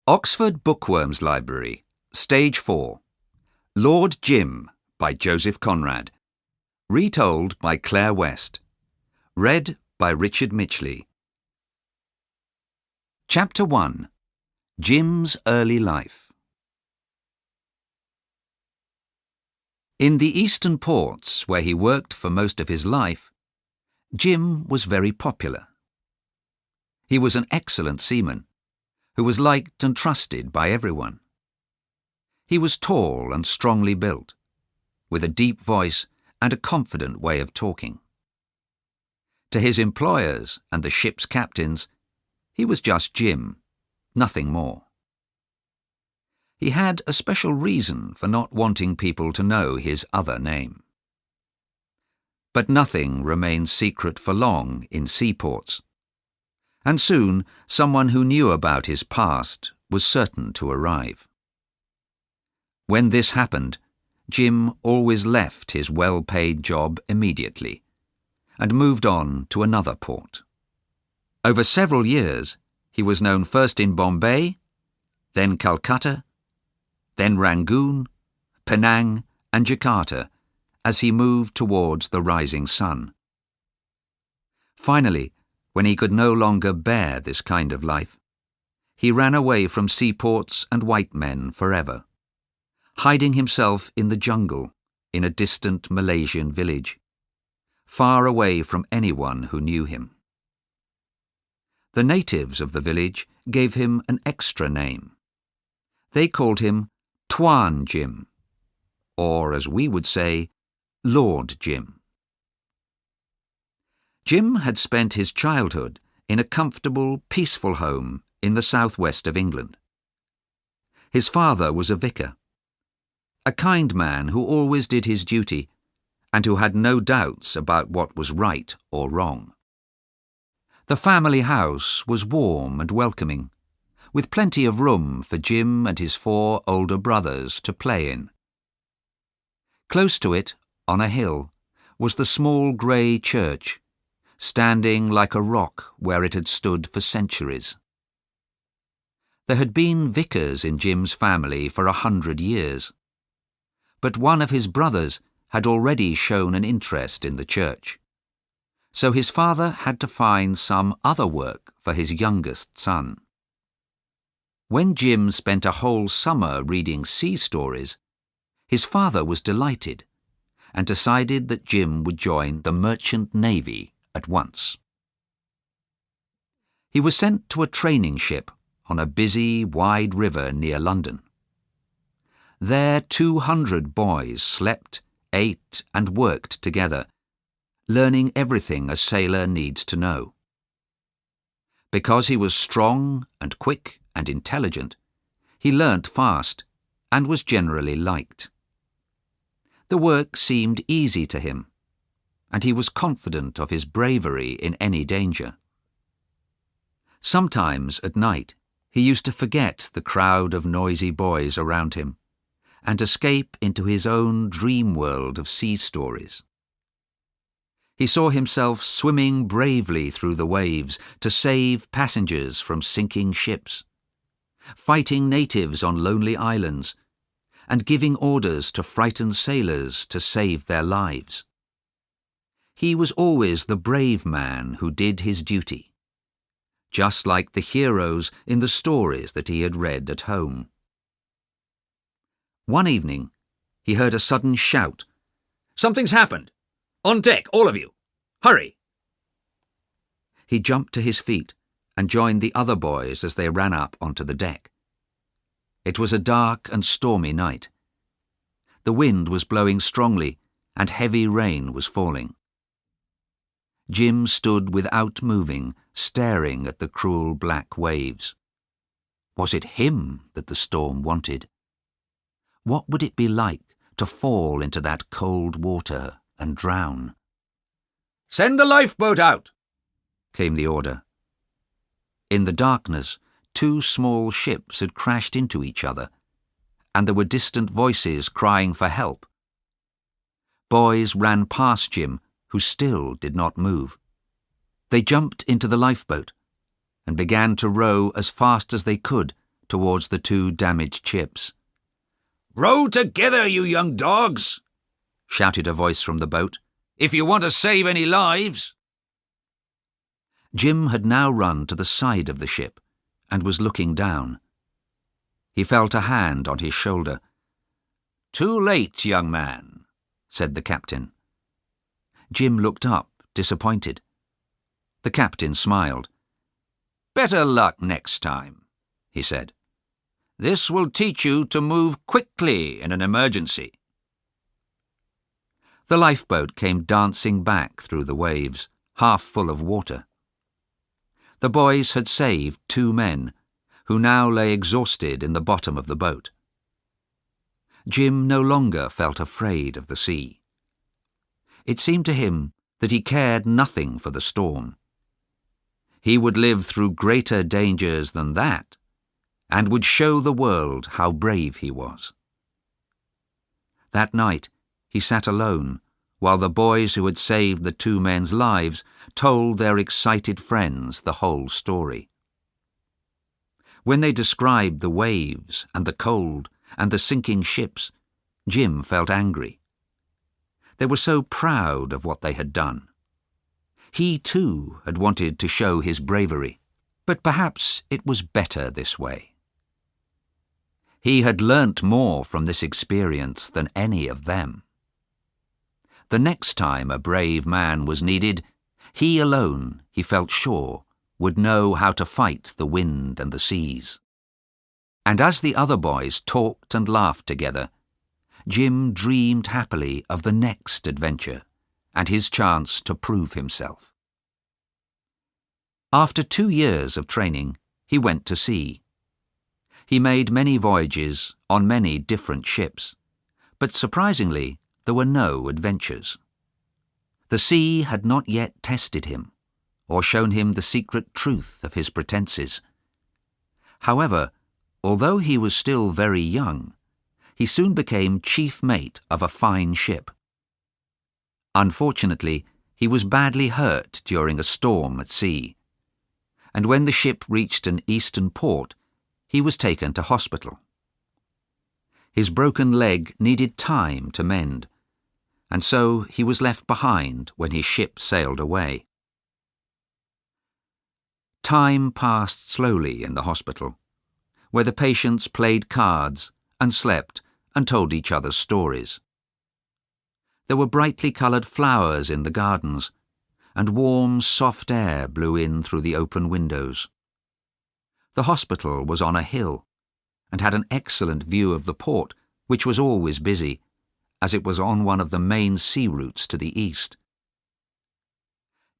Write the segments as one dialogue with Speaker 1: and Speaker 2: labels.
Speaker 1: Oxford Bookworms Library, Stage 4. Lord Jim by Joseph Conrad. Retold by Claire West. Read by Richard Mitchley. Chapter 1. Jim's Early Life. In the eastern ports, where he worked for most of his life, Jim was very popular. He was an excellent seaman, who was liked and trusted by everyone. He was tall and strongly built, with a deep voice and a confident way of talking. To his employers and the ship's captains, he was just Jim, nothing more. He had a special reason for not wanting people to know his other name. But nothing remains secret for long in seaports, and soon someone who knew about his past was certain to arrive. When this happened, Jim always left his well-paid job immediately and moved on to another port. Over several years, he was known first in Bombay, then Calcutta, then Rangoon, Penang and Jakarta as he moved towards the rising sun. Finally, when he could no longer bear this kind of life, he ran away from seaports and white men forever, hiding himself in the jungle in a distant Malaysian village, far away from anyone who knew him. The natives of the village gave him an extra name. They called him Tuan Jim, or as we would say, Lord Jim. Jim had spent his childhood in a comfortable, peaceful home in the southwest of England. His father was a vicar, a kind man who always did his duty and who had no doubts about what was right or wrong. The family house was warm and welcoming, with plenty of room for Jim and his 4 older brothers to play in. Close to it, on a hill, was the small grey church, standing like a rock where it had stood for centuries. There had been vicars in Jim's family for 100 years, but one of his brothers had already shown an interest in the church, so his father had to find some other work for his youngest son. When Jim spent a whole summer reading sea stories, his father was delighted and decided that Jim would join the Merchant Navy at once. He was sent to a training ship on a busy, wide river near London. There 200 boys slept, ate and worked together, learning everything a sailor needs to know. Because he was strong and quick and intelligent, he learnt fast and was generally liked. The work seemed easy to him, and he was confident of his bravery in any danger. Sometimes at night he used to forget the crowd of noisy boys around him and escape into his own dream world of sea stories. He saw himself swimming bravely through the waves to save passengers from sinking ships, fighting natives on lonely islands, and giving orders to frightened sailors to save their lives. He was always the brave man who did his duty, just like the heroes in the stories that he had read at home. One evening, he heard a sudden shout. "Something's happened! On deck, all of you! Hurry!" He jumped to his feet and joined the other boys as they ran up onto the deck. It was a dark and stormy night. The wind was blowing strongly and heavy rain was falling. Jim stood without moving, staring at the cruel black waves. Was it him that the storm wanted? What would it be like to fall into that cold water and drown? "Send the lifeboat out!" came the order. In the darkness, 2 small ships had crashed into each other, and there were distant voices crying for help. Boys ran past Jim, who still did not move. They jumped into the lifeboat and began to row as fast as they could towards the two damaged ships.
Speaker 2: "Row together, you young dogs!" shouted a voice from the boat, "if you want to save any lives."
Speaker 1: Jim had now run to the side of the ship and was looking down. He felt a hand on his shoulder.
Speaker 2: "Too late, young man," said the captain.
Speaker 1: Jim looked up, disappointed. The captain smiled.
Speaker 2: "Better luck next time," he said. "This will teach you to move quickly in an emergency."
Speaker 1: The lifeboat came dancing back through the waves, half full of water. The boys had saved 2 men, who now lay exhausted in the bottom of the boat. Jim no longer felt afraid of the sea. It seemed to him that he cared nothing for the storm. He would live through greater dangers than that, and would show the world how brave he was. That night he sat alone, while the boys who had saved the 2 men's lives told their excited friends the whole story. When they described the waves and the cold and the sinking ships, Jim felt angry. They were so proud of what they had done. He too had wanted to show his bravery, but perhaps it was better this way. He had learnt more from this experience than any of them. The next time a brave man was needed, he alone, he felt sure, would know how to fight the wind and the seas. And as the other boys talked and laughed together, Jim dreamed happily of the next adventure and his chance to prove himself. After 2 years of training, he went to sea. He made many voyages on many different ships, but surprisingly, there were no adventures. The sea had not yet tested him, or shown him the secret truth of his pretenses. However, although he was still very young, he soon became chief mate of a fine ship. Unfortunately, he was badly hurt during a storm at sea, and when the ship reached an eastern port, he was taken to hospital. His broken leg needed time to mend, and so he was left behind when his ship sailed away. Time passed slowly in the hospital, where the patients played cards and slept and told each other stories. There were brightly coloured flowers in the gardens, and warm, soft air blew in through the open windows. The hospital was on a hill, and had an excellent view of the port, which was always busy, as it was on one of the main sea routes to the east.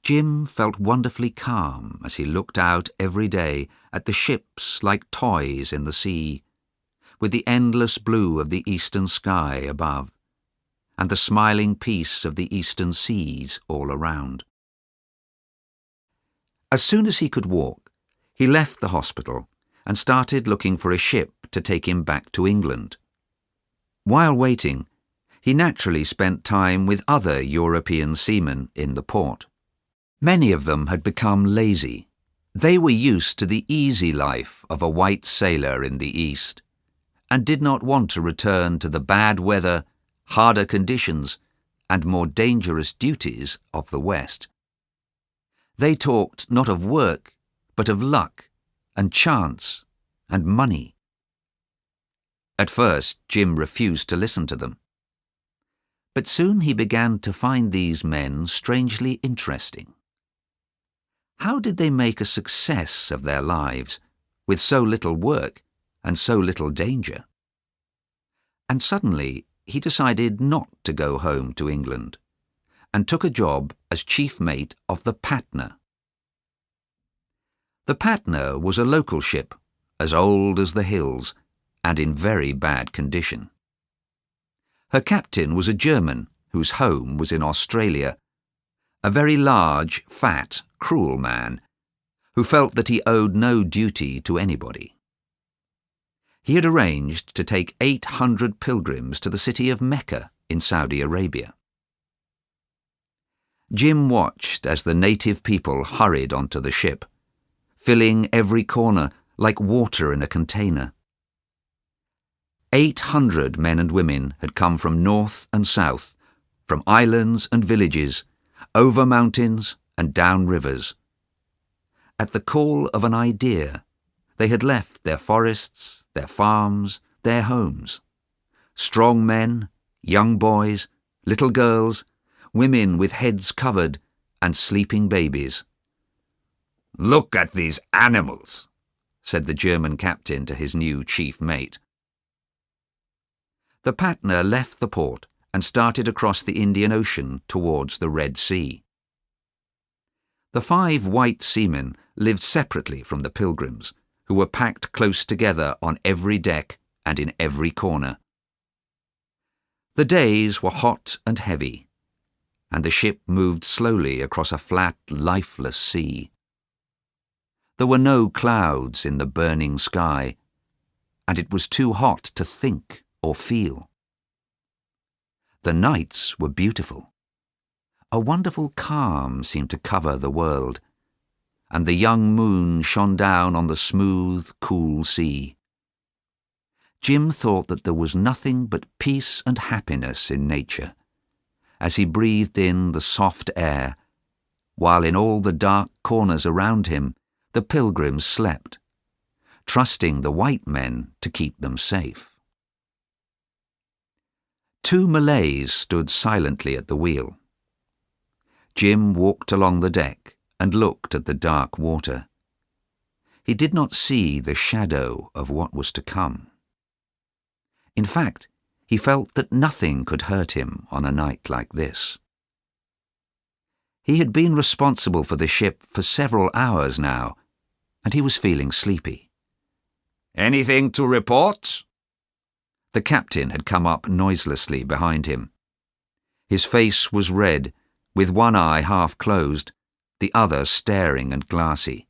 Speaker 1: Jim felt wonderfully calm as he looked out every day at the ships like toys in the sea, with the endless blue of the eastern sky above, and the smiling peace of the eastern seas all around. As soon as he could walk, he left the hospital and started looking for a ship to take him back to England. While waiting, he naturally spent time with other European seamen in the port. Many of them had become lazy. They were used to the easy life of a white sailor in the East, and did not want to return to the bad weather, harder conditions, and more dangerous duties of the West. They talked not of work, but of luck, and chance, and money. At first, Jim refused to listen to them. But soon he began to find these men strangely interesting. How did they make a success of their lives, with so little work and so little danger? And suddenly he decided not to go home to England, and took a job as chief mate of the Patna. The Patna was a local ship, as old as the hills, and in very bad condition. Her captain was a German whose home was in Australia, a very large, fat, cruel man, who felt that he owed no duty to anybody. He had arranged to take 800 pilgrims to the city of Mecca in Saudi Arabia. Jim watched as the native people hurried onto the ship, filling every corner like water in a container. 800 men and women had come from north and south, from islands and villages, over mountains and down rivers. At the call of an idea, they had left their forests, their farms, their homes. Strong men, young boys, little girls, women with heads covered, and sleeping babies.
Speaker 2: "Look at these animals,"
Speaker 1: said the German captain to his new chief mate. The Patna left the port and started across the Indian Ocean towards the Red Sea. The 5 white seamen lived separately from the pilgrims, who were packed close together on every deck and in every corner. The days were hot and heavy, and the ship moved slowly across a flat, lifeless sea. There were no clouds in the burning sky, and it was too hot to think or feel. The nights were beautiful. A wonderful calm seemed to cover the world, and the young moon shone down on the smooth, cool sea. Jim thought that there was nothing but peace and happiness in nature, as he breathed in the soft air, while in all the dark corners around him the pilgrims slept, trusting the white men to keep them safe. 2 Malays stood silently at the wheel. Jim walked along the deck and looked at the dark water. He did not see the shadow of what was to come. In fact, he felt that nothing could hurt him on a night like this. He had been responsible for the ship for several hours now, and he was feeling sleepy.
Speaker 2: "Anything to report?"
Speaker 1: The captain had come up noiselessly behind him. His face was red, with one eye half closed, the other staring and glassy.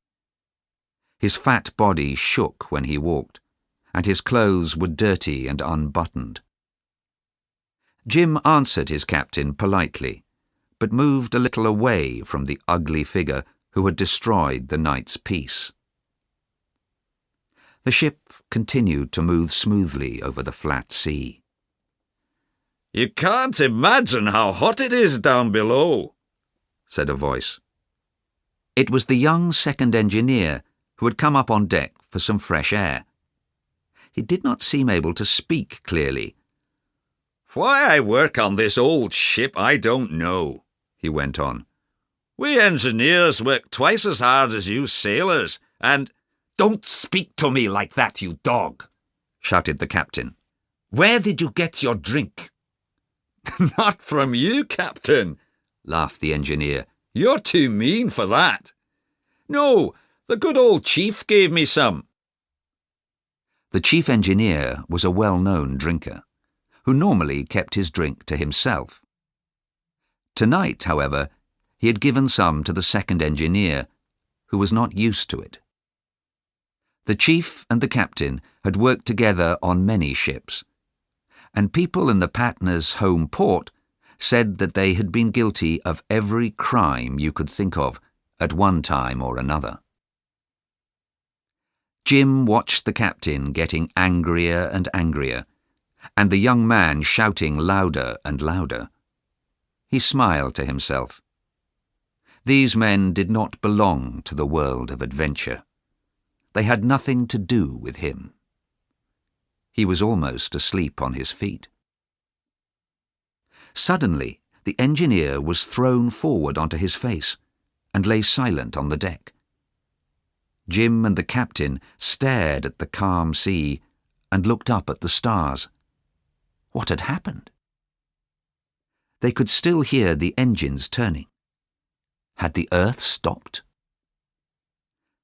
Speaker 1: His fat body shook when he walked, and his clothes were dirty and unbuttoned. Jim answered his captain politely, but moved a little away from the ugly figure who had destroyed the night's peace. The ship continued to move smoothly over the flat sea.
Speaker 2: "You can't imagine how hot it is down below," said a voice.
Speaker 1: It was the young second engineer who had come up on deck for some fresh air. He did not seem able to speak clearly.
Speaker 2: "Why I work on this old ship I don't know," he went on. "We engineers work twice as hard as you sailors, and—" "Don't speak to me like that, you dog!" shouted the captain. "Where did you get your drink?"
Speaker 3: "Not from you, Captain," laughed the engineer. "You're too mean for that. No, the good old chief gave me some."
Speaker 1: The chief engineer was a well-known drinker, who normally kept his drink to himself. Tonight, however, he had given some to the second engineer, who was not used to it. The chief and the captain had worked together on many ships, and people in the Patna's home port said that they had been guilty of every crime you could think of at one time or another. Jim watched the captain getting angrier and angrier, and the young man shouting louder and louder. He smiled to himself. These men did not belong to the world of adventure. They had nothing to do with him. He was almost asleep on his feet. Suddenly, the engineer was thrown forward onto his face and lay silent on the deck. Jim and the captain stared at the calm sea and looked up at the stars. What had happened? They could still hear the engines turning. Had the earth stopped?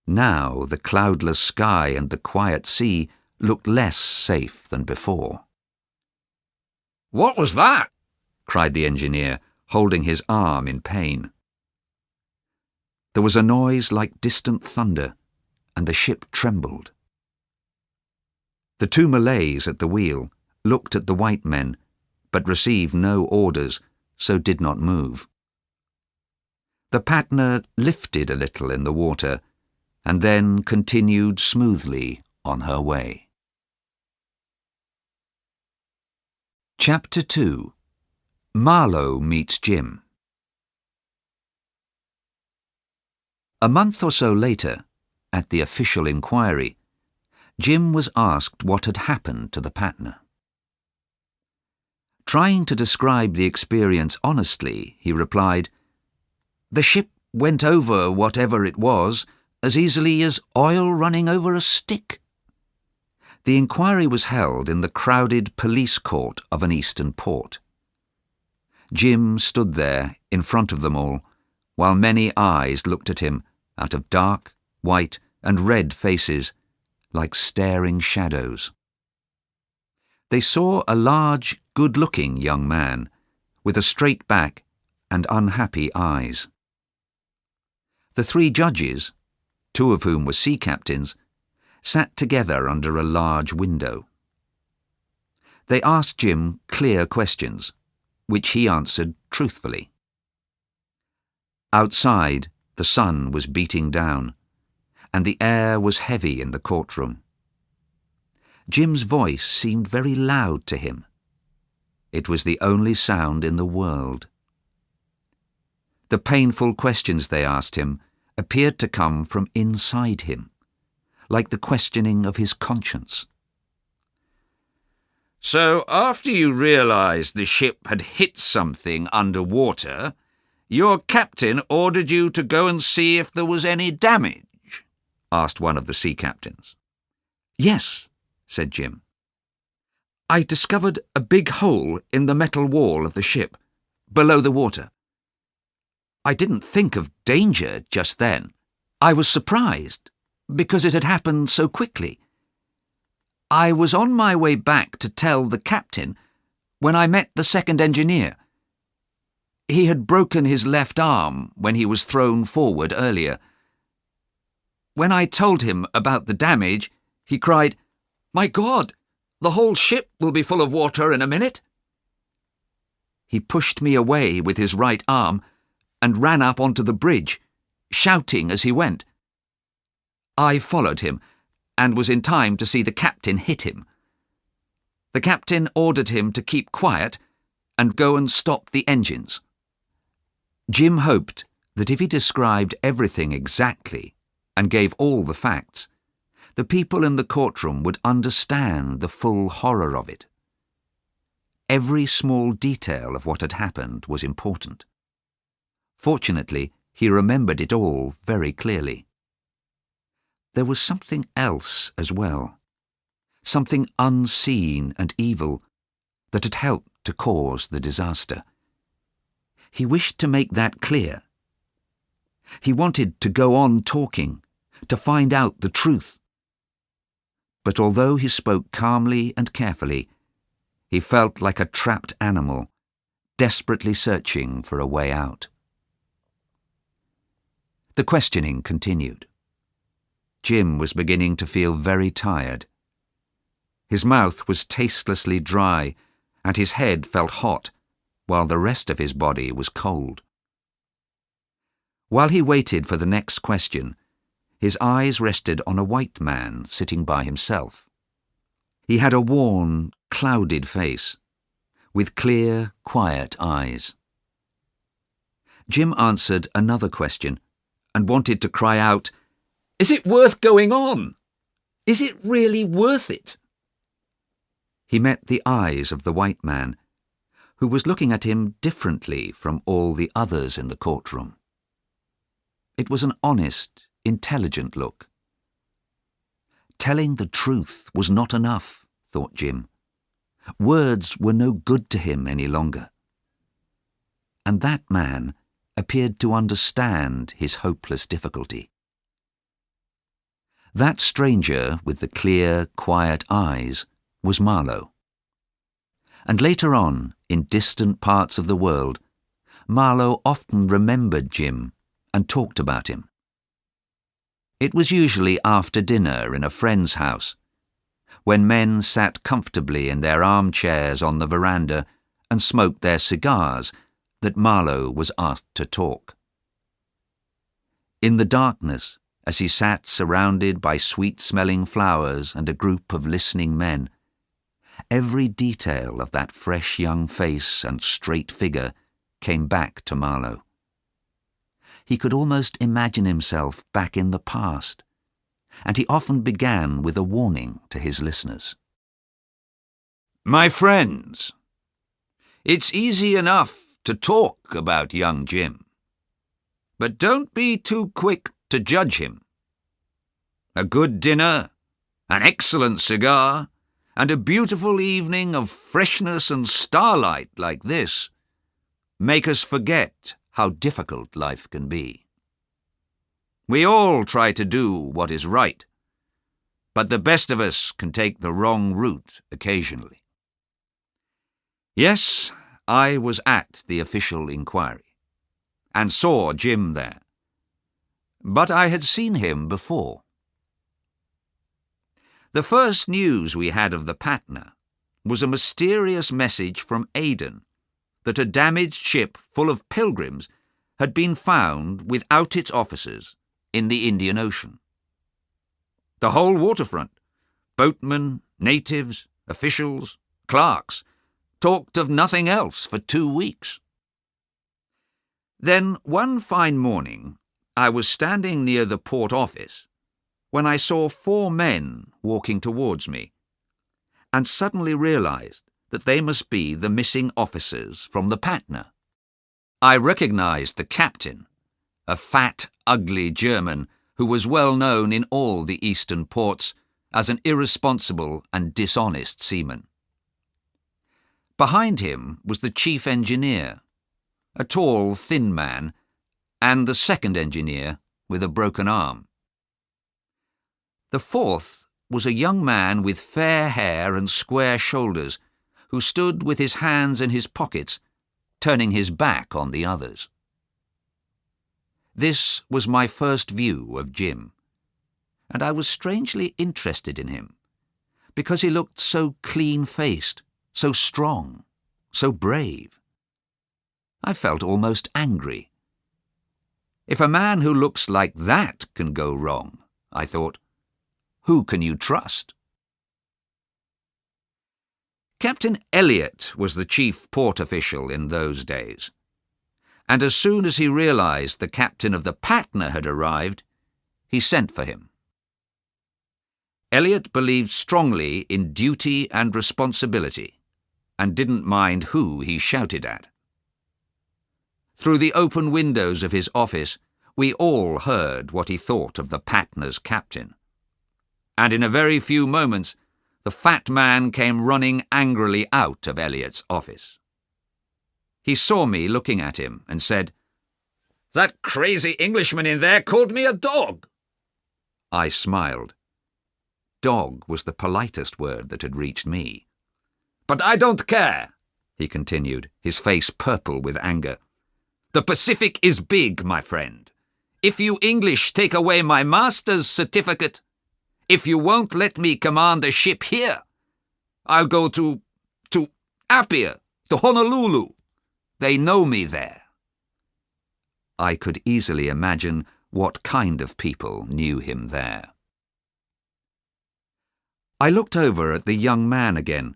Speaker 1: Now the cloudless sky and the quiet sea looked less safe than before.
Speaker 3: "What was that?"
Speaker 1: cried the engineer, holding his arm in pain. There was a noise like distant thunder, and the ship trembled. The 2 Malays at the wheel looked at the white men, but received no orders, so did not move. The Patna lifted a little in the water, and then continued smoothly on her way. Chapter 2. Marlowe meets Jim. A month or so later, at the official inquiry, Jim was asked what had happened to the Patna. Trying to describe the experience honestly, he replied, "The ship went over whatever it was as easily as oil running over a stick." The inquiry was held in the crowded police court of an eastern port. Jim stood there in front of them all, while many eyes looked at him out of dark, white, and red faces, like staring shadows. They saw a large, good-looking young man, with a straight back and unhappy eyes. The three judges, two of whom were sea captains, sat together under a large window. They asked Jim clear questions, which he answered truthfully. Outside, the sun was beating down, and the air was heavy in the courtroom. Jim's voice seemed very loud to him. It was the only sound in the world. The painful questions they asked him appeared to come from inside him, like the questioning of his conscience.
Speaker 2: "So after you realised the ship had hit something underwater, your captain ordered you to go and see if there was any damage?" asked one of the sea captains.
Speaker 1: "Yes," said Jim. "I discovered a big hole in the metal wall of the ship, below the water. I didn't think of danger just then. I was surprised, because it had happened so quickly. I was on my way back to tell the captain when I met the second engineer. He had broken his left arm when he was thrown forward earlier. When I told him about the damage, he cried, 'My God, the whole ship will be full of water in a minute.' He pushed me away with his right arm and ran up onto the bridge, shouting as he went. I followed him and was in time to see the captain hit him. The captain ordered him to keep quiet and go and stop the engines." Jim hoped that if he described everything exactly and gave all the facts, the people in the courtroom would understand the full horror of it. Every small detail of what had happened was important. Fortunately, he remembered it all very clearly. There was something else as well, something unseen and evil that had helped to cause the disaster. He wished to make that clear. He wanted to go on talking, to find out the truth. But although he spoke calmly and carefully, he felt like a trapped animal, desperately searching for a way out. The questioning continued. Jim was beginning to feel very tired. His mouth was tastelessly dry, and his head felt hot, while the rest of his body was cold. While he waited for the next question, his eyes rested on a white man sitting by himself. He had a worn, clouded face, with clear, quiet eyes. Jim answered another question and wanted to cry out, "Is it worth going on? Is it really worth it?" He met the eyes of the white man, who was looking at him differently from all the others in the courtroom. It was an honest, intelligent look. Telling the truth was not enough, thought Jim. Words were no good to him any longer. And that man appeared to understand his hopeless difficulty. That stranger with the clear, quiet eyes was Marlowe. And later on, in distant parts of the world, Marlowe often remembered Jim and talked about him. It was usually after dinner in a friend's house, when men sat comfortably in their armchairs on the veranda and smoked their cigars, that Marlowe was asked to talk. In the darkness as he sat surrounded by sweet-smelling flowers and a group of listening men. Every detail of that fresh young face and straight figure came back to Marlowe. He could almost imagine himself back in the past, and he often began with a warning to his listeners.
Speaker 3: My friends, it's easy enough to talk about young Jim, but don't be too quick to judge him. A good dinner, an excellent cigar, and a beautiful evening of freshness and starlight like this make us forget how difficult life can be. We all try to do what is right, but the best of us can take the wrong route occasionally. Yes, I was at the official inquiry, and saw Jim there, but I had seen him before. The first news we had of the Patna was a mysterious message from Aden that a damaged ship full of pilgrims had been found without its officers in the Indian Ocean. The whole waterfront, boatmen, natives, officials, clerks, talked of nothing else for 2 weeks. Then one fine morning I was standing near the port office when I saw 4 men walking towards me, and suddenly realized that they must be the missing officers from the Patna. I recognized the captain, a fat, ugly German who was well known in all the eastern ports as an irresponsible and dishonest seaman. Behind him was the chief engineer, a tall, thin man, and the second engineer with a broken arm. The fourth was a young man with fair hair and square shoulders, who stood with his hands in his pockets, turning his back on the others. This was my first view of Jim, and I was strangely interested in him, because he looked so clean-faced, so strong, so brave. I felt almost angry. If a man who looks like that can go wrong, I thought, who can you trust? Captain Elliot was the chief port official in those days, and as soon as he realized the captain of the Patna had arrived, he sent for him. Elliot believed strongly in duty and responsibility, and didn't mind who he shouted at. Through the open windows of his office, we all heard what he thought of the Patna's captain, and in a very few moments the fat man came running angrily out of Elliot's office. He saw me looking at him and said, "That crazy Englishman in there called me a dog." I smiled. Dog was the politest word that had reached me. "But I don't care," he continued, his face purple with anger. "The Pacific is big, my friend. If you English take away my master's certificate, if you won't let me command a ship here, I'll go to Apia, to Honolulu. They know me there." I could easily imagine what kind of people knew him there. I looked over at the young man again,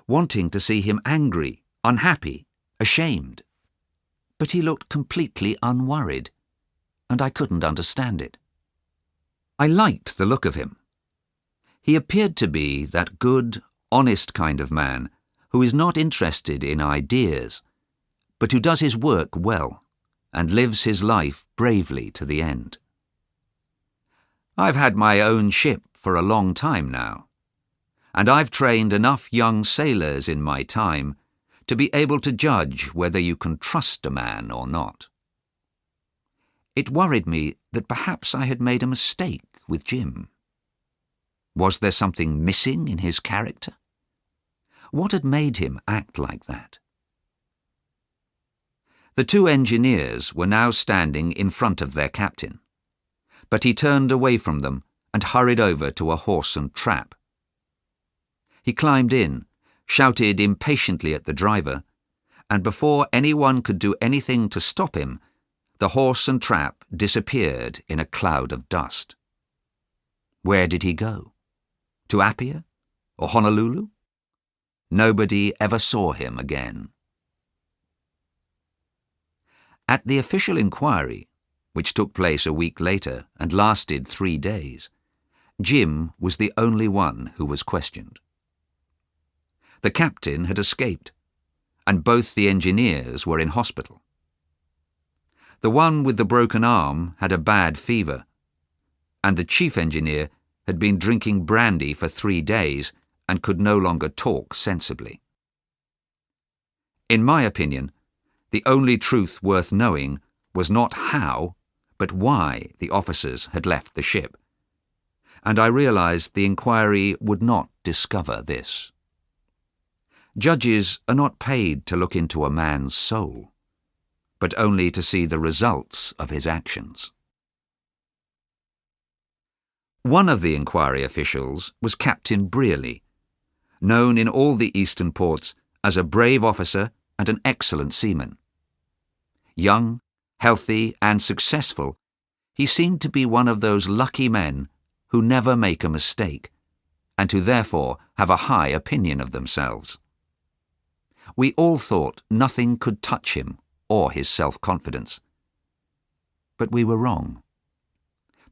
Speaker 3: wanting to see him angry, unhappy, ashamed. But he looked completely unworried, and I couldn't understand it. I liked the look of him. He appeared to be that good, honest kind of man who is not interested in ideas, but who does his work well and lives his life bravely to the end. I've had my own ship for a long time now, and I've trained enough young sailors in my time to be able to judge whether you can trust a man or not. It worried me that perhaps I had made a mistake with Jim. Was there something missing in his character? What had made him act like that? The two engineers were now standing in front of their captain, but he turned away from them and hurried over to a horse and trap. He climbed in, shouted impatiently at the driver, and before anyone could do anything to stop him,
Speaker 1: the horse and trap disappeared in a cloud of dust. Where did he go? To Apia or Honolulu? Nobody ever saw him again. At the official inquiry, which took place a week later and lasted 3 days, Jim was the only one who was questioned. The captain had escaped, and both the engineers were in hospital. The one with the broken arm had a bad fever, and the chief engineer had been drinking brandy for 3 days and could no longer talk sensibly. In my opinion, the only truth worth knowing was not how, but why the officers had left the ship, and I realized the inquiry would not discover this. Judges are not paid to look into a man's soul, but only to see the results of his actions. One of the inquiry officials was Captain Brearley, known in all the eastern ports as a brave officer and an excellent seaman. Young, healthy, and successful, he seemed to be one of those lucky men who never make a mistake, and who therefore have a high opinion of themselves. We all thought nothing could touch him or his self-confidence. But we were wrong,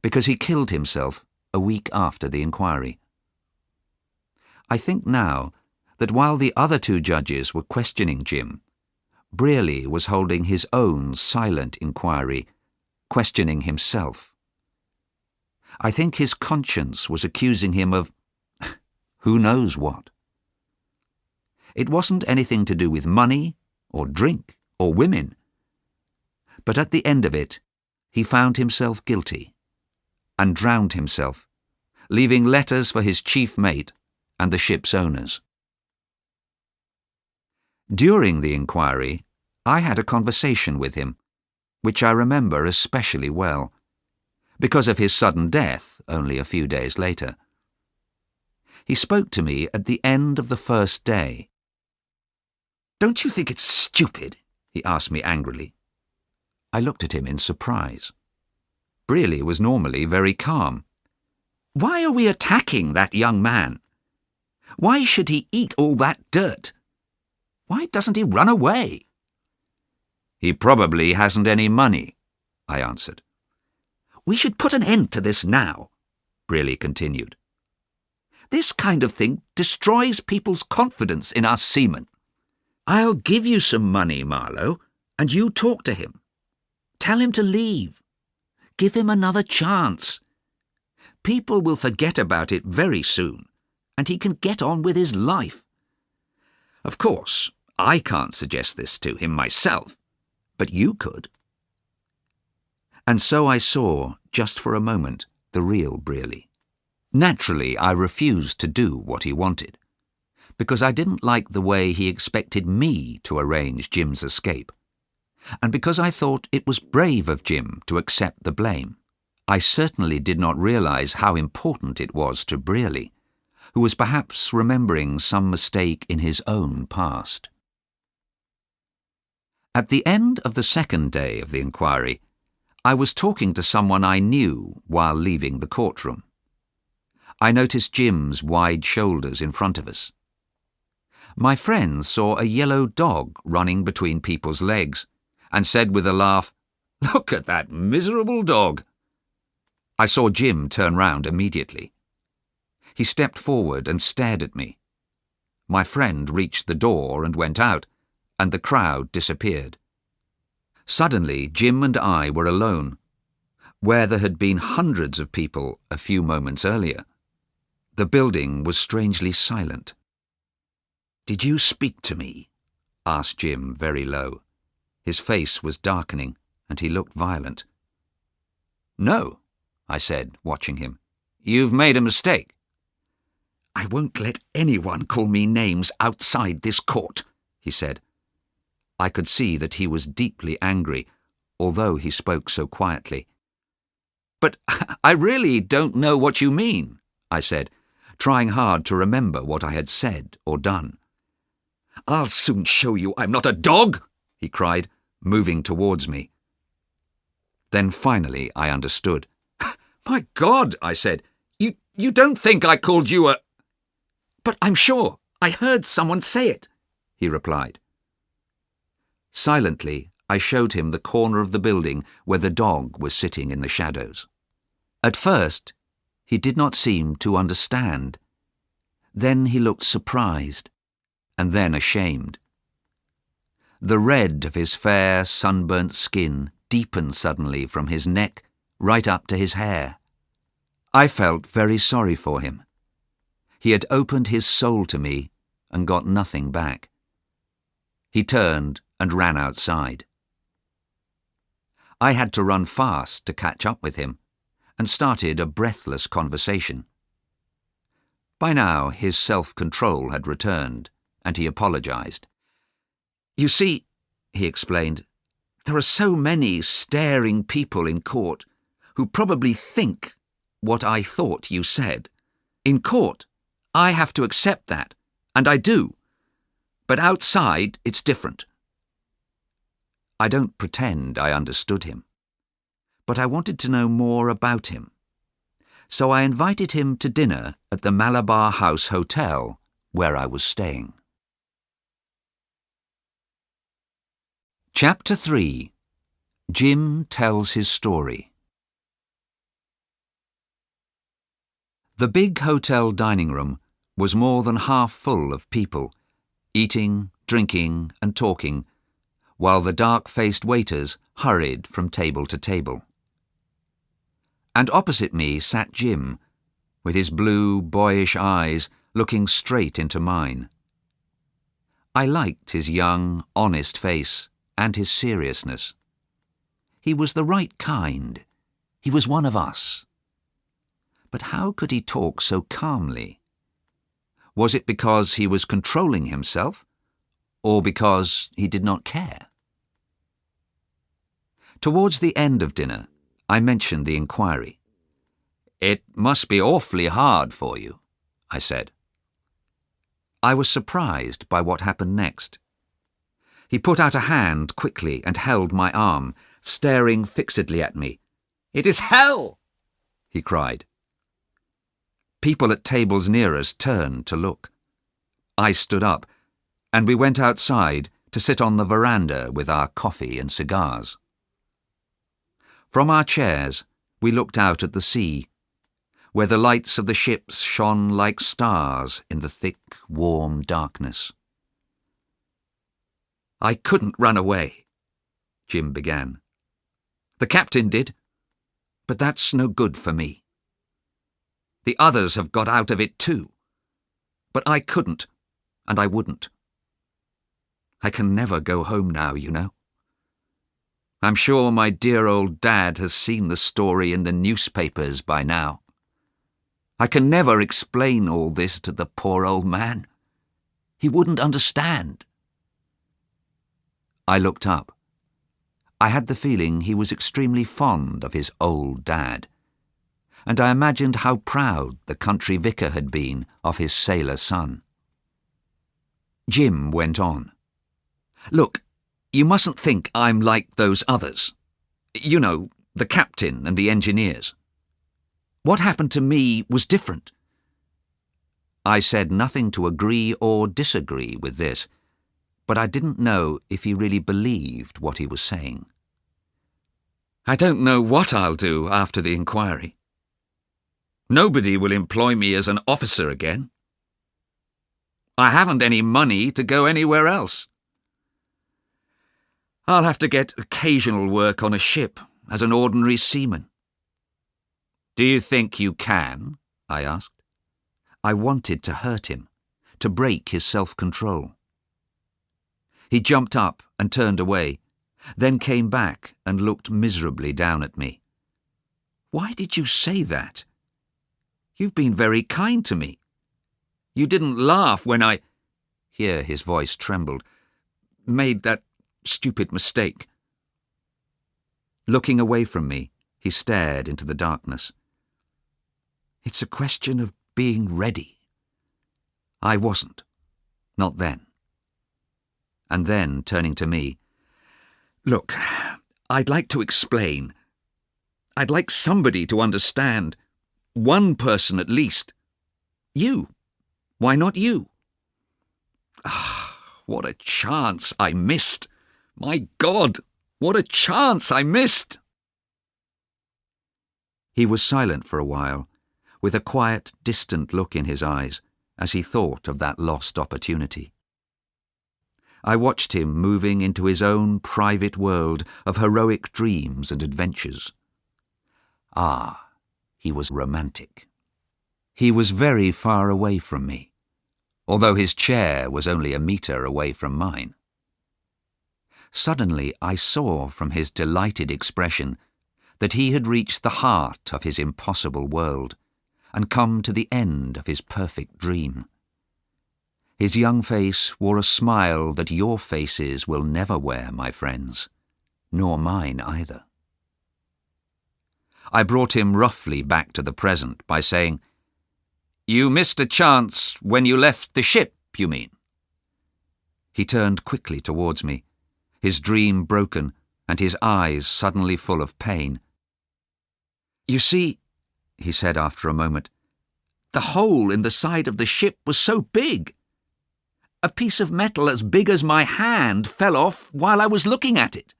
Speaker 1: because he killed himself a week after the inquiry. I think now that while the other 2 judges were questioning Jim, Brearley was holding his own silent inquiry, questioning himself. I think his conscience was accusing him of who knows what. It wasn't anything to do with money, or drink, or women. But at the end of it, he found himself guilty, and drowned himself, leaving letters for his chief mate and the ship's owners. During the inquiry, I had a conversation with him, which I remember especially well, because of his sudden death only a few days later. He spoke to me at the end of the first day. "Don't you think it's stupid?" he asked me angrily. I looked at him in surprise. Brearley was normally very calm. "Why are we attacking that young man? Why should he eat all that dirt? Why doesn't he run away?" "He probably hasn't any money," I answered. "We should put an end to this now," Brearley continued. "This kind of thing destroys people's confidence in us seamen. I'll give you some money, Marlowe, and you talk to him. Tell him to leave. Give him another chance. People will forget about it very soon, and he can get on with his life. Of course, I can't suggest this to him myself, but you could." And so I saw, just for a moment, the real Brearley. Naturally, I refused to do what he wanted, because I didn't like the way he expected me to arrange Jim's escape, and because I thought it was brave of Jim to accept the blame. I certainly did not realize how important it was to Brearley, who was perhaps remembering some mistake in his own past. At the end of the second day of the inquiry, I was talking to someone I knew while leaving the courtroom. I noticed Jim's wide shoulders in front of us. My friend saw a yellow dog running between people's legs and said with a laugh, "Look at that miserable dog." I saw Jim turn round immediately. He stepped forward and stared at me. My friend reached the door and went out, and the crowd disappeared. Suddenly, Jim and I were alone, where there had been hundreds of people a few moments earlier. The building was strangely silent. "Did you speak to me?" asked Jim very low. His face was darkening, and he looked violent. "No," I said, watching him. "You've made a mistake." "I won't let anyone call me names outside this court," he said. I could see that he was deeply angry, although he spoke so quietly. "But I really don't know what you mean," I said, trying hard to remember what I had said or done. "I'll soon show you I'm not a dog," he cried, moving towards me.
Speaker 3: Then finally I understood.
Speaker 2: "My God," I said, you don't think I called you a—"
Speaker 3: "But I'm sure I heard someone say it," he replied. Silently, I showed him the corner of the building where the dog was sitting in the shadows. At first, he did not seem to understand. Then he looked surprised, and then ashamed. The red of his fair, sunburnt skin deepened suddenly from his neck right up to his hair. I felt very sorry for him. He had opened his soul to me and got nothing back. He turned and ran outside. I had to run fast to catch up with him and started a breathless conversation. By now his self-control had returned and he apologized. "You see," he explained, "there are so many staring people in court who probably think what I thought you said. In court, I have to accept that, and I do. But outside, it's different." I don't pretend I understood him, but I wanted to know more about him. So I invited him to dinner at the Malabar House Hotel, where I was staying. Chapter 3. Jim Tells His Story. The big hotel dining room was more than half full of people, eating, drinking, and talking, while the dark-faced waiters hurried from table to table. And opposite me sat Jim, with his blue, boyish eyes looking straight into mine. I liked his young, honest face and his seriousness. He was the right kind. He was one of us. But how could he talk so calmly? Was it because he was controlling himself, or because he did not care? Towards the end of dinner, I mentioned the inquiry. "It must be awfully hard for you," I said. I was surprised by what happened next. He put out a hand quickly and held my arm, staring fixedly at me. "It is hell!" he cried. People at tables near us turned to look. I stood up, and we went outside to sit on the veranda with our coffee and cigars. From our chairs, we looked out at the sea, where the lights of the ships shone like stars in the thick, warm darkness. "I couldn't run away," Jim began. "The captain did, but that's no good for me. The others have got out of it too, but I couldn't, and I wouldn't. I can never go home now, you know. I'm sure my dear old dad has seen the story in the newspapers by now. I can never explain all this to the poor old man. He wouldn't understand." I looked up. I had the feeling he was extremely fond of his old dad, and I imagined how proud the country vicar had been of his sailor son. Jim went on. "Look, you mustn't think I'm like those others. You know, the captain and the engineers. What happened to me was different." I said nothing to agree or disagree with this, but I didn't know if he really believed what he was saying. "I don't know what I'll do after the inquiry. Nobody will employ me as an officer again. I haven't any money to go anywhere else. I'll have to get occasional work on a ship as an ordinary seaman." "Do you think you can?" I asked. I wanted to hurt him, to break his self-control. He jumped up and turned away, then came back and looked miserably down at me. "Why did you say that? You've been very kind to me. You didn't laugh when I—" here his voice trembled— "made that stupid mistake." Looking away from me, he stared into the darkness. "It's a question of being ready. I wasn't. Not then." And then, turning to me, "Look, I'd like to explain, I'd like somebody to understand. One person at least. You. Why not you? Ah, what a chance I missed. My God, what a chance I missed. He was silent for a while, with a quiet, distant look in his eyes as he thought of that lost opportunity. I watched him moving into his own private world of heroic dreams and adventures. Ah, he was romantic. He was very far away from me, although his chair was only a metre away from mine. Suddenly I saw from his delighted expression that he had reached the heart of his impossible world and come to the end of his perfect dream. His young face wore a smile that your faces will never wear, my friends, nor mine either. I brought him roughly back to the present by saying, "You missed a chance when you left the ship, you mean?" He turned quickly towards me, his dream broken and his eyes suddenly full of pain. "You see," he said after a moment, "the hole in the side of the ship was so big. A piece of metal as big as my hand fell off while I was looking at it."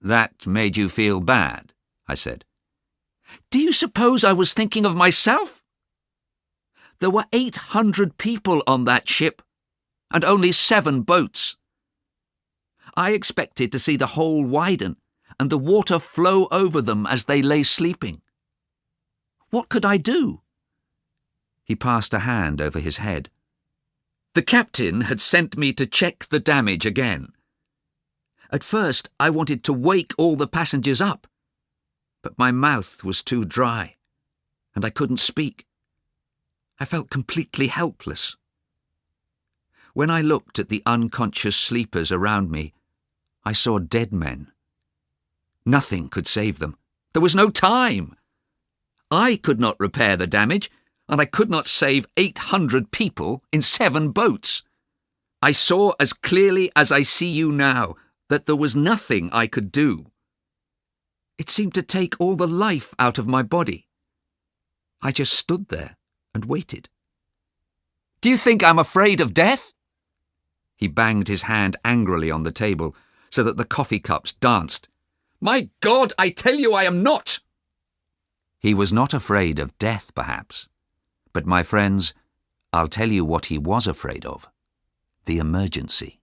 Speaker 3: "That made you feel bad," I said. "Do you suppose I was thinking of myself? There were 800 people on that ship, and only 7 boats. I expected to see the hole widen and the water flow over them as they lay sleeping. What could I do?" He passed a hand over his head. "The captain had sent me to check the damage again. At first I wanted to wake all the passengers up, but my mouth was too dry, and I couldn't speak. I felt completely helpless. When I looked at the unconscious sleepers around me, I saw dead men. Nothing could save them. There was no time. I could not repair the damage, and I could not save 800 people in 7 boats. I saw as clearly as I see you now that there was nothing I could do. It seemed to take all the life out of my body. I just stood there and waited. Do you think I'm afraid of death?" He banged his hand angrily on the table so that the coffee cups danced. "My God, I tell you I am not!" He was not afraid of death, perhaps. But, my friends, I'll tell you what he was afraid of: the emergency.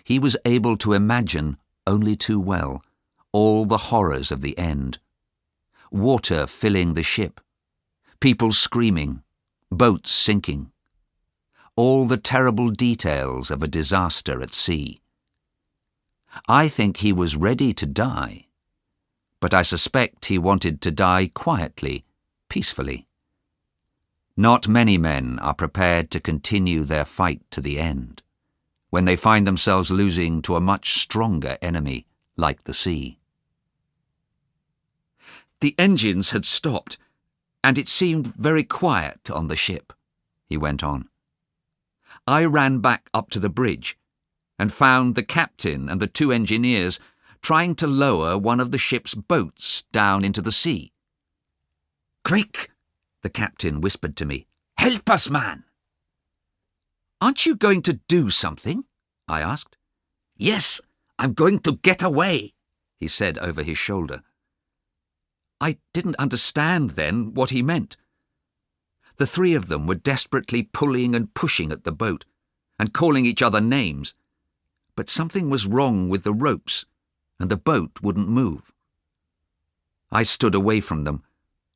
Speaker 3: He was able to imagine, only too well, all the horrors of the end. Water filling the ship, people screaming, boats sinking. All the terrible details of a disaster at sea. I think he was ready to die, but I suspect he wanted to die quietly, peacefully. Not many men are prepared to continue their fight to the end, when they find themselves losing to a much stronger enemy like the sea. The engines had stopped, and it seemed very quiet on the ship, he went on. I ran back up to the bridge and found the captain and the 2 engineers trying to lower one of the ship's boats down into the sea. "Quick!" the captain whispered to me. "Help us, man!" "Aren't you going to do something?" I asked. "Yes, I'm going to get away," he said over his shoulder. I didn't understand then what he meant. The 3 of them were desperately pulling and pushing at the boat and calling each other names, but something was wrong with the ropes and the boat wouldn't move. I stood away from them,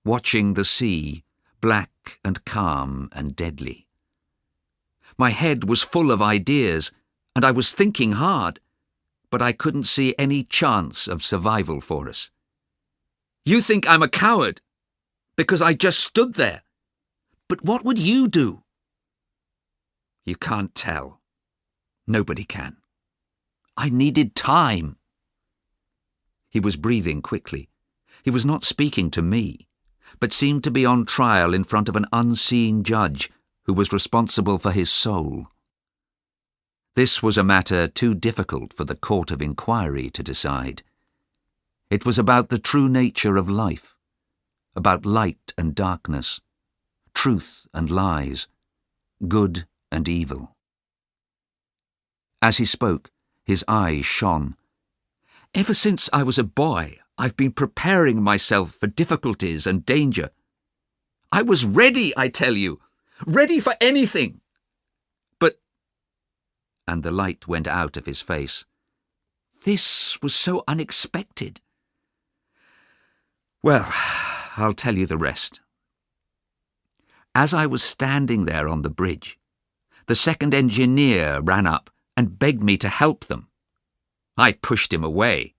Speaker 3: watching the sea, black and calm and deadly. My head was full of ideas, and I was thinking hard, but I couldn't see any chance of survival for us. "You think I'm a coward, because I just stood there. But what would you do?" "You can't tell. Nobody can. I needed time." He was breathing quickly. He was not speaking to me, but seemed to be on trial in front of an unseen judge who was responsible for his soul. This was a matter too difficult for the court of inquiry to decide.
Speaker 1: It was about the true nature of life, about light and darkness, truth and lies, good and evil. As he spoke, his eyes shone. "Ever since I was a boy, I've been preparing myself for difficulties and danger. I was ready, I tell you, ready for anything. But," and the light went out of his face, "this was so unexpected. Well, I'll tell you the rest. As I was standing there on the bridge, the second engineer ran up and begged me to help them. I pushed him away.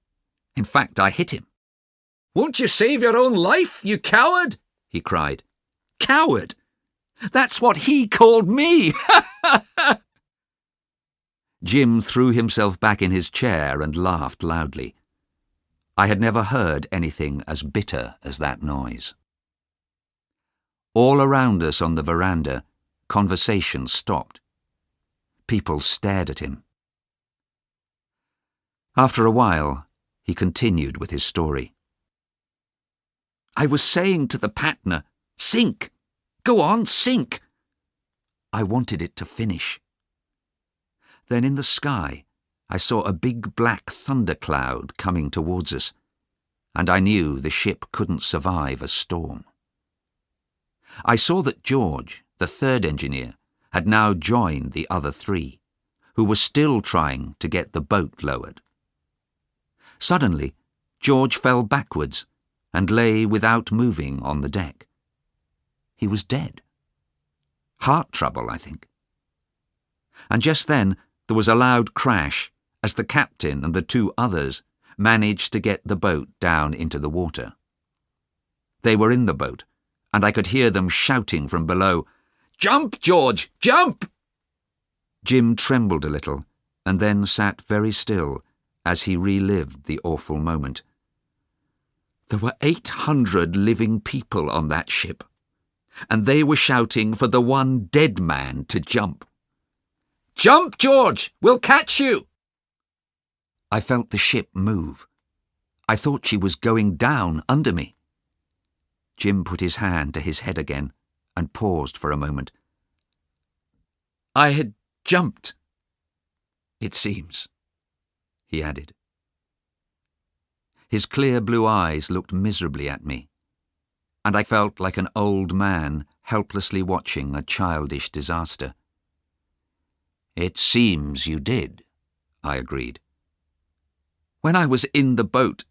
Speaker 1: In fact, I hit him. 'Won't you save your own life, you coward?' he cried. 'Coward? That's what he called me!' Jim threw himself back in his chair and laughed loudly. I had never heard anything as bitter as that noise. All around us on the veranda, conversation stopped. People stared at him. After a while, he continued with his story. 'I was saying to the Patna, sink! Go on, sink!' I wanted it to finish. Then in the sky, I saw a big black thundercloud coming towards us, and I knew the ship couldn't survive a storm. I saw that George, the third engineer, had now joined the other three, who were still trying to get the boat lowered. Suddenly, George fell backwards and lay without moving on the deck. He was dead. Heart trouble, I think. And just then there was a loud crash as the captain and the two others managed to get the boat down into the water. They were in the boat, and I could hear them shouting from below, "Jump, George, jump!" Jim trembled a little and then sat very still as he relived the awful moment. There were 800 living people on that ship, and they were shouting for the one dead man to jump. "Jump, George! We'll catch you!" I felt the ship move. I thought she was going down under me. Jim put his hand to his head again and paused for a moment. "I had jumped, it seems," he added. His clear blue eyes looked miserably at me, and I felt like an old man helplessly watching a childish disaster. "It seems you did," I agreed. "When I was in the boat,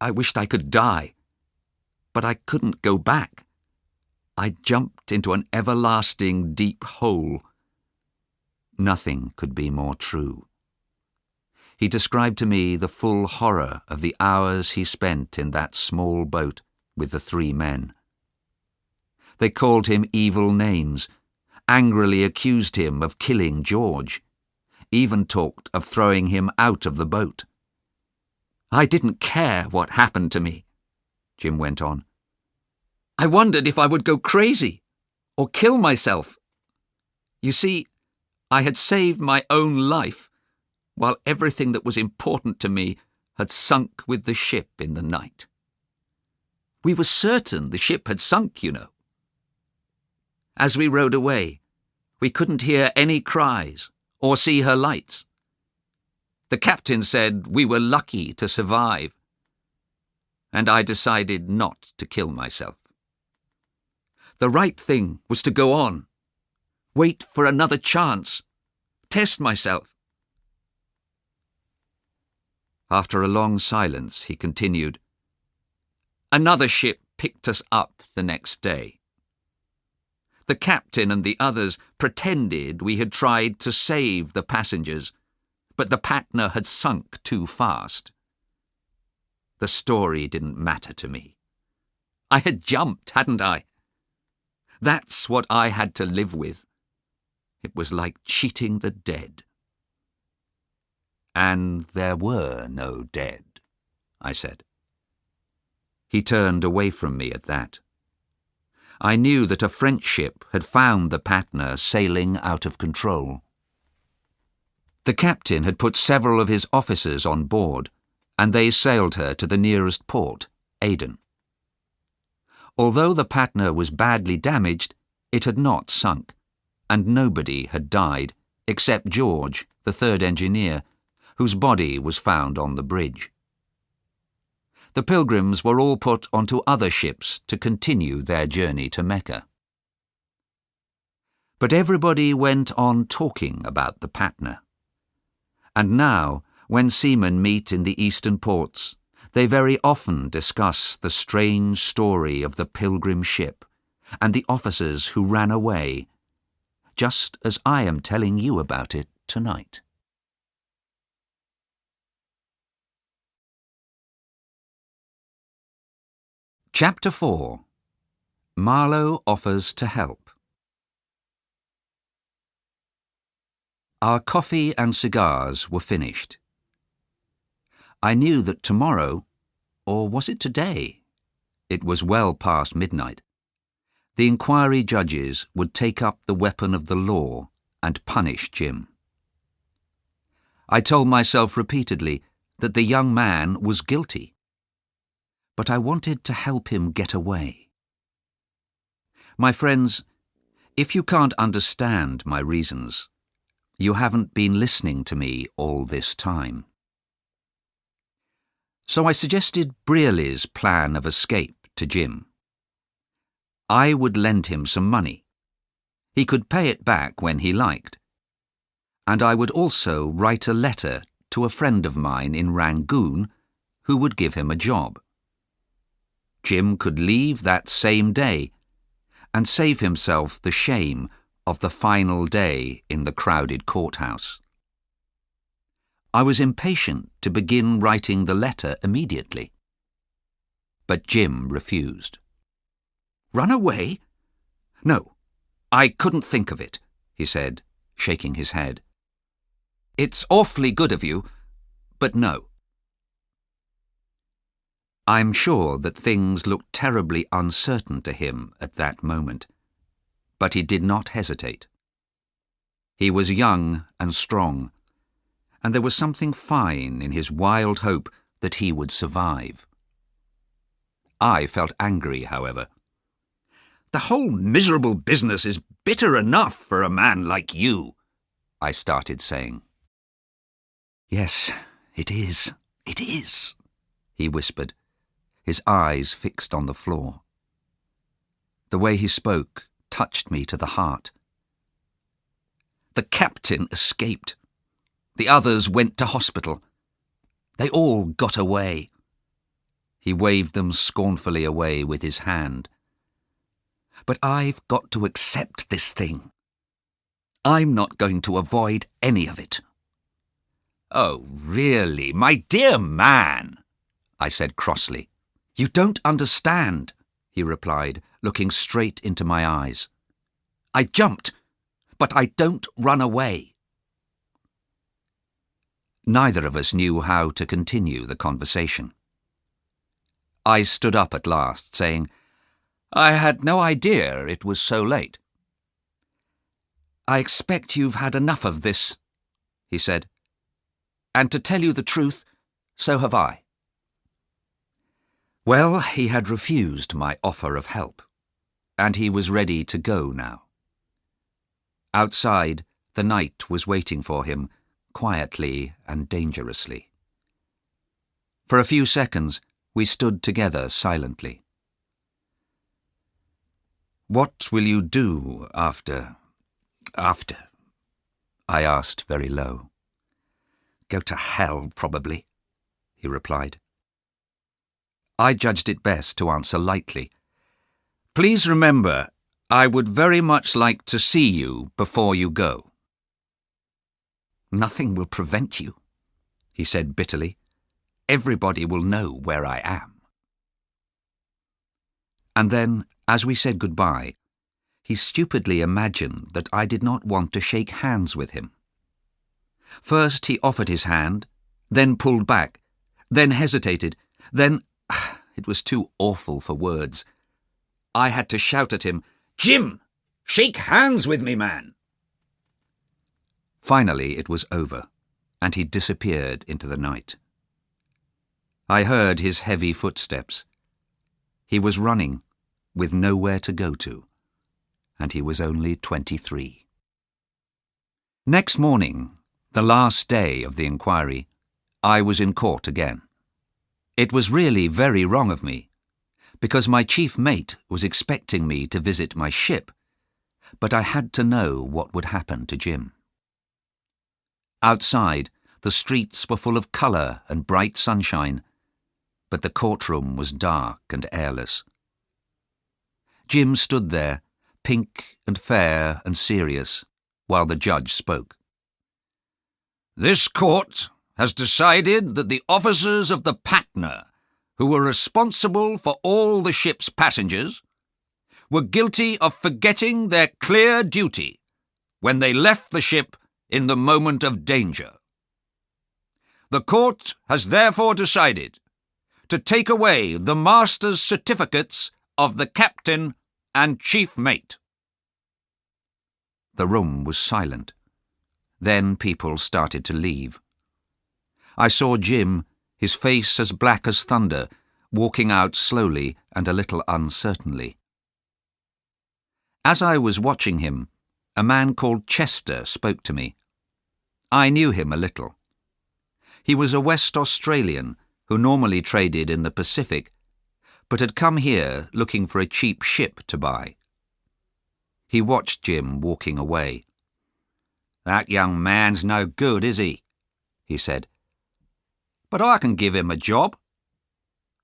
Speaker 1: I wished I could die, but I couldn't go back. I jumped into an everlasting deep hole." Nothing could be more true. He described to me the full horror of the hours he spent in that small boat with the three men. They called him evil names, angrily accused him of killing George, even talked of throwing him out of the boat. "I didn't care what happened to me," Jim went on. "I wondered if I would go crazy or kill myself. You see, I had saved my own life, while everything that was important to me had sunk with the ship in the night. We were certain the ship had sunk, you know. As we rowed away, we couldn't hear any cries or see her lights. The captain said we were lucky to survive, and I decided not to kill myself. The right thing was to go on, wait for another chance, test myself." After a long silence, he continued, "Another ship picked us up the next day. The captain and the others pretended we had tried to save the passengers, but the Patna had sunk too fast. The story didn't matter to me. I had jumped, hadn't I? That's what I had to live with. It was like cheating the dead." "And there were no dead," I said. He turned away from me at that. I knew that a French ship had found the Patna sailing out of control. The captain had put several of his officers on board, and they sailed her to the nearest port, Aden. Although the Patna was badly damaged, it had not sunk, and nobody had died except George, the third engineer, whose body was found on the bridge. The pilgrims were all put onto other ships to continue their journey to Mecca. But everybody went on talking about the Patna. And now, when seamen meet in the eastern ports, they very often discuss the strange story of the pilgrim ship and the officers who ran away, just as I am telling you about it tonight. Chapter 4. Marlowe offers to help. Our coffee and cigars were finished. I knew that tomorrow, or was it today? It was well past midnight. The inquiry judges would take up the weapon of the law and punish Jim. I told myself repeatedly that the young man was guilty, but I wanted to help him get away. My friends, if you can't understand my reasons, you haven't been listening to me all this time. So I suggested Brearley's plan of escape to Jim. I would lend him some money. He could pay it back when he liked. And I would also write a letter to a friend of mine in Rangoon who would give him a job. Jim could leave that same day and save himself the shame of the final day in the crowded courthouse. I was impatient to begin writing the letter immediately. But Jim refused. "Run away? No, I couldn't think of it," he said, shaking his head. "It's awfully good of you, but no." I'm sure that things looked terribly uncertain to him at that moment, but he did not hesitate. He was young and strong, and there was something fine in his wild hope that he would survive. I felt angry, however. "The whole miserable business is bitter enough for a man like you," I started saying. "Yes, it is, he whispered, his eyes fixed on the floor. The way he spoke touched me to the heart. "The captain escaped. The others went to hospital. They all got away." He waved them scornfully away with his hand. "But I've got to accept this thing. I'm not going to avoid any of it." "Oh, really, my dear man," I said crossly. "You don't understand," he replied, looking straight into my eyes. "I jumped, but I don't run away." Neither of us knew how to continue the conversation. I stood up at last, saying, "I had no idea it was so late." "I expect you've had enough of this," he said. "And to tell you the truth, so have I." Well, he had refused my offer of help, and he was ready to go now. Outside, the night was waiting for him, quietly and dangerously. For a few seconds, we stood together silently. "What will you do after? I asked very low. "Go to hell, probably," he replied. I judged it best to answer lightly. "Please remember, I would very much like to see you before you go." "Nothing will prevent you," he said bitterly. "Everybody will know where I am." And then, as we said goodbye, he stupidly imagined that I did not want to shake hands with him. First he offered his hand, then pulled back, then hesitated, then... It was too awful for words. I had to shout at him, "Jim, shake hands with me, man!" Finally it was over, and he disappeared into the night. I heard his heavy footsteps. He was running, with nowhere to go to, and he was only 23. Next morning, the last day of the inquiry, I was in court again. It was really very wrong of me, because my chief mate was expecting me to visit my ship, but I had to know what would happen to Jim. Outside, the streets were full of colour and bright sunshine, but the courtroom was dark and airless. Jim stood there, pink and fair and serious, while the judge spoke.
Speaker 3: This court has decided that the officers of the Patna, who were responsible for all the ship's passengers, were guilty of forgetting their clear duty when they left the ship in the moment of danger. The court has therefore decided to take away the master's certificates of the captain and chief mate.
Speaker 1: The room was silent. Then people started to leave. I saw Jim, his face as black as thunder, walking out slowly and a little uncertainly. As I was watching him, a man called Chester spoke to me. I knew him a little. He was a West Australian who normally traded in the Pacific, but had come here looking for a cheap ship to buy. He watched Jim walking away.
Speaker 3: "That young man's no good, is he?" he said. "But I can give him a job.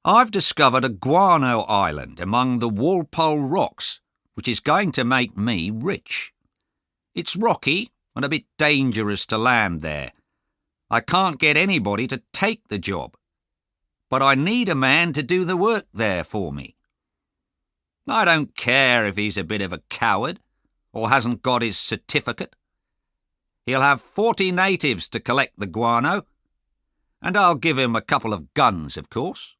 Speaker 3: I've discovered a guano island among the Walpole Rocks, which is going to make me rich. It's rocky and a bit dangerous to land there. I can't get anybody to take the job, but I need a man to do the work there for me. I don't care if he's a bit of a coward or hasn't got his certificate. He'll have 40 natives to collect the guano, and I'll give him a couple of guns, of course.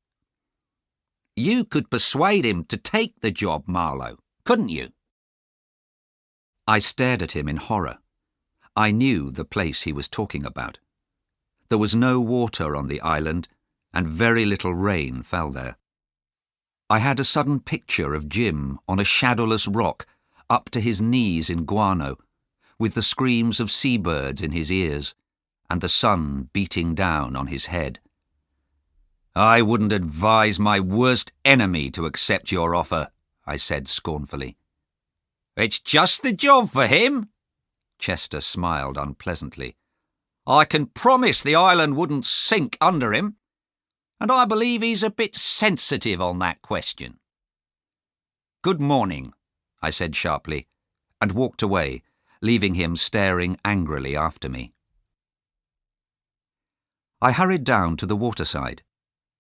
Speaker 3: You could persuade him to take the job, Marlowe, couldn't you?"
Speaker 1: I stared at him in horror. I knew the place he was talking about. There was no water on the island, and very little rain fell there. I had a sudden picture of Jim on a shadowless rock, up to his knees in guano, with the screams of seabirds in his ears, and the sun beating down on his head.
Speaker 3: "I wouldn't advise my worst enemy to accept your offer," I said scornfully. "It's just the job for him." Chester smiled unpleasantly. "I can promise the island wouldn't sink under him, and I believe he's a bit sensitive on that question." "Good morning," I said sharply, and walked away, leaving him staring angrily after me. I hurried down to the waterside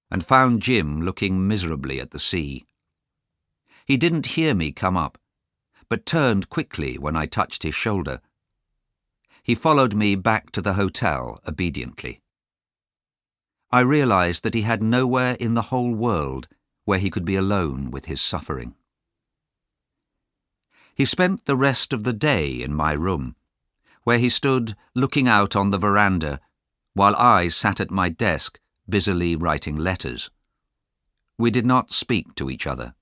Speaker 3: and found Jim looking miserably at the sea. He didn't hear me come up, but turned quickly when I touched his shoulder. He followed me back to the hotel obediently. I realized that he had nowhere in the whole world where he could be alone with his suffering. He spent the rest of the day in my room, where he stood looking out on the veranda while I sat at my desk busily writing letters. We did not speak to each other.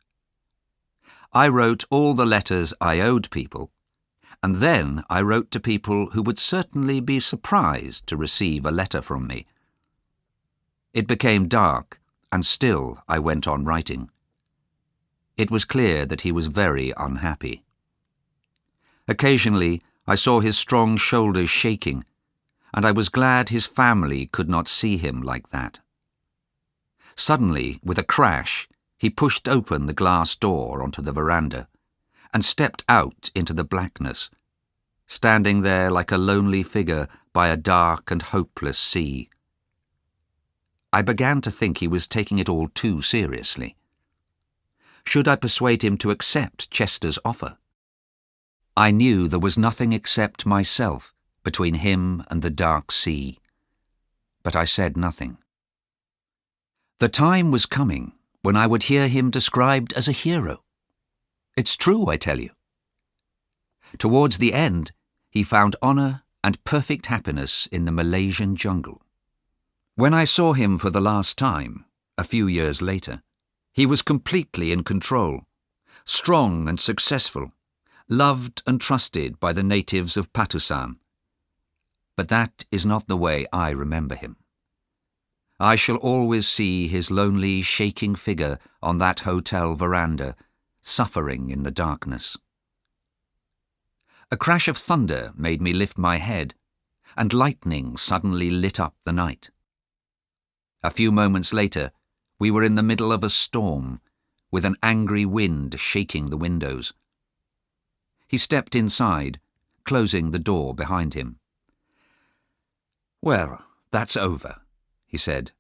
Speaker 3: I wrote all the letters I owed people, and then I wrote to people who would certainly be surprised to receive a letter from me. It became dark, and still I went on writing. It was clear that he was very unhappy. Occasionally I saw his strong shoulders shaking, and I was glad his family could not see him like that. Suddenly, with a crash, he pushed open the glass door onto the veranda and stepped out into the blackness, standing there like a lonely figure by a dark and hopeless sea. I began to think he was taking it all too seriously. Should I persuade him to accept Chester's offer? I knew there was nothing except myself between him and the dark sea, but I said nothing. The time was coming when I would hear him described as a hero. It's true, I tell you. Towards the end, he found honour and perfect happiness in the Malaysian jungle. When I saw him for the last time,
Speaker 1: a few years later. He was completely in control, strong and successful, loved and trusted by the natives of Patusan. But that is not the way I remember him. I shall always see his lonely, shaking figure on that hotel veranda, suffering in the darkness. A crash of thunder made me lift my head, and lightning suddenly lit up the night. A few moments later, we were in the middle of a storm, with an angry wind shaking the windows. He stepped inside, closing the door behind him. "Well, that's over," he said,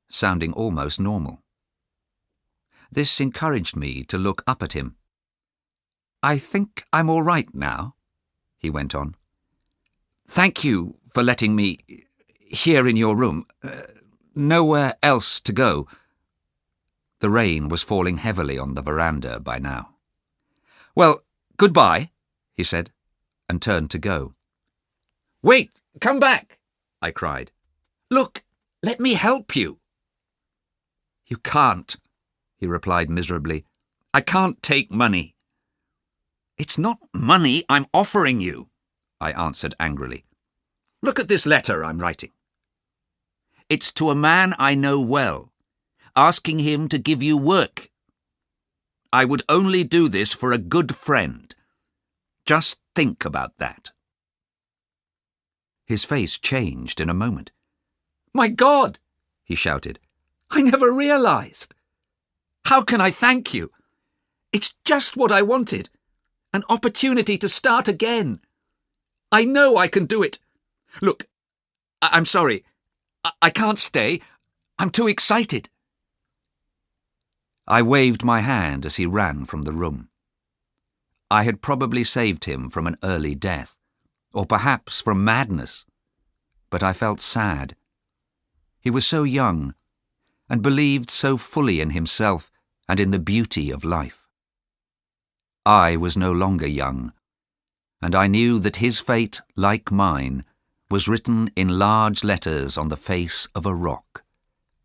Speaker 1: sounding almost normal. This encouraged me to look up at him. "I think I'm all right now," he went on. "Thank you for letting me here in your room. Nowhere else to go." The rain was falling heavily on the veranda by now. "Well, goodbye," he said, and turned to go. "Wait, come back," I cried. "Look, let me help you." "You can't," he replied miserably. "I can't take money." "It's not money I'm offering you," I answered angrily. "Look at this letter I'm writing. It's to a man I know well, asking him to give you work. I would only do this for a good friend. Just think about that." His face changed in a moment. "My God!" he shouted. "I never realized. How can I thank you? It's just what I wanted. An opportunity to start again. I know I can do it. Look, I'm sorry. I can't stay. I'm too excited." I waved my hand as he ran from the room. I had probably saved him from an early death, or perhaps from madness, but I felt sad. He was so young, and believed so fully in himself and in the beauty of life. I was no longer young, and I knew that his fate, like mine, was written in large letters on the face of a rock,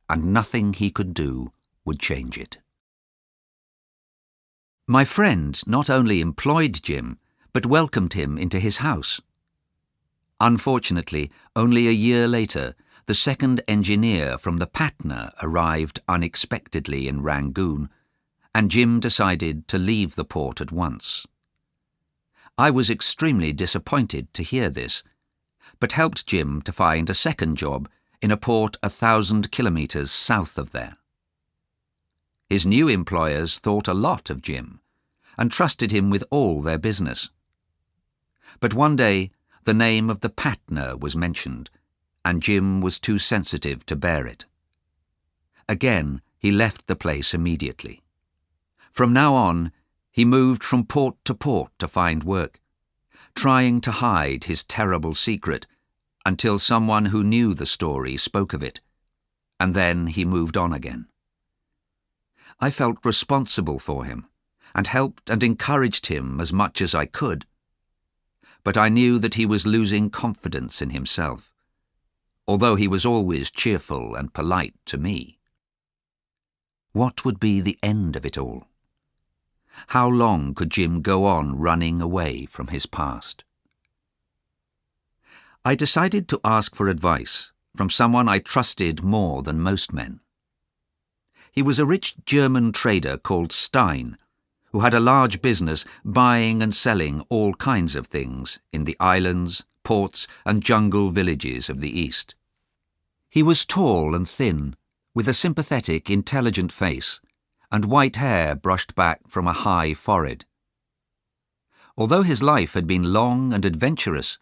Speaker 1: and nothing he could do would change it. My friend not only employed Jim, but welcomed him into his house. Unfortunately, only a year later, the second engineer from the Patna arrived unexpectedly in Rangoon, and Jim decided to leave the port at once. I was extremely disappointed to hear this, but helped Jim to find a second job in a port 1,000 kilometres south of there. His new employers thought a lot of Jim and trusted him with all their business. But one day the name of the Patna was mentioned, and Jim was too sensitive to bear it. Again, he left the place immediately. From now on, he moved from port to find work, trying to hide his terrible secret until someone who knew the story spoke of it, and then he moved on again. I felt responsible for him and helped and encouraged him as much as I could, but I knew that he was losing confidence in himself, although he was always cheerful and polite to me. What would be the end of it all? How long could Jim go on running away from his past? I decided to ask for advice from someone I trusted more than most men. He was a rich German trader called Stein, who had a large business buying and selling all kinds of things in the islands, ports, and jungle villages of the East. He was tall and thin, with a sympathetic, intelligent face, and white hair brushed back from a high forehead. Although his life had been long and adventurous,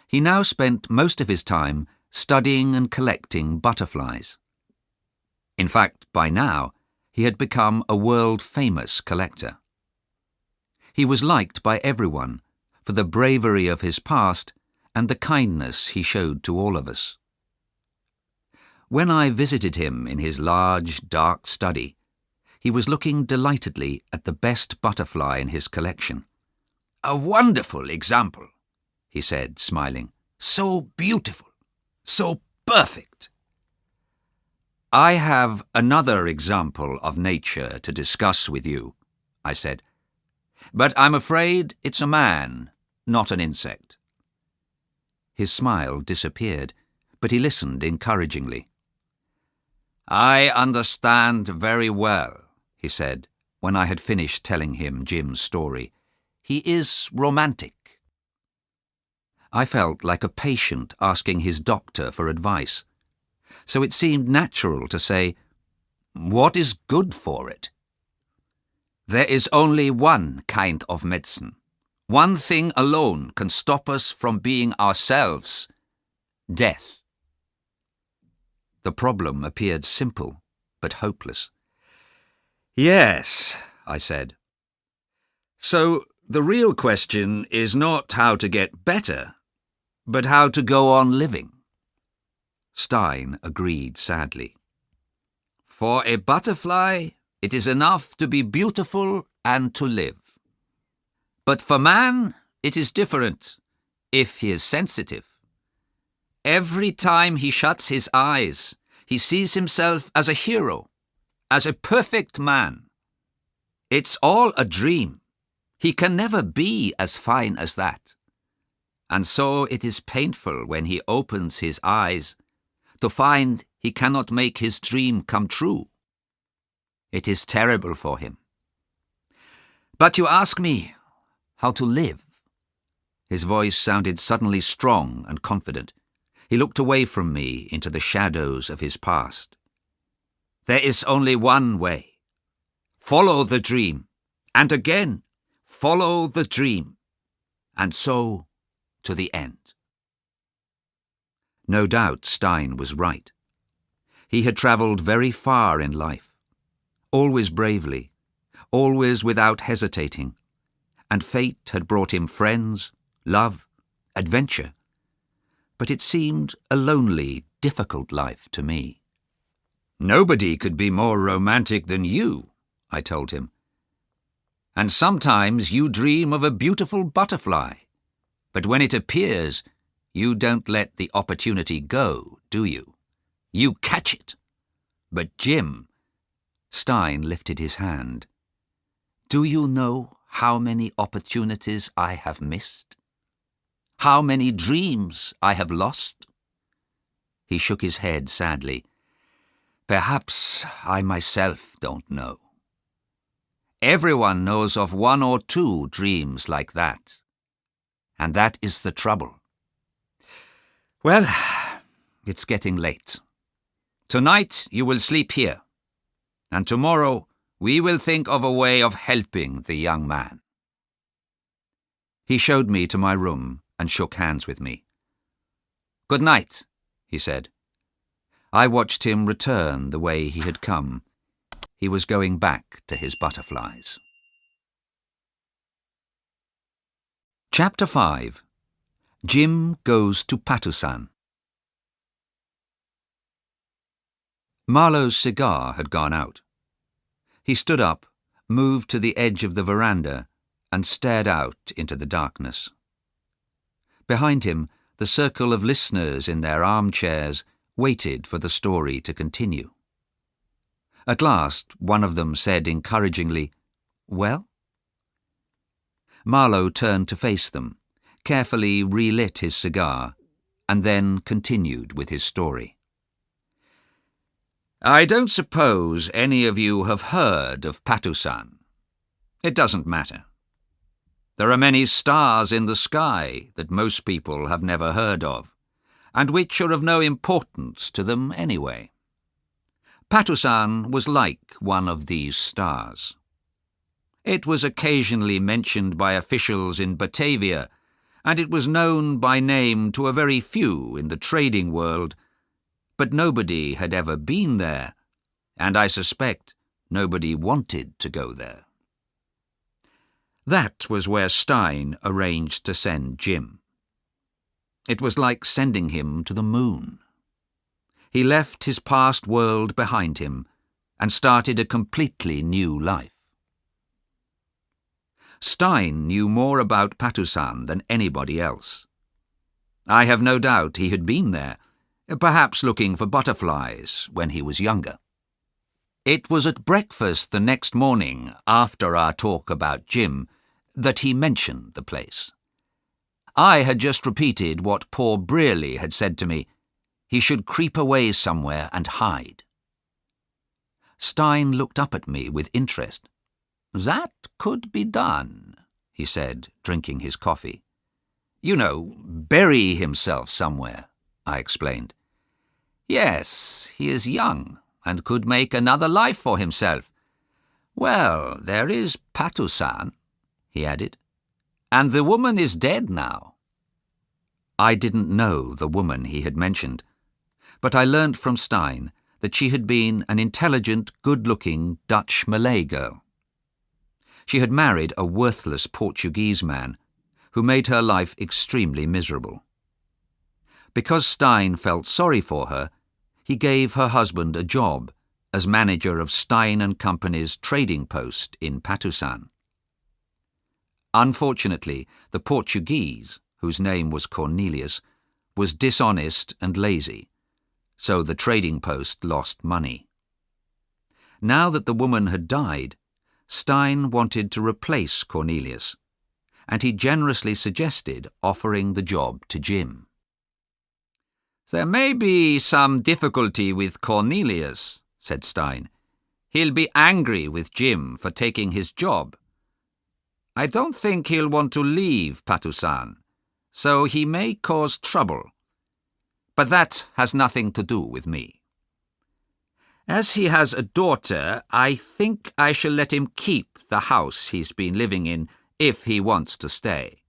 Speaker 1: he now spent most of his time studying and collecting butterflies. In fact, by now, he had become a world-famous collector. He was liked by everyone for the bravery of his past and the kindness he showed to all of us. When I visited him in his large, dark study, he was looking delightedly at the best butterfly in his collection. "A wonderful example," he said, smiling. "So beautiful, so perfect." I have another example of nature to discuss with you, I said. But I'm afraid it's a man, not an insect. His smile disappeared, but he listened encouragingly. I understand very well, he said, when I had finished telling him Jim's story. He is romantic. I felt like a patient asking his doctor for advice, so it seemed natural to say, What is good for it? There is only one kind of medicine. One thing alone can stop us from being ourselves: death. The problem appeared simple, but hopeless. Yes, I said. So the real question is not how to get better, but how to go on living. Stein agreed sadly. For a butterfly, it is enough to be beautiful and to live. But for man, it is different, if he is sensitive. Every time he shuts his eyes, he sees himself as a hero, as a perfect man. It's all a dream. He can never be as fine as that. And so it is painful when he opens his eyes to find he cannot make his dream come true. It is terrible for him. But you ask me how to live. His voice sounded suddenly strong and confident. He looked away from me into the shadows of his past. There is only one way. Follow the dream, and again, follow the dream, and so to the end. No doubt Stein was right. He had travelled very far in life, always bravely, always without hesitating, and fate had brought him friends, love, adventure. But it seemed a lonely, difficult life to me. Nobody could be more romantic than you, I told him. And sometimes you dream of a beautiful butterfly, but when it appears, you don't let the opportunity go, do you? You catch it. But Jim, Stein lifted his hand. Do you know how many opportunities I have missed? How many dreams I have lost? He shook his head sadly. Perhaps I myself don't know. Everyone knows of one or two dreams like that. And that is the trouble. Well, it's getting late. Tonight you will sleep here, and tomorrow we will think of a way of helping the young man. He showed me to my room and shook hands with me. Good night, he said. I watched him return the way he had come. He was going back to his butterflies. Chapter 5. Jim Goes to Patusan. Marlowe's cigar had gone out. He stood up, moved to the edge of the veranda, and stared out into the darkness. Behind him, the circle of listeners in their armchairs waited for the story to continue. At last, one of them said encouragingly, Well? Marlowe turned to face them, carefully relit his cigar, and then continued with his story. I don't suppose any of you have heard of Patusan. It doesn't matter. There are many stars in the sky that most people have never heard of, and which are of no importance to them anyway. Patusan was like one of these stars. It was occasionally mentioned by officials in Batavia, and it was known by name to a very few in the trading world, but nobody had ever been there, and I suspect nobody wanted to go there. That was where Stein arranged to send Jim. It was like sending him to the moon. He left his past world behind him and started a completely new life. Stein knew more about Patusan than anybody else. I have no doubt he had been there, perhaps looking for butterflies when he was younger. It was at breakfast the next morning, after our talk about Jim, that he mentioned the place. I had just repeated what poor Brearley had said to me. He should creep away somewhere and hide. Stein looked up at me with interest. "That could be done," he said, drinking his coffee. "You know, bury himself somewhere," I explained. "Yes, he is young and could make another life for himself. Well, there is Patusan," he added, "and the woman is dead now." I didn't know the woman he had mentioned, but I learnt from Stein that she had been an intelligent, good-looking Dutch Malay girl. She had married a worthless Portuguese man who made her life extremely miserable. Because Stein felt sorry for her, he gave her husband a job as manager of Stein and Company's trading post in Patusan. Unfortunately, the Portuguese, whose name was Cornelius, was dishonest and lazy, so the trading post lost money. Now that the woman had died, Stein wanted to replace Cornelius, and he generously suggested offering the job to Jim. "There may be some difficulty with Cornelius," said Stein. "He'll be angry with Jim for taking his job. I don't think he'll want to leave Patusan, so he may cause trouble. But that has nothing to do with me. As he has a daughter, I think I shall let him keep the house he's been living in if he wants to stay."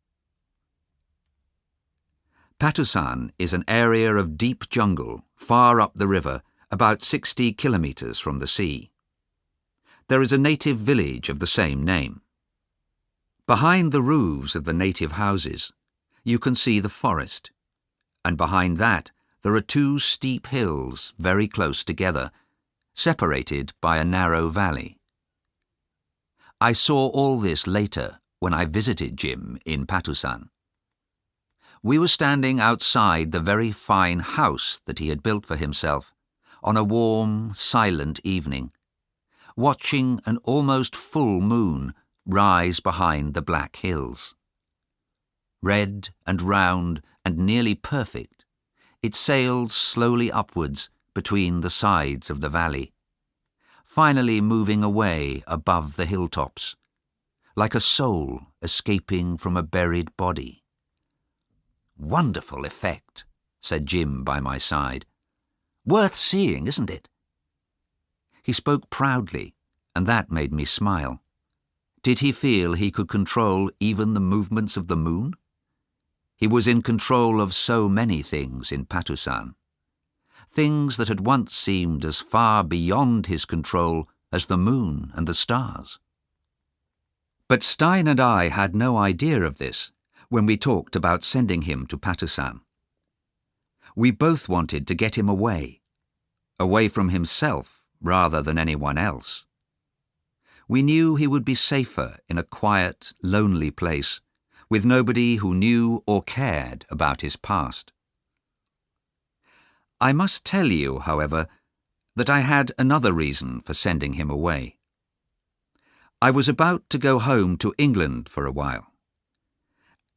Speaker 1: Patusan is an area of deep jungle far up the river, about 60 kilometres from the sea. There is a native village of the same name. Behind the roofs of the native houses, you can see the forest, and behind that there are two steep hills very close together, separated by a narrow valley. I saw all this later when I visited Jim in Patusan. We were standing outside the very fine house that he had built for himself on a warm, silent evening, watching an almost full moon rise behind the black hills. Red and round and nearly perfect, it sailed slowly upwards between the sides of the valley, finally moving away above the hilltops, like a soul escaping from a buried body. "Wonderful effect," said Jim by my side. "Worth seeing, isn't it?" He spoke proudly, and that made me smile. Did he feel he could control even the movements of the moon? He was in control of so many things in Patusan, things that had once seemed as far beyond his control as the moon and the stars. But Stein and I had no idea of this when we talked about sending him to Patusan. We both wanted to get him away from himself rather than anyone else. We knew he would be safer in a quiet, lonely place, with nobody who knew or cared about his past. I must tell you, however, that I had another reason for sending him away. I was about to go home to England for a while,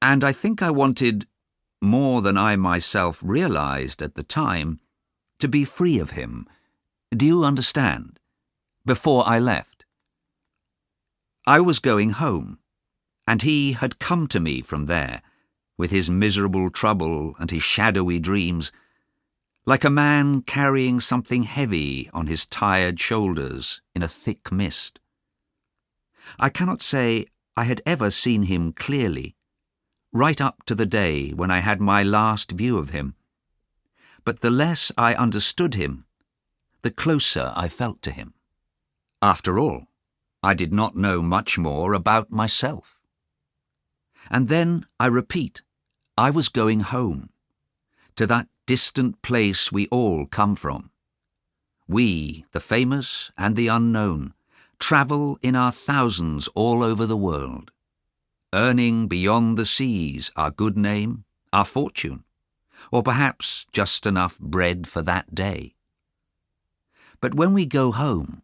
Speaker 1: and I think I wanted, more than I myself realized at the time, to be free of him. Do you understand? Before I left. I was going home, and he had come to me from there, with his miserable trouble and his shadowy dreams, like a man carrying something heavy on his tired shoulders in a thick mist. I cannot say I had ever seen him clearly, right up to the day when I had my last view of him. But the less I understood him, the closer I felt to him. After all, I did not know much more about myself. And then, I repeat, I was going home, to that distant place we all come from. We, the famous and the unknown, travel in our thousands all over the world, earning beyond the seas our good name, our fortune, or perhaps just enough bread for that day. But when we go home,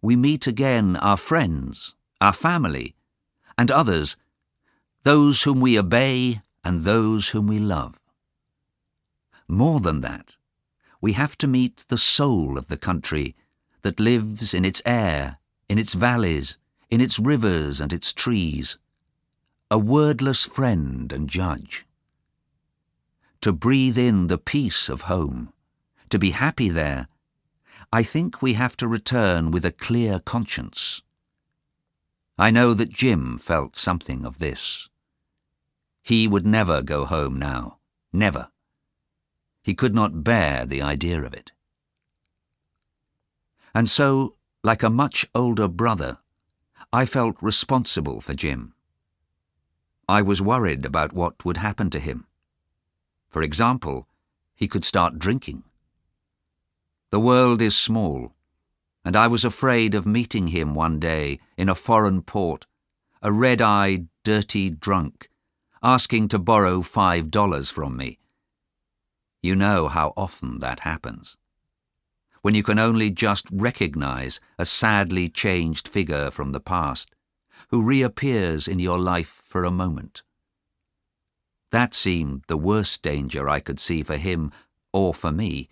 Speaker 1: we meet again our friends, our family, and others, those whom we obey and those whom we love. More than that, we have to meet the soul of the country that lives in its air, in its valleys, in its rivers and its trees, a wordless friend and judge. To breathe in the peace of home, to be happy there, I think we have to return with a clear conscience. I know that Jim felt something of this. He would never go home now, never. He could not bear the idea of it. And so, like a much older brother, I felt responsible for Jim. I was worried about what would happen to him. For example, he could start drinking. The world is small, and I was afraid of meeting him one day in a foreign port, a red-eyed, dirty drunk, asking to borrow $5 from me. You know how often that happens. When you can only just recognize a sadly changed figure from the past, who reappears in your life for a moment. That seemed the worst danger I could see for him or for me,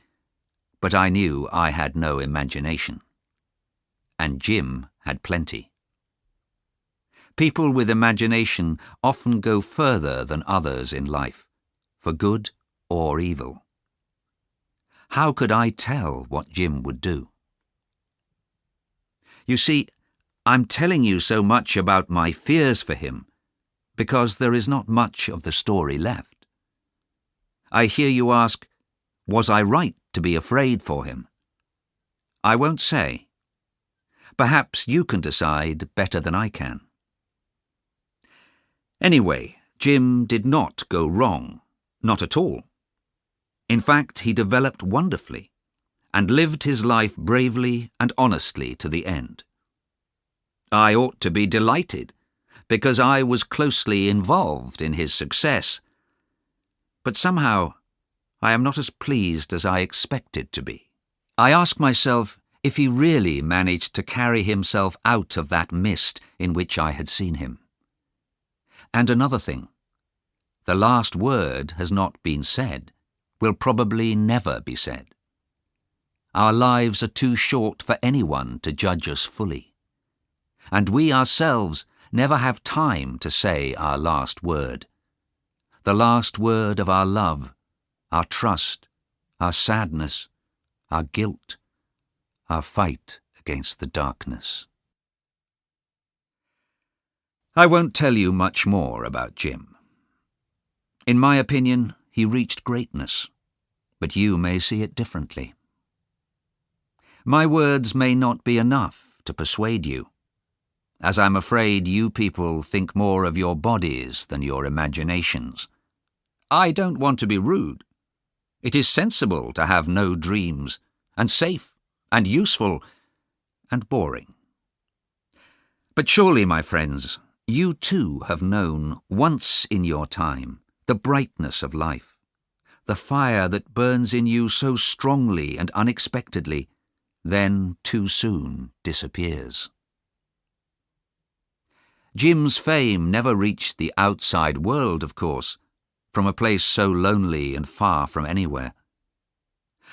Speaker 1: but I knew I had no imagination. And Jim had plenty. People with imagination often go further than others in life, for good or evil. How could I tell what Jim would do? You see, I'm telling you so much about my fears for him because there is not much of the story left. I hear you ask, was I right to be afraid for him? I won't say. Perhaps you can decide better than I can. Anyway, Jim did not go wrong, not at all. In fact, he developed wonderfully and lived his life bravely and honestly to the end. I ought to be delighted, because I was closely involved in his success. But somehow, I am not as pleased as I expected to be. I ask myself if he really managed to carry himself out of that mist in which I had seen him. And another thing, the last word has not been said, will probably never be said. Our lives are too short for anyone to judge us fully. And we ourselves never have time to say our last word. The last word of our love, our trust, our sadness, our guilt, our fight against the darkness. I won't tell you much more about Jim. In my opinion, he reached greatness, but you may see it differently. My words may not be enough to persuade you, as I'm afraid you people think more of your bodies than your imaginations. I don't want to be rude. It is sensible to have no dreams, and safe, and useful, and boring. But surely, my friends, you too have known once in your time the brightness of life, the fire that burns in you so strongly and unexpectedly, then too soon disappears. Jim's fame never reached the outside world, of course, from a place so lonely and far from anywhere.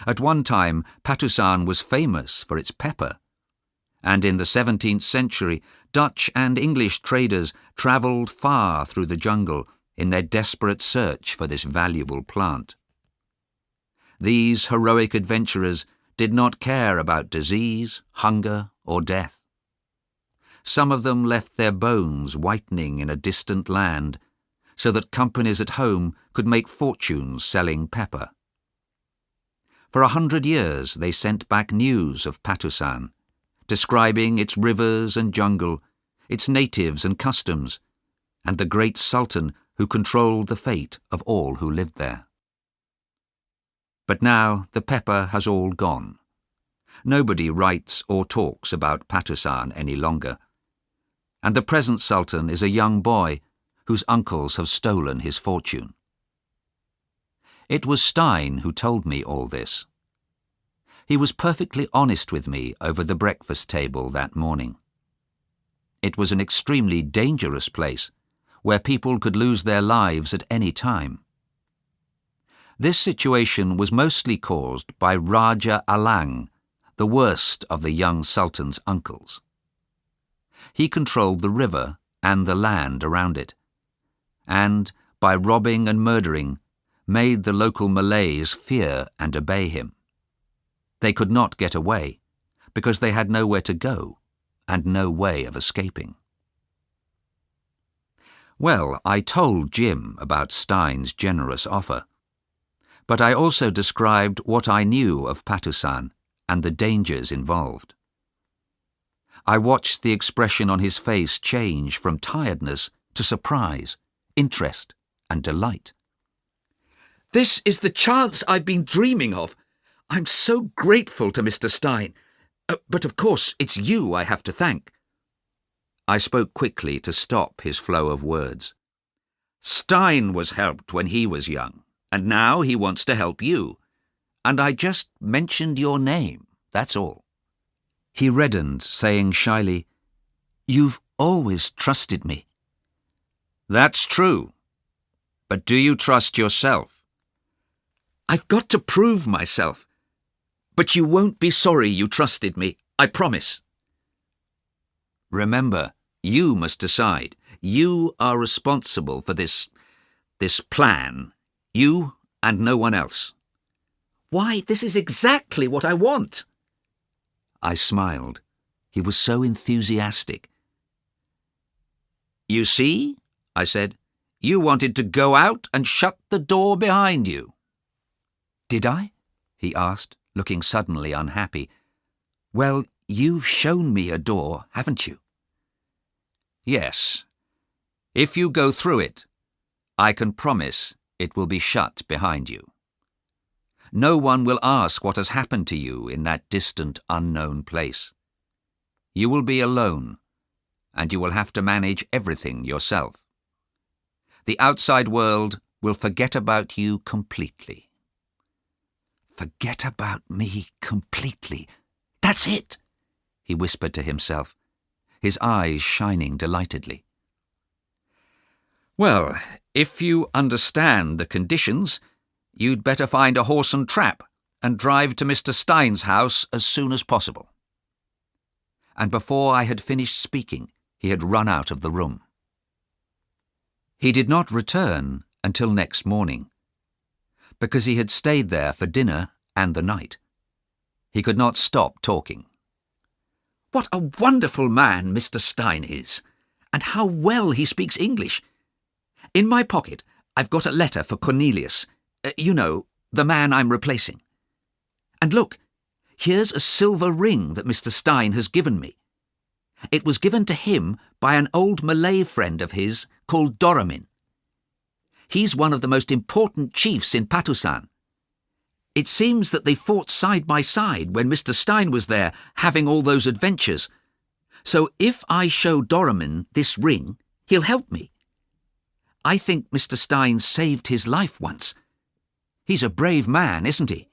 Speaker 1: At one time, Patusan was famous for its pepper, and in the 17th century, Dutch and English traders travelled far through the jungle in their desperate search for this valuable plant. These heroic adventurers did not care about disease, hunger, or death. Some of them left their bones whitening in a distant land, so that companies at home could make fortunes selling pepper. For 100 years they sent back news of Patusan, describing its rivers and jungle, its natives and customs, and the great sultan who controlled the fate of all who lived there. But now the pepper has all gone. Nobody writes or talks about Patusan any longer, and the present sultan is a young boy whose uncles have stolen his fortune. It was Stein who told me all this. He was perfectly honest with me over the breakfast table that morning. It was an extremely dangerous place, where people could lose their lives at any time. This situation was mostly caused by Raja Alang, the worst of the young Sultan's uncles. He controlled the river and the land around it, and, by robbing and murdering, made the local Malays fear and obey him. They could not get away, because they had nowhere to go and no way of escaping. Well, I told Jim about Stein's generous offer, but I also described what I knew of Patusan and the dangers involved. I watched the expression on his face change from tiredness to surprise, interest, and delight.
Speaker 3: "This is the chance I've been dreaming of. I'm so grateful to Mr. Stein. But of course it's you I have to thank."
Speaker 1: I spoke quickly to stop his flow of words.
Speaker 3: "Stein was helped when he was young, and now he wants to help you.
Speaker 1: And I just mentioned your name, that's all." He reddened, saying shyly, "You've always trusted me."
Speaker 3: "That's true. But do you trust yourself?" "I've got to prove myself. But you won't be sorry you trusted me, I promise."
Speaker 1: "Remember, you must decide. You are responsible for this
Speaker 3: plan. You and no one else." "Why, this is exactly what I want."
Speaker 1: I smiled. He was so enthusiastic.
Speaker 3: "You see," I said, "you wanted to go out and shut the door behind you."
Speaker 1: "Did I?" he asked, looking suddenly unhappy. "Well, you've shown me a door, haven't you?"
Speaker 3: "Yes. If you go through it, I can promise it will be shut behind you. No one will ask what has happened to you in that distant, unknown place. You will be alone, and you will have to manage everything yourself. The outside world will forget about you completely."
Speaker 1: "Forget about me completely. That's it," he whispered to himself, his eyes shining delightedly.
Speaker 3: "Well, if you understand the conditions, you'd better find a horse and trap and drive to Mr. Stein's house as soon as possible."
Speaker 1: And before I had finished speaking, he had run out of the room. He did not return until next morning, because he had stayed there for dinner and the night. He could not stop talking.
Speaker 3: "What a wonderful man Mr. Stein is, and how well he speaks English. In my pocket, I've got a letter for Cornelius, you know, the man I'm replacing. And look, here's a silver ring that Mr. Stein has given me. It was given to him by an old Malay friend of his called Doramin. He's one of the most important chiefs in Patusan. It seems that they fought side by side when Mr. Stein was there having all those adventures. So if I show Doramin this ring, he'll help me. I think Mr. Stein saved his life once. He's a brave man, isn't he?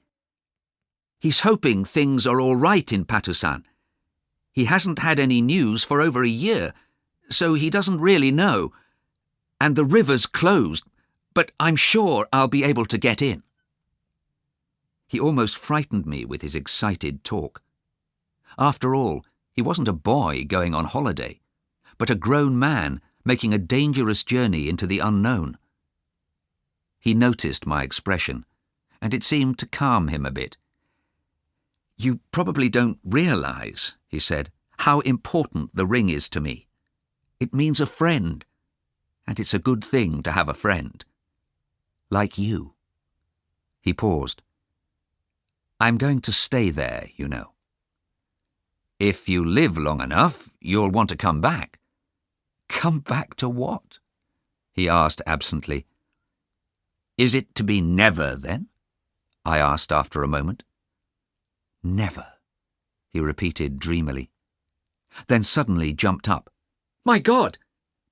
Speaker 3: He's hoping things are all right in Patusan. He hasn't had any news for over a year, so he doesn't really know. And the river's closed, but I'm sure I'll be able to get in."
Speaker 1: He almost frightened me with his excited talk. After all, he wasn't a boy going on holiday, but a grown man making a dangerous journey into the unknown. He noticed my expression, and it seemed to calm him a bit. "You probably don't realize," he said, "how important the ring is to me. It means a friend, and it's a good thing to have a friend. Like you." He paused. "I'm going to stay there, you know."
Speaker 3: "If you live long enough, you'll want to come back."
Speaker 1: "Come back to what?" he asked absently.
Speaker 3: "Is it to be never, then?" I asked after a moment.
Speaker 1: "Never," he repeated dreamily, then suddenly jumped up.
Speaker 3: "My God!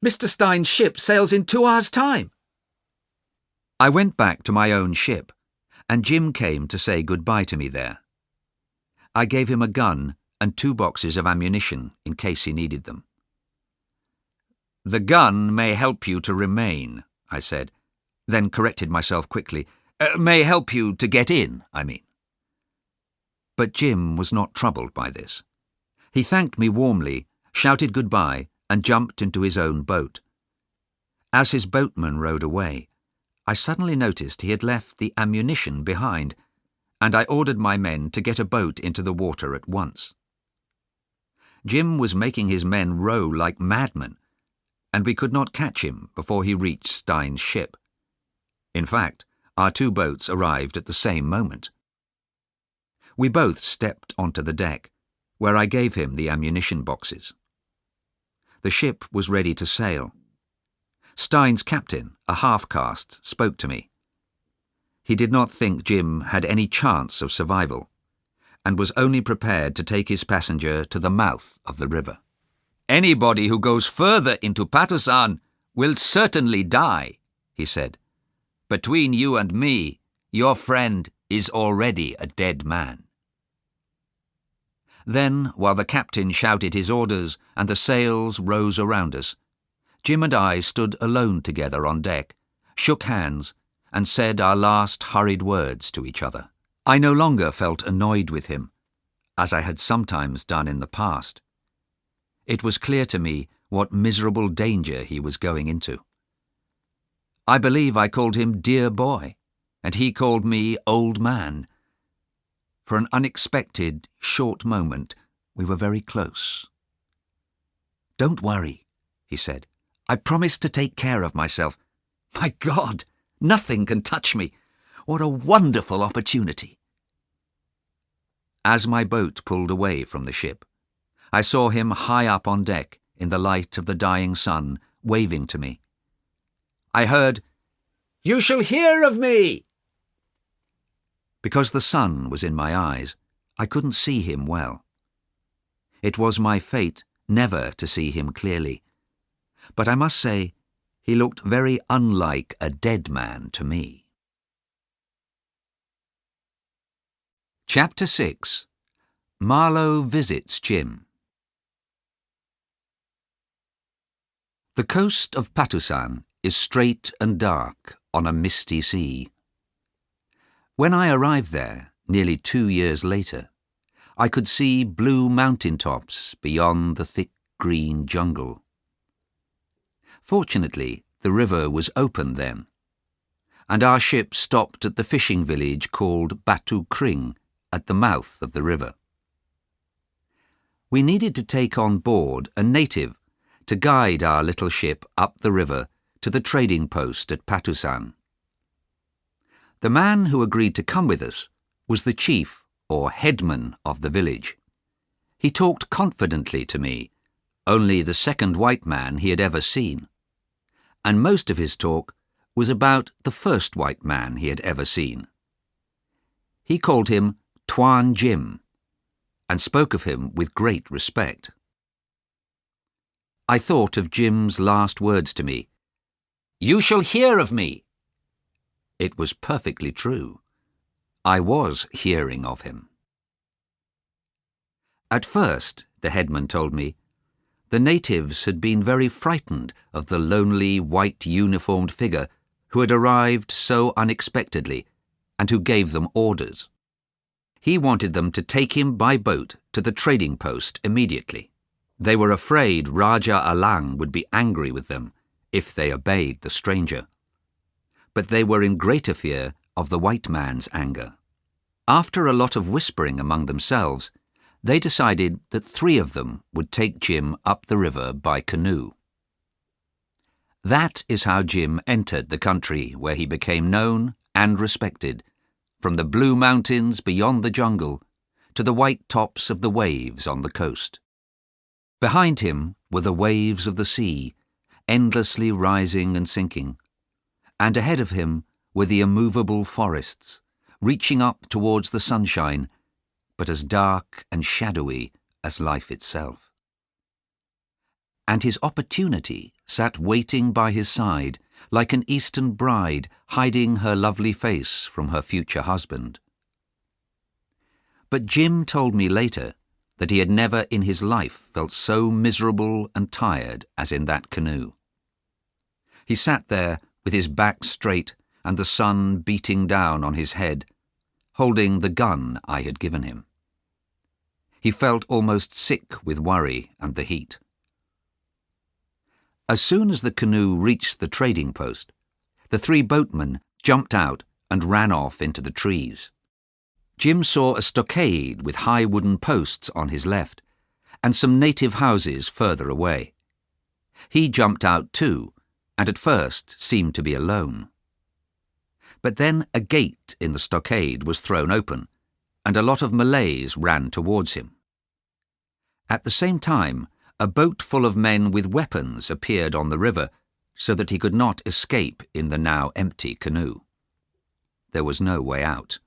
Speaker 3: Mr. Stein's ship sails in 2 hours' time."
Speaker 1: I went back to my own ship, and Jim came to say goodbye to me there. I gave him a gun and 2 boxes of ammunition in case he needed them. "The gun may help you to remain," I said, then corrected myself quickly. "May help you to get in, I mean." But Jim was not troubled by this. He thanked me warmly, shouted goodbye, and jumped into his own boat. As his boatman rowed away, I suddenly noticed he had left the ammunition behind, and I ordered my men to get a boat into the water at once. Jim was making his men row like madmen, and we could not catch him before he reached Stein's ship. In fact, our 2 boats arrived at the same moment. We both stepped onto the deck, where I gave him the ammunition boxes. The ship was ready to sail. Stein's captain, a half-caste, spoke to me. He did not think Jim had any chance of survival, and was only prepared to take his passenger to the mouth of the river. "Anybody who goes further into Patusan will certainly die," he said. "Between you and me, your friend is already a dead man." Then, while the captain shouted his orders and the sails rose around us, Jim and I stood alone together on deck, shook hands, and said our last hurried words to each other. I no longer felt annoyed with him, as I had sometimes done in the past. It was clear to me what miserable danger he was going into. I believe I called him dear boy, and he called me old man. For an unexpected, short moment, we were very close. "Don't worry," he said. "I promise to take care of myself. My God, nothing can touch me. What a wonderful opportunity." As my boat pulled away from the ship, I saw him high up on deck in the light of the dying sun, waving to me. I heard, "You shall hear of me!" Because the sun was in my eyes, I couldn't see him well. It was my fate never to see him clearly, but I must say he looked very unlike a dead man to me. Chapter 6. Marlowe visits Jim. The coast of Patusan is straight and dark on a misty sea. When I arrived there, nearly 2 years later, I could see blue mountain tops beyond the thick green jungle. Fortunately, the river was open then, and our ship stopped at the fishing village called Batu Kring at the mouth of the river. We needed to take on board a native to guide our little ship up the river to the trading post at Patusan. The man who agreed to come with us was the chief or headman of the village. He talked confidently to me, only the second white man he had ever seen, and most of his talk was about the first white man he had ever seen. He called him Tuan Jim, and spoke of him with great respect. I thought of Jim's last words to me, "You shall hear of me." It was perfectly true. I was hearing of him. At first, the headman told me, the natives had been very frightened of the lonely white uniformed figure who had arrived so unexpectedly and who gave them orders. He wanted them to take him by boat to the trading post immediately. They were afraid Raja Alang would be angry with them if they obeyed the stranger. But they were in greater fear of the white man's anger. After a lot of whispering among themselves, they decided that 3 of them would take Jim up the river by canoe. That is how Jim entered the country where he became known and respected, from the blue mountains beyond the jungle to the white tops of the waves on the coast. Behind him were the waves of the sea, endlessly rising and sinking, and ahead of him were the immovable forests, reaching up towards the sunshine, but as dark and shadowy as life itself. And his opportunity sat waiting by his side like an Eastern bride hiding her lovely face from her future husband. But Jim told me later that he had never in his life felt so miserable and tired as in that canoe. He sat there with his back straight and the sun beating down on his head, holding the gun I had given him. He felt almost sick with worry and the heat. As soon as the canoe reached the trading post, the 3 boatmen jumped out and ran off into the trees. Jim saw a stockade with high wooden posts on his left, and some native houses further away. He jumped out too, and at first seemed to be alone. But then a gate in the stockade was thrown open, and a lot of Malays ran towards him. At the same time, a boat full of men with weapons appeared on the river, so that he could not escape in the now empty canoe. There was no way out.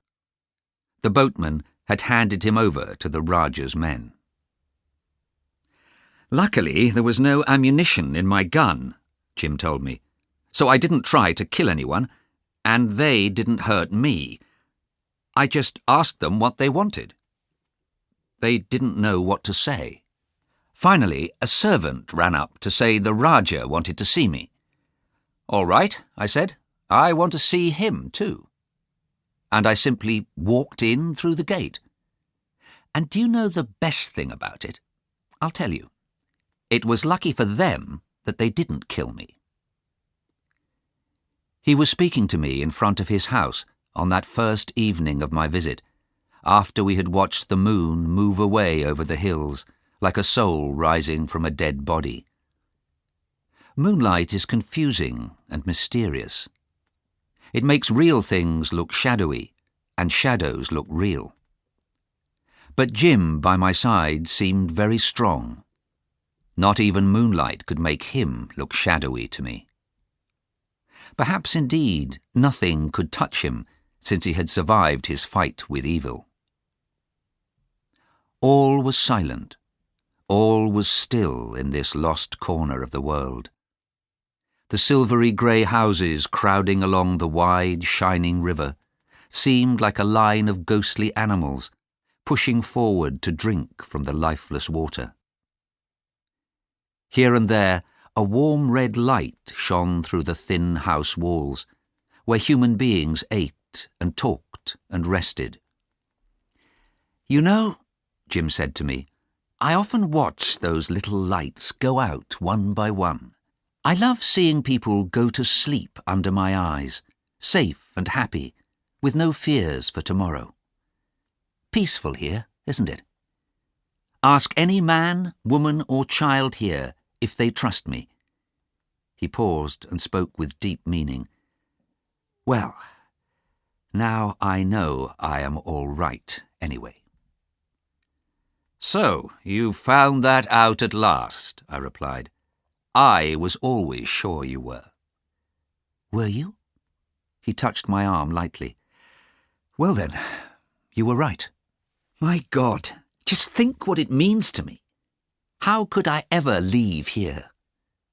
Speaker 1: The boatman had handed him over to the Rajah's men. Luckily, there was no ammunition in my gun, Jim told me, so I didn't try to kill anyone, and they didn't hurt me. I just asked them what they wanted. They didn't know what to say. Finally, a servant ran up to say the Rajah wanted to see me. "All right," I said, "I want to see him too." And I simply walked in through the gate. And do you know the best thing about it? I'll tell you. It was lucky for them that they didn't kill me. He was speaking to me in front of his house on that first evening of my visit, after we had watched the moon move away over the hills like a soul rising from a dead body. Moonlight is confusing and mysterious. It makes real things look shadowy, and shadows look real. But Jim by my side seemed very strong. Not even moonlight could make him look shadowy to me. Perhaps indeed nothing could touch him since he had survived his fight with evil. All was silent. All was still in this lost corner of the world. The silvery grey houses crowding along the wide, shining river seemed like a line of ghostly animals pushing forward to drink from the lifeless water. Here and there, a warm red light shone through the thin house walls, where human beings ate and talked and rested. "You know," Jim said to me, "I often watch those little lights go out one by one. I love seeing people go to sleep under my eyes, safe and happy, with no fears for tomorrow. Peaceful here, isn't it? Ask any man, woman or child here if they trust me." He paused and spoke with deep meaning. "Well, now I know I am all right anyway." "So, you found that out at last," I replied. "I was always sure you were." "Were you?" He touched my arm lightly. "Well then, you were right. My God, just think what it means to me. How could I ever leave here?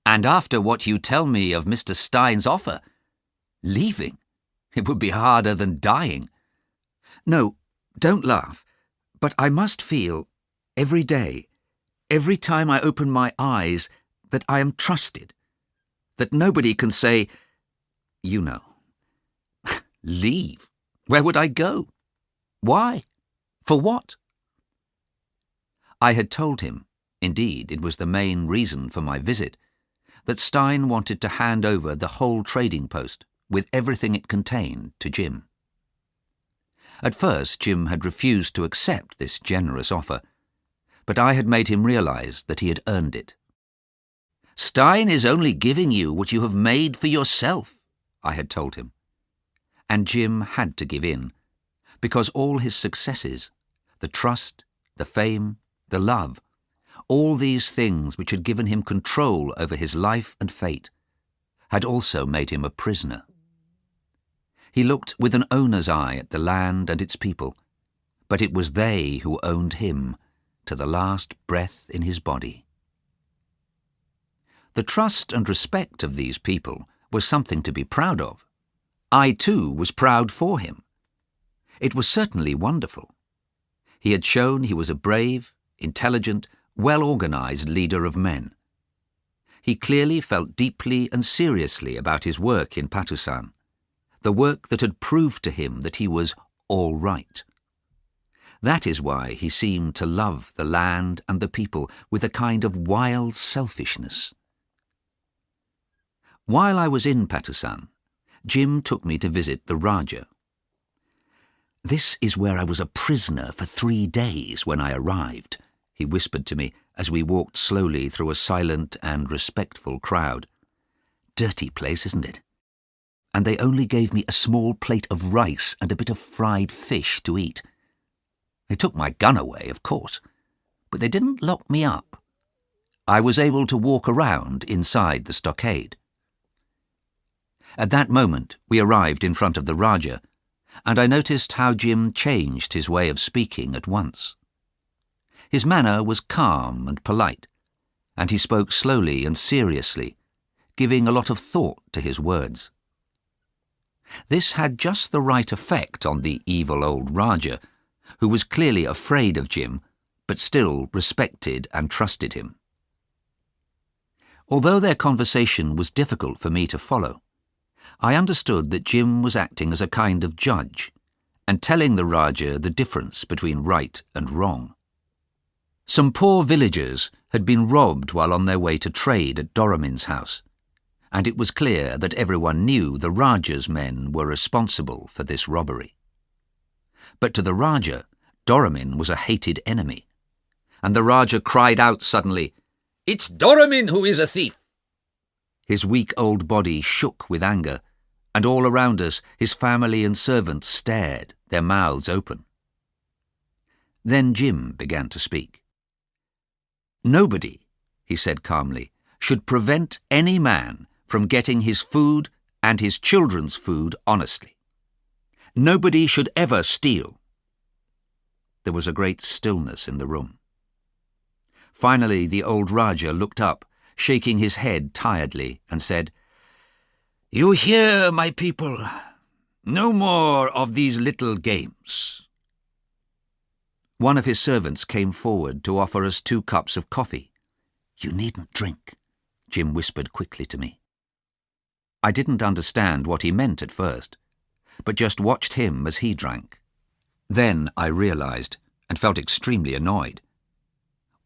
Speaker 1: And after what you tell me of Mr. Stein's offer, leaving, it would be harder than dying. No, don't laugh, but I must feel, every day, every time I open my eyes, that I am trusted, that nobody can say, you know." "Leave? Where would I go? Why? For what?" I had told him, indeed it was the main reason for my visit, that Stein wanted to hand over the whole trading post, with everything it contained, to Jim. At first Jim had refused to accept this generous offer, but I had made him realize that he had earned it. "Stein is only giving you what you have made for yourself," I had told him. And Jim had to give in, because all his successes, the trust, the fame, the love, all these things which had given him control over his life and fate, had also made him a prisoner. He looked with an owner's eye at the land and its people, but it was they who owned him to the last breath in his body. The trust and respect of these people was something to be proud of. I too was proud for him. It was certainly wonderful. He had shown he was a brave, intelligent, well-organized leader of men. He clearly felt deeply and seriously about his work in Patusan, the work that had proved to him that he was all right. That is why he seemed to love the land and the people with a kind of wild selfishness. While I was in Patusan, Jim took me to visit the Raja. "This is where I was a prisoner for 3 days when I arrived," he whispered to me as we walked slowly through a silent and respectful crowd. "Dirty place, isn't it? And they only gave me a small plate of rice and a bit of fried fish to eat. They took my gun away, of course, but they didn't lock me up. I was able to walk around inside the stockade." At that moment we arrived in front of the Raja, and I noticed how Jim changed his way of speaking at once. His manner was calm and polite, and he spoke slowly and seriously, giving a lot of thought to his words. This had just the right effect on the evil old Raja, who was clearly afraid of Jim, but still respected and trusted him. Although their conversation was difficult for me to follow, I understood that Jim was acting as a kind of judge and telling the Raja the difference between right and wrong. Some poor villagers had been robbed while on their way to trade at Doramin's house, and it was clear that everyone knew the Raja's men were responsible for this robbery. But to the Raja, Doramin was a hated enemy, and the Raja cried out suddenly, "It's Doramin who is a thief!" His weak old body shook with anger, and all around us his family and servants stared, their mouths open. Then Jim began to speak. "Nobody," he said calmly, "should prevent any man from getting his food and his children's food honestly. Nobody should ever steal." There was a great stillness in the room. Finally the old Raja looked up, shaking his head tiredly, and said, "You hear, my people, no more of these little games." One of his servants came forward to offer us 2 cups of coffee. "You needn't drink," Jim whispered quickly to me. I didn't understand what he meant at first, but just watched him as he drank. Then I realized, and felt extremely annoyed.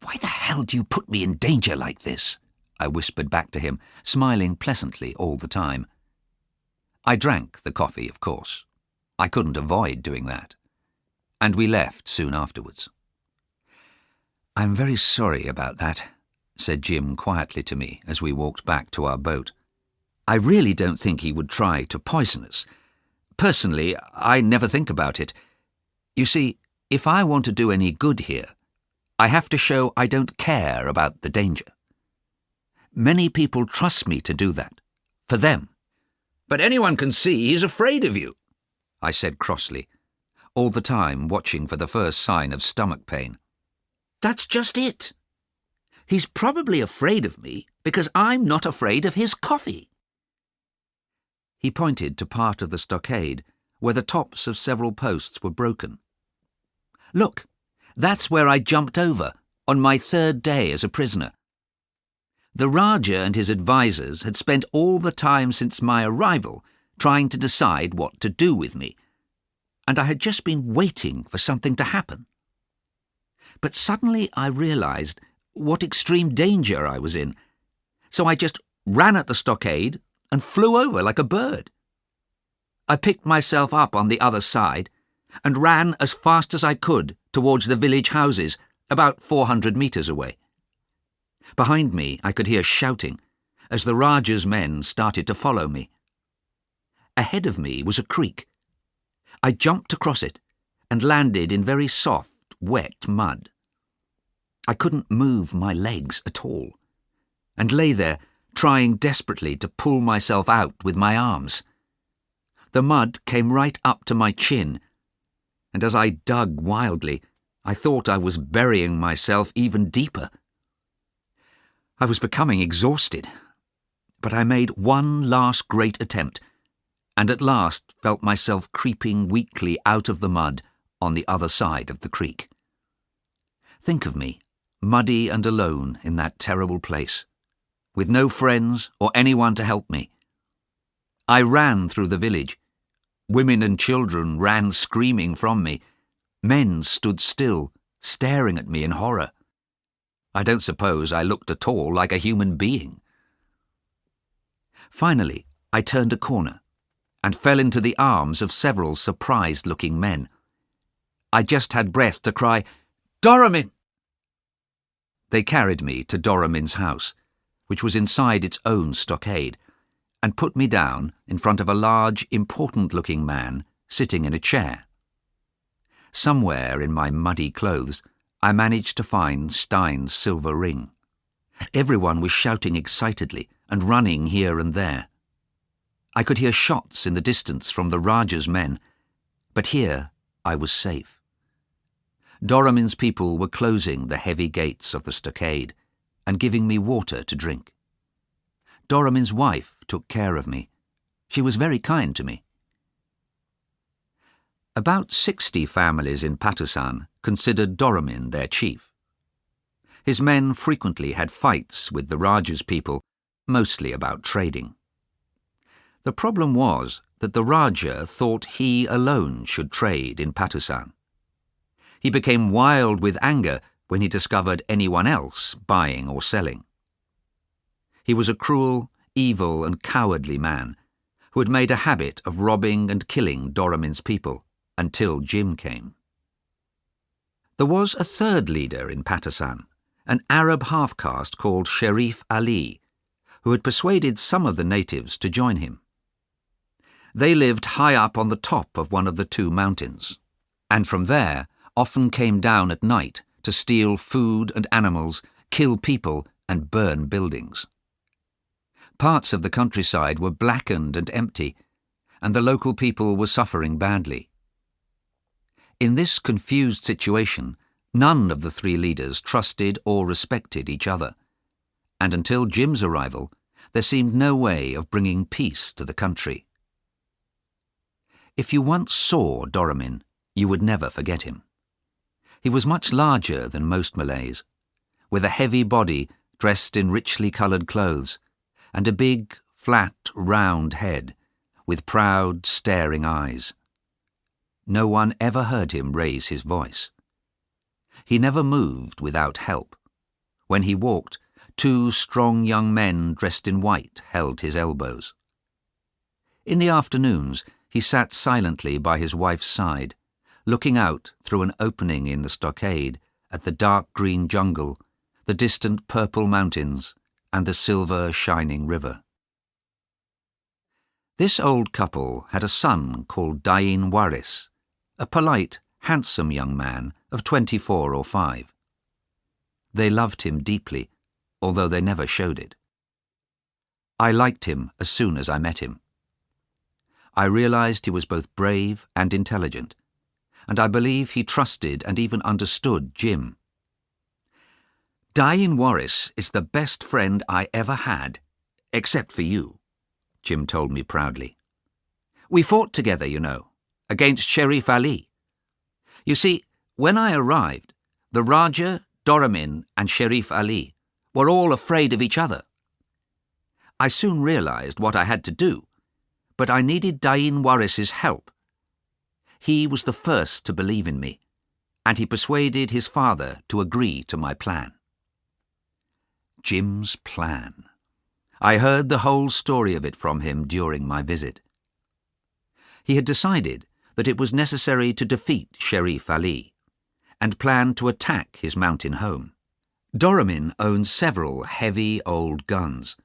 Speaker 1: "Why the hell do you put me in danger like this?" I whispered back to him, smiling pleasantly all the time. I drank the coffee, of course. I couldn't avoid doing that. And we left soon afterwards. "I'm very sorry about that," said Jim quietly to me as we walked back to our boat. "I really don't think he would try to poison us. Personally, I never think about it. You see, if I want to do any good here, I have to show I don't care about the danger. Many people trust me to do that, for them." "But anyone can see he's afraid of you," I said crossly, all the time watching for the first sign of stomach pain. "That's just it. He's probably afraid of me because I'm not afraid of his coffee." He pointed to part of the stockade where the tops of several posts were broken. "Look, that's where I jumped over on my 3rd day as a prisoner. The Raja and his advisers had spent all the time since my arrival trying to decide what to do with me, and I had just been waiting for something to happen. But suddenly I realized what extreme danger I was in, so I just ran at the stockade and flew over like a bird. I picked myself up on the other side and ran as fast as I could towards the village houses about 400 meters away. Behind me I could hear shouting as the Raja's men started to follow me. Ahead of me was a creek. I jumped across it and landed in very soft, wet mud. I couldn't move my legs at all, and lay there trying desperately to pull myself out with my arms. The mud came right up to my chin, and as I dug wildly, I thought I was burying myself even deeper. I was becoming exhausted. But I made one last great attempt, and at last felt myself creeping weakly out of the mud on the other side of the creek. Think of me, muddy and alone in that terrible place, with no friends or anyone to help me. I ran through the village. Women and children ran screaming from me. Men stood still, staring at me in horror. I don't suppose I looked at all like a human being. Finally, I turned a corner and fell into the arms of several surprised-looking men. I just had breath to cry, "Doramin!" They carried me to Doramin's house, which was inside its own stockade, and put me down in front of a large, important-looking man sitting in a chair. Somewhere in my muddy clothes, I managed to find Stein's silver ring. Everyone was shouting excitedly and running here and there. I could hear shots in the distance from the Raja's men, but here I was safe. Doramin's people were closing the heavy gates of the stockade and giving me water to drink. Doramin's wife took care of me. She was very kind to me. About 60 families in Patusan considered Doramin their chief. His men frequently had fights with the Raja's people, mostly about trading. The problem was that the Raja thought he alone should trade in Patusan. He became wild with anger when he discovered anyone else buying or selling. He was a cruel, evil and cowardly man who had made a habit of robbing and killing Doramin's people until Jim came. There was a third leader in Patusan, an Arab half-caste called Sharif Ali, who had persuaded some of the natives to join him. They lived high up on the top of one of the two mountains, and from there often came down at night to steal food and animals, kill people and burn buildings. Parts of the countryside were blackened and empty, and the local people were suffering badly. In this confused situation, none of the three leaders trusted or respected each other, and until Jim's arrival, there seemed no way of bringing peace to the country. If you once saw Doramin, you would never forget him. He was much larger than most Malays, with a heavy body dressed in richly coloured clothes, and a big, flat, round head, with proud, staring eyes. No one ever heard him raise his voice. He never moved without help. When he walked, 2 strong young men dressed in white held his elbows. In the afternoons, he sat silently by his wife's side, looking out through an opening in the stockade at the dark green jungle, the distant purple mountains, and the silver shining river. This old couple had a son called Dain Waris, a polite, handsome young man of 24 or 5. They loved him deeply, although they never showed it. I liked him as soon as I met him. I realized he was both brave and intelligent, and I believe he trusted and even understood Jim. Dain Waris is the best friend I ever had, except for you, Jim told me proudly. We fought together, you know, against Sharif Ali. You see, when I arrived, the Raja, Doramin and Sharif Ali were all afraid of each other. I soon realized what I had to do, but I needed Dain Waris's help. He was the first to believe in me, and he persuaded his father to agree to my plan. Jim's plan. I heard the whole story of it from him during my visit. He had decided that it was necessary to defeat Sharif Ali, and planned to attack his mountain home. Doramin owned several heavy old guns,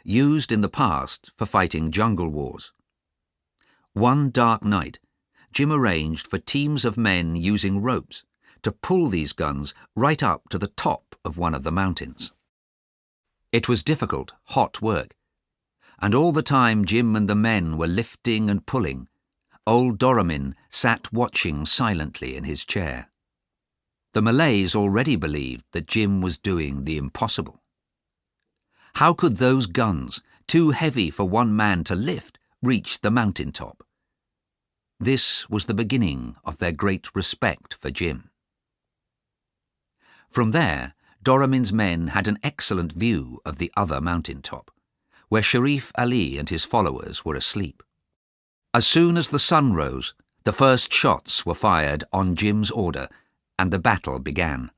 Speaker 1: used in the past for fighting jungle wars. One dark night, Jim arranged for teams of men using ropes to pull these guns right up to the top of one of the mountains. It was difficult, hot work, and all the time Jim and the men were lifting and pulling, old Doramin sat watching silently in his chair. The Malays already believed that Jim was doing the impossible. How could those guns too heavy for one man to lift, reached the mountain top. This was the beginning of their great respect for Jim. From there, Doramin's men had an excellent view of the other mountain top, where Sharif Ali and his followers were asleep. As soon as the sun rose, the first shots were fired on Jim's order, and the battle began.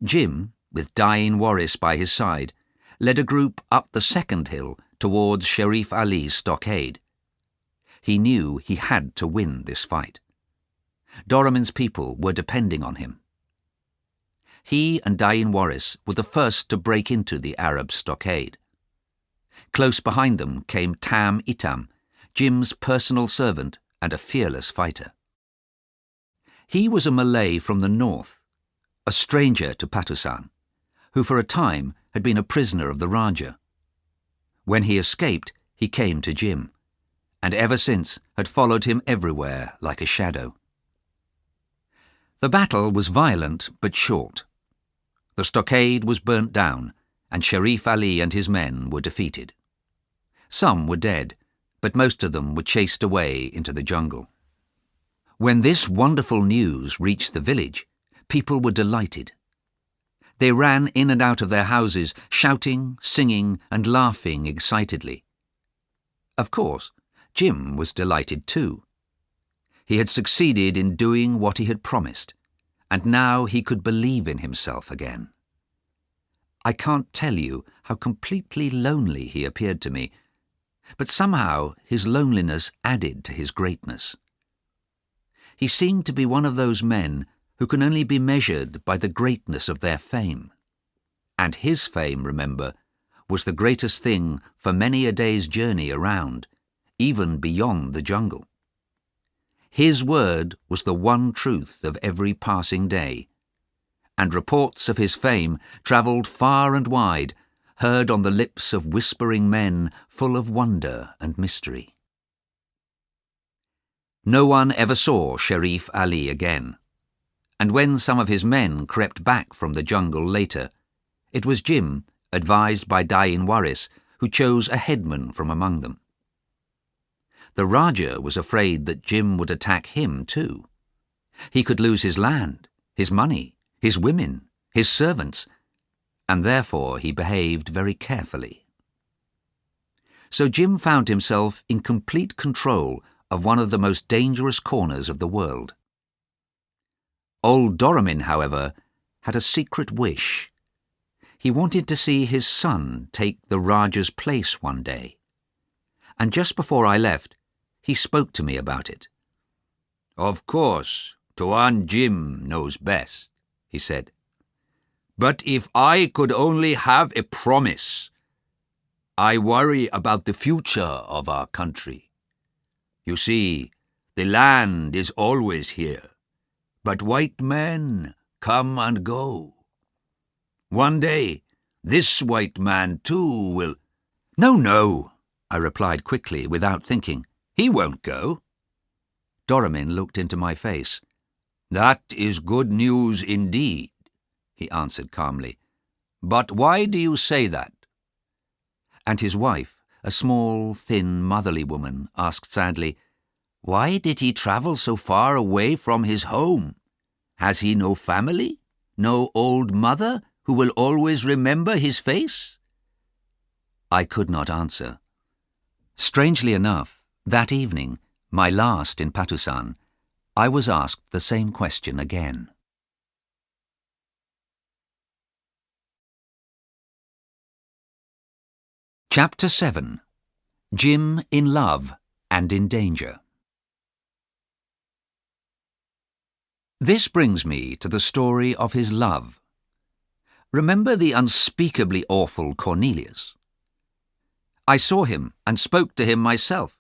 Speaker 1: Jim, with Dain Waris by his side, led a group up the second hill towards Sharif Ali's stockade. He knew he had to win this fight. Doramin's people were depending on him. He and Dain Waris were the first to break into the Arab stockade. Close behind them came Tam Itam, Jim's personal servant and a fearless fighter. He was a Malay from the north, a stranger to Patusan, who for a time had been a prisoner of the Raja. When he escaped, he came to Jim, and ever since had followed him everywhere like a shadow. The battle was violent but short. The stockade was burnt down, and Sharif Ali and his men were defeated. Some were dead, but most of them were chased away into the jungle. When this wonderful news reached the village, people were delighted. They ran in and out of their houses, shouting, singing, and laughing excitedly. Of course, Jim was delighted too. He had succeeded in doing what he had promised, and now he could believe in himself again. I can't tell you how completely lonely he appeared to me, but somehow his loneliness added to his greatness. He seemed to be one of those men who can only be measured by the greatness of their fame. And his fame, remember, was the greatest thing for many a day's journey around, even beyond the jungle. His word was the one truth of every passing day, and reports of his fame travelled far and wide, heard on the lips of whispering men full of wonder and mystery. No one ever saw Sharif Ali again, and when some of his men crept back from the jungle later, it was Jim, advised by Dain Waris, who chose a headman from among them. The Raja was afraid that Jim would attack him too. He could lose his land, his money, his women, his servants, and therefore he behaved very carefully. So Jim found himself in complete control of one of the most dangerous corners of the world. Old Doramin, however, had a secret wish. He wanted to see his son take the Raja's place one day. And just before I left, he spoke to me about it.
Speaker 2: "Of course, Tuan Jim knows best," he said. "But if I could only have a promise. I worry about the future of our country. You see, the land is always here, but white men come and go. One day, this white man too will—"
Speaker 1: No, I replied quickly without thinking. "He won't go." Doramin looked into my face.
Speaker 2: "That is good news indeed," he answered calmly. "But why do you say that?"
Speaker 1: And his wife, a small, thin, motherly woman, asked sadly, "Why did he travel so far away from his home? Has he no family? No old mother who will always remember his face?" I could not answer. Strangely enough, that evening, my last in Patusan, I was asked the same question again. Chapter 7. Jim in Love and in Danger. This brings me to the story of his love. Remember the unspeakably awful Cornelius? I saw him and spoke to him myself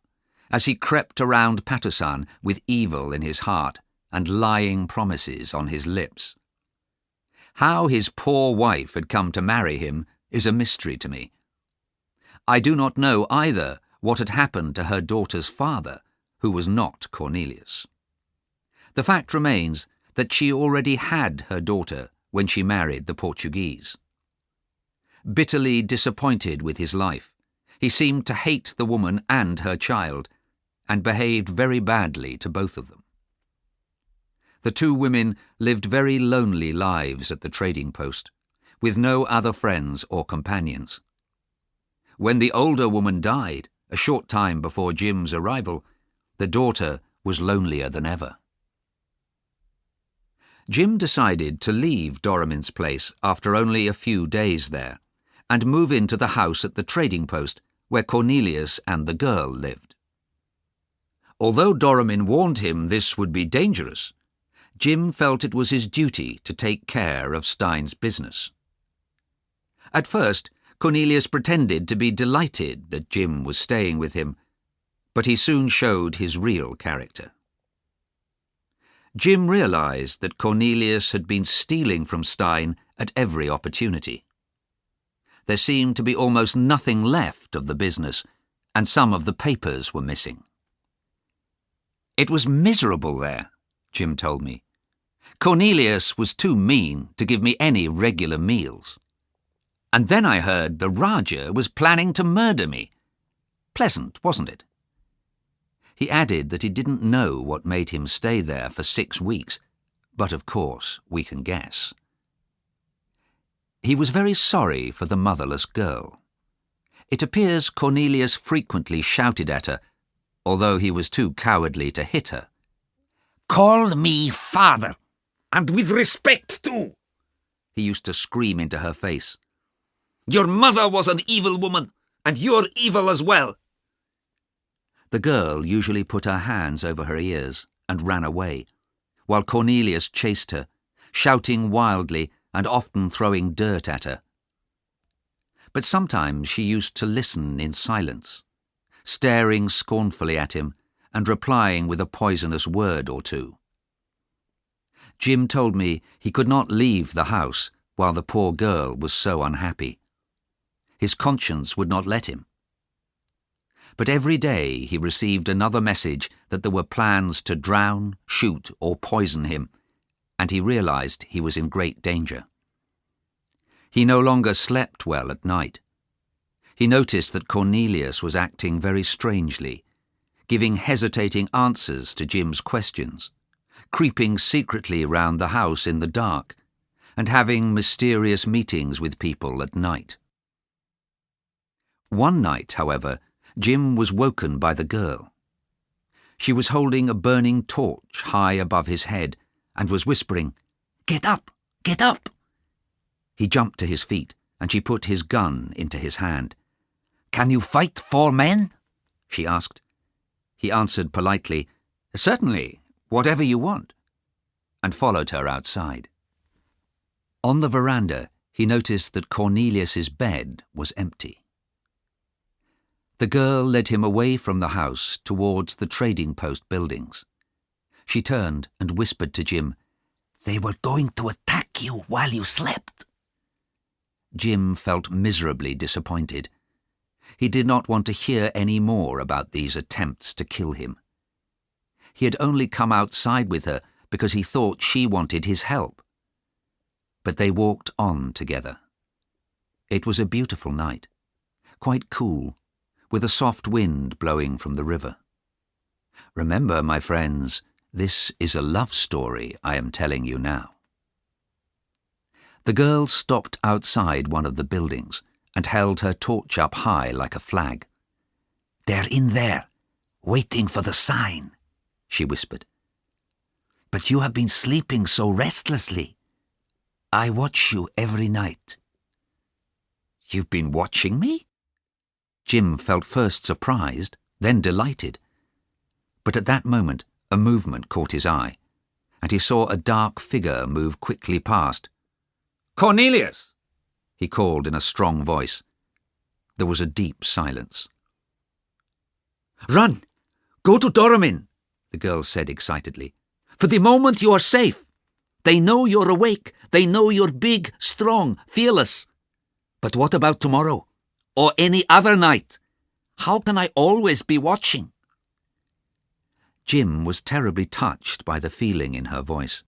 Speaker 1: as he crept around Patusan with evil in his heart and lying promises on his lips. How his poor wife had come to marry him is a mystery to me. I do not know either what had happened to her daughter's father, who was not Cornelius. The fact remains that she already had her daughter when she married the Portuguese. Bitterly disappointed with his life, He seemed to hate the woman and her child, and behaved very badly to both of them. The two women lived very lonely lives at the trading post, with no other friends or companions. When the older woman died, a short time before Jim's arrival, the daughter was lonelier than ever. Jim decided to leave Doramin's place after only a few days there, and move into the house at the trading post where Cornelius and the girl lived. Although Doramin warned him this would be dangerous, Jim felt it was his duty to take care of Stein's business. At first, Cornelius pretended to be delighted that Jim was staying with him, but he soon showed his real character. Jim realized that Cornelius had been stealing from Stein at every opportunity. There seemed to be almost nothing left of the business, and some of the papers were missing. "It was miserable there," Jim told me. "Cornelius was too mean to give me any regular meals. And then I heard the Rajah was planning to murder me. Pleasant, wasn't it?" He added that he didn't know what made him stay there for 6 weeks, but of course we can guess. He was very sorry for the motherless girl. It appears Cornelius frequently shouted at her, although he was too cowardly to hit her.
Speaker 2: "Call me father, and with respect too,"
Speaker 1: he used to scream into her face.
Speaker 2: "Your mother was an evil woman, and you're evil as well."
Speaker 1: The girl usually put her hands over her ears and ran away, while Cornelius chased her, shouting wildly and often throwing dirt at her. But sometimes she used to listen in silence, staring scornfully at him and replying with a poisonous word or two. Jim told me he could not leave the house while the poor girl was so unhappy. His conscience would not let him. But every day he received another message that there were plans to drown, shoot, or poison him, and he realized he was in great danger. He no longer slept well at night. He noticed that Cornelius was acting very strangely, giving hesitating answers to Jim's questions, creeping secretly round the house in the dark, and having mysterious meetings with people at night. One night, however, Jim was woken by the girl. She was holding a burning torch high above his head and was whispering, "Get up! Get up!" He jumped to his feet, and she put his gun into his hand. "Can you fight 4 men?" she asked. He answered politely, "Certainly, whatever you want," and followed her outside. On the veranda, he noticed that Cornelius's bed was empty. The girl led him away from the house towards the trading post buildings. She turned and whispered to Jim, "They were going to attack you while you slept." Jim felt miserably disappointed. He did not want to hear any more about these attempts to kill him. He had only come outside with her because he thought she wanted his help. But they walked on together. It was a beautiful night, quite cool, with a soft wind blowing from the river. Remember, my friends, this is a love story I am telling you now. The girl stopped outside one of the buildings and held her torch up high like a flag. "They're in there, waiting for the sign," she whispered. "But you have been sleeping so restlessly. I watch you every night." "You've been watching me?" Jim felt first surprised, then delighted. But at that moment, a movement caught his eye, and he saw a dark figure move quickly past.
Speaker 2: "Cornelius!"
Speaker 1: he called in a strong voice. There was a deep silence.
Speaker 2: "Run! Go to Doramin,"
Speaker 1: the girl said excitedly.
Speaker 2: "For the moment you are safe. They know you're awake. They know you're big, strong, fearless. But what about tomorrow? Or any other night? How can I always be watching?"
Speaker 1: Jim was terribly touched by the feeling in her voice.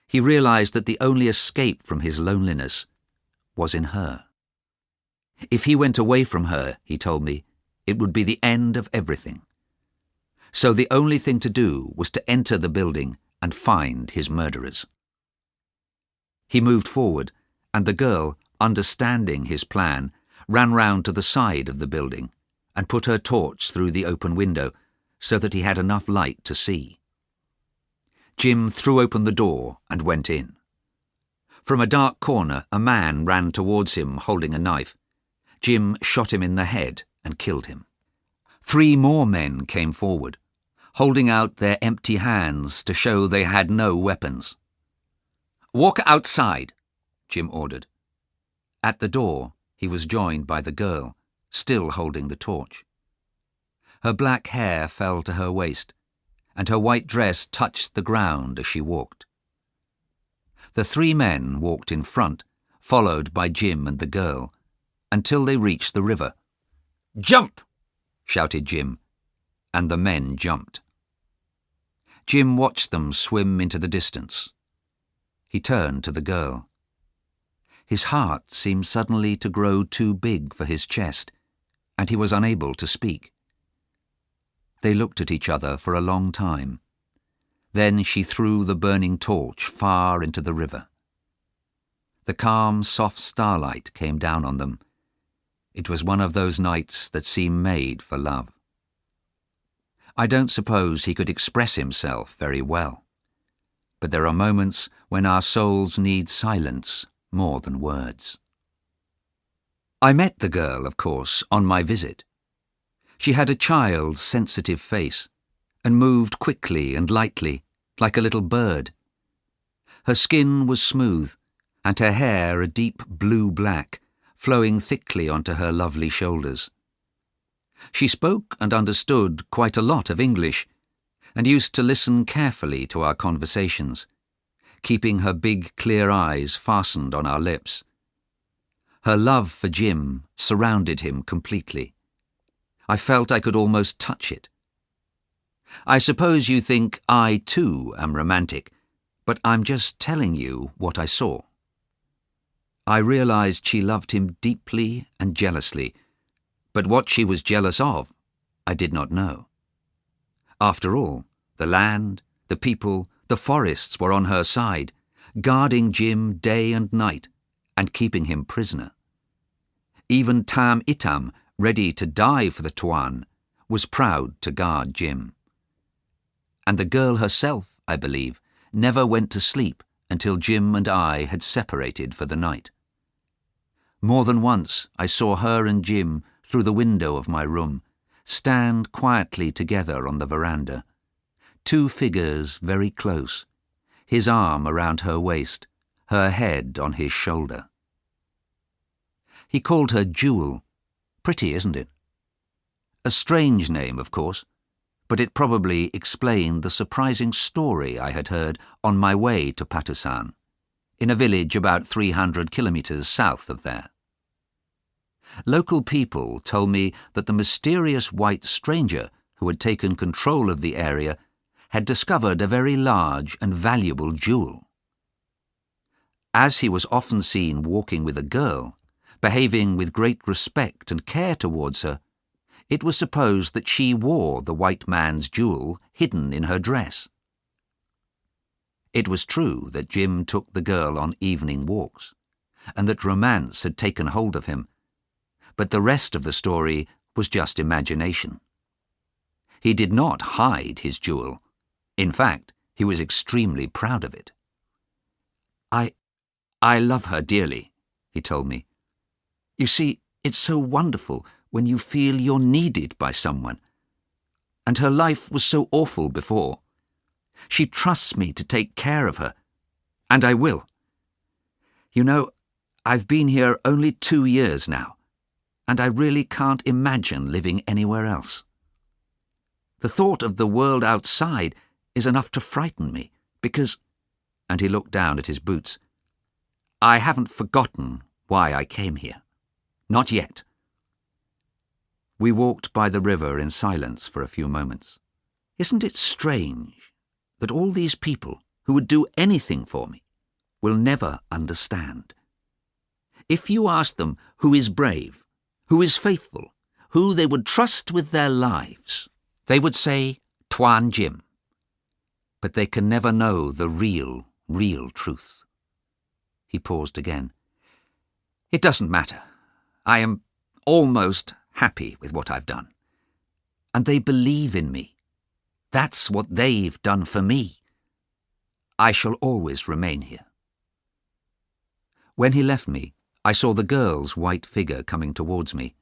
Speaker 1: He realized that the only escape from his loneliness was in her. If he went away from her, he told me, it would be the end of everything. So the only thing to do was to enter the building and find his murderers. He moved forward, and the girl, understanding his plan, ran round to the side of the building and put her torch through the open window so that he had enough light to see. Jim threw open the door and went in. From a dark corner, a man ran towards him holding a knife. Jim shot him in the head and killed him. 3 more men came forward, holding out their empty hands to show they had no weapons. "Walk outside," Jim ordered. At the door, he was joined by the girl, still holding the torch. Her black hair fell to her waist, and her white dress touched the ground as she walked. The 3 men walked in front, followed by Jim and the girl, until they reached the river. "Jump!" shouted Jim, and the men jumped. Jim watched them swim into the distance. He turned to the girl. His heart seemed suddenly to grow too big for his chest, and he was unable to speak. They looked at each other for a long time. Then she threw the burning torch far into the river. The calm, soft starlight came down on them. It was one of those nights that seem made for love. I don't suppose he could express himself very well, but there are moments when our souls need silence more than words. I met the girl, of course, on my visit. She had a child's sensitive face and moved quickly and lightly, like a little bird. Her skin was smooth, and her hair a deep blue-black, flowing thickly onto her lovely shoulders. She spoke and understood quite a lot of English, and used to listen carefully to our conversations, keeping her big, clear eyes fastened on our lips. Her love for Jim surrounded him completely. I felt I could almost touch it. I suppose you think I, too, am romantic, but I'm just telling you what I saw. I realized she loved him deeply and jealously, but what she was jealous of, I did not know. After all, the land, the people, the forests were on her side, guarding Jim day and night and keeping him prisoner. Even Tam Itam, ready to die for the Tuan, was proud to guard Jim. And the girl herself, I believe, never went to sleep until Jim and I had separated for the night. More than once I saw her and Jim through the window of my room, stand quietly together on the veranda, 2 figures very close, his arm around her waist, her head on his shoulder. He called her Jewel. Pretty, isn't it? A strange name, of course, but it probably explained the surprising story I had heard on my way to Patusan, in a village about 300 kilometers south of there. Local people told me that the mysterious white stranger who had taken control of the area had discovered a very large and valuable jewel. As he was often seen walking with a girl, behaving with great respect and care towards her, it was supposed that she wore the white man's jewel hidden in her dress. It was true that Jim took the girl on evening walks, and that romance had taken hold of him, but the rest of the story was just imagination. He did not hide his jewel. In fact, he was extremely proud of it. I love her dearly, he told me. You see, it's so wonderful when you feel you're needed by someone. And her life was so awful before. She trusts me to take care of her, and I will. You know, I've been here only 2 years now, and I really can't imagine living anywhere else. The thought of the world outside is enough to frighten me, because, and he looked down at his boots, I haven't forgotten why I came here. Not yet. We walked by the river in silence for a few moments. Isn't it strange that all these people who would do anything for me will never understand? If you ask them who is brave, who is faithful, who they would trust with their lives. They would say, Tuan Jim. But they can never know the real truth. He paused again. It doesn't matter. I am almost happy with what I've done. And they believe in me. That's what they've done for me. I shall always remain here. When he left me, I saw the girl's white figure coming towards me.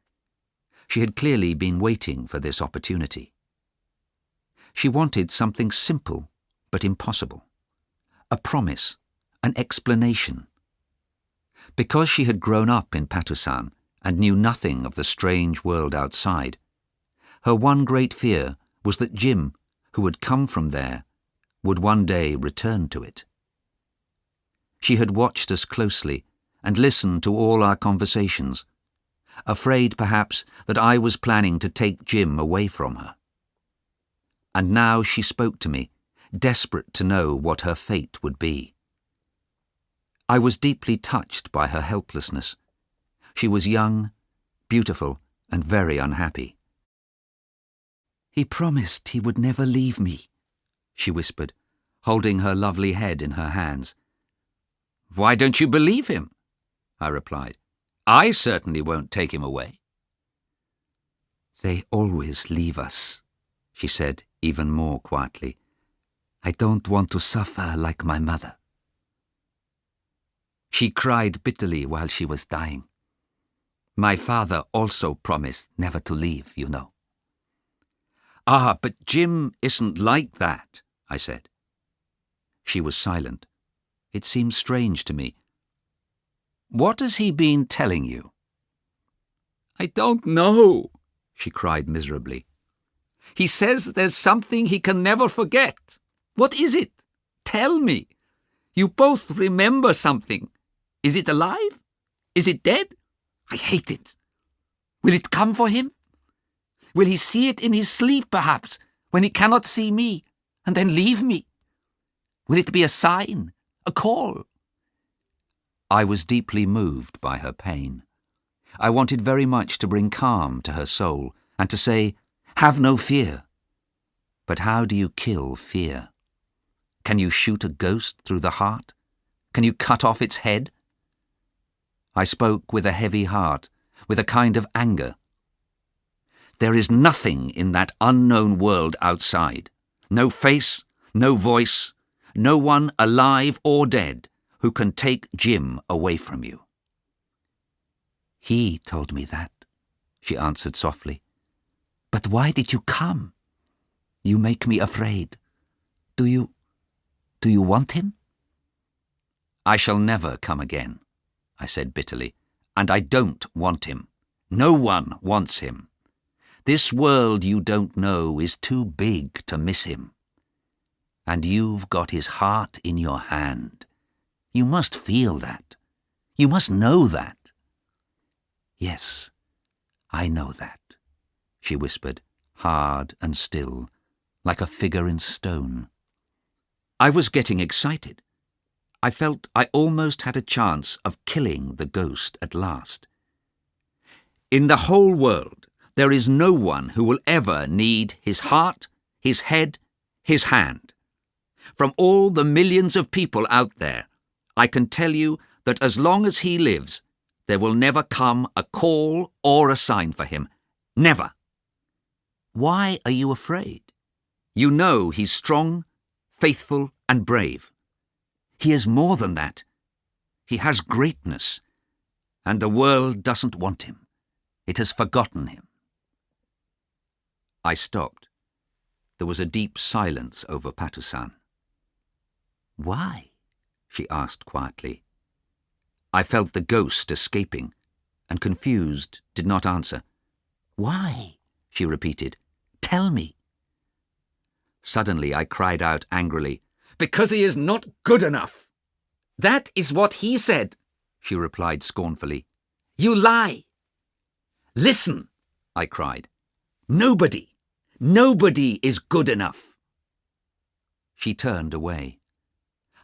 Speaker 1: She had clearly been waiting for this opportunity. She wanted something simple but impossible. A promise, an explanation. Because she had grown up in Patusan and knew nothing of the strange world outside, her one great fear was that Jim, who had come from there, would one day return to it. She had watched us closely and listened to all our conversations, afraid perhaps that I was planning to take Jim away from her. And now she spoke to me, desperate to know what her fate would be. I was deeply touched by her helplessness. She was young, beautiful, and very unhappy. He promised he would never leave me, she whispered, holding her lovely head in her hands. Why don't you believe him? I replied. I certainly won't take him away. They always leave us, she said even more quietly. I don't want to suffer like my mother. She cried bitterly while she was dying. My father also promised never to leave, you know. Ah, but Jim isn't like that, I said. She was silent. It seemed strange to me. What has he been telling you? I don't know, she cried miserably. He says there's something he can never forget. What is it? Tell me. You both remember something. Is it alive? Is it dead? I hate it. Will it come for him? Will he see it in his sleep, perhaps, when he cannot see me, and then leave me? Will it be a sign, a call? I was deeply moved by her pain. I wanted very much to bring calm to her soul and to say, have no fear. But how do you kill fear? Can you shoot a ghost through the heart? Can you cut off its head? I spoke with a heavy heart, with a kind of anger. There is nothing in that unknown world outside. No face, no voice, no one alive or dead who can take Jim away from you. He told me that, she answered softly. But why did you come? You make me afraid. Do you want him? I shall never come again, I said bitterly, and I don't want him. No one wants him. This world you don't know is too big to miss him. And you've got his heart in your hand. You must feel that. You must know that. Yes, I know that, she whispered, hard and still, like a figure in stone. I was getting excited. I felt I almost had a chance of killing the ghost at last. In the whole world, there is no one who will ever need his heart, his head, his hand. From all the millions of people out there, I can tell you that as long as he lives, there will never come a call or a sign for him. Never. Why are you afraid? You know he's strong, faithful, and brave. He is more than that. He has greatness, and the world doesn't want him. It has forgotten him. I stopped. There was a deep silence over Patusan. Why? She asked quietly. I felt the ghost escaping, and confused, did not answer. Why? She repeated. Tell me. Suddenly I cried out angrily, because he is not good enough. That is what he said, she replied scornfully. You lie. Listen, I cried. Nobody is good enough. She turned away.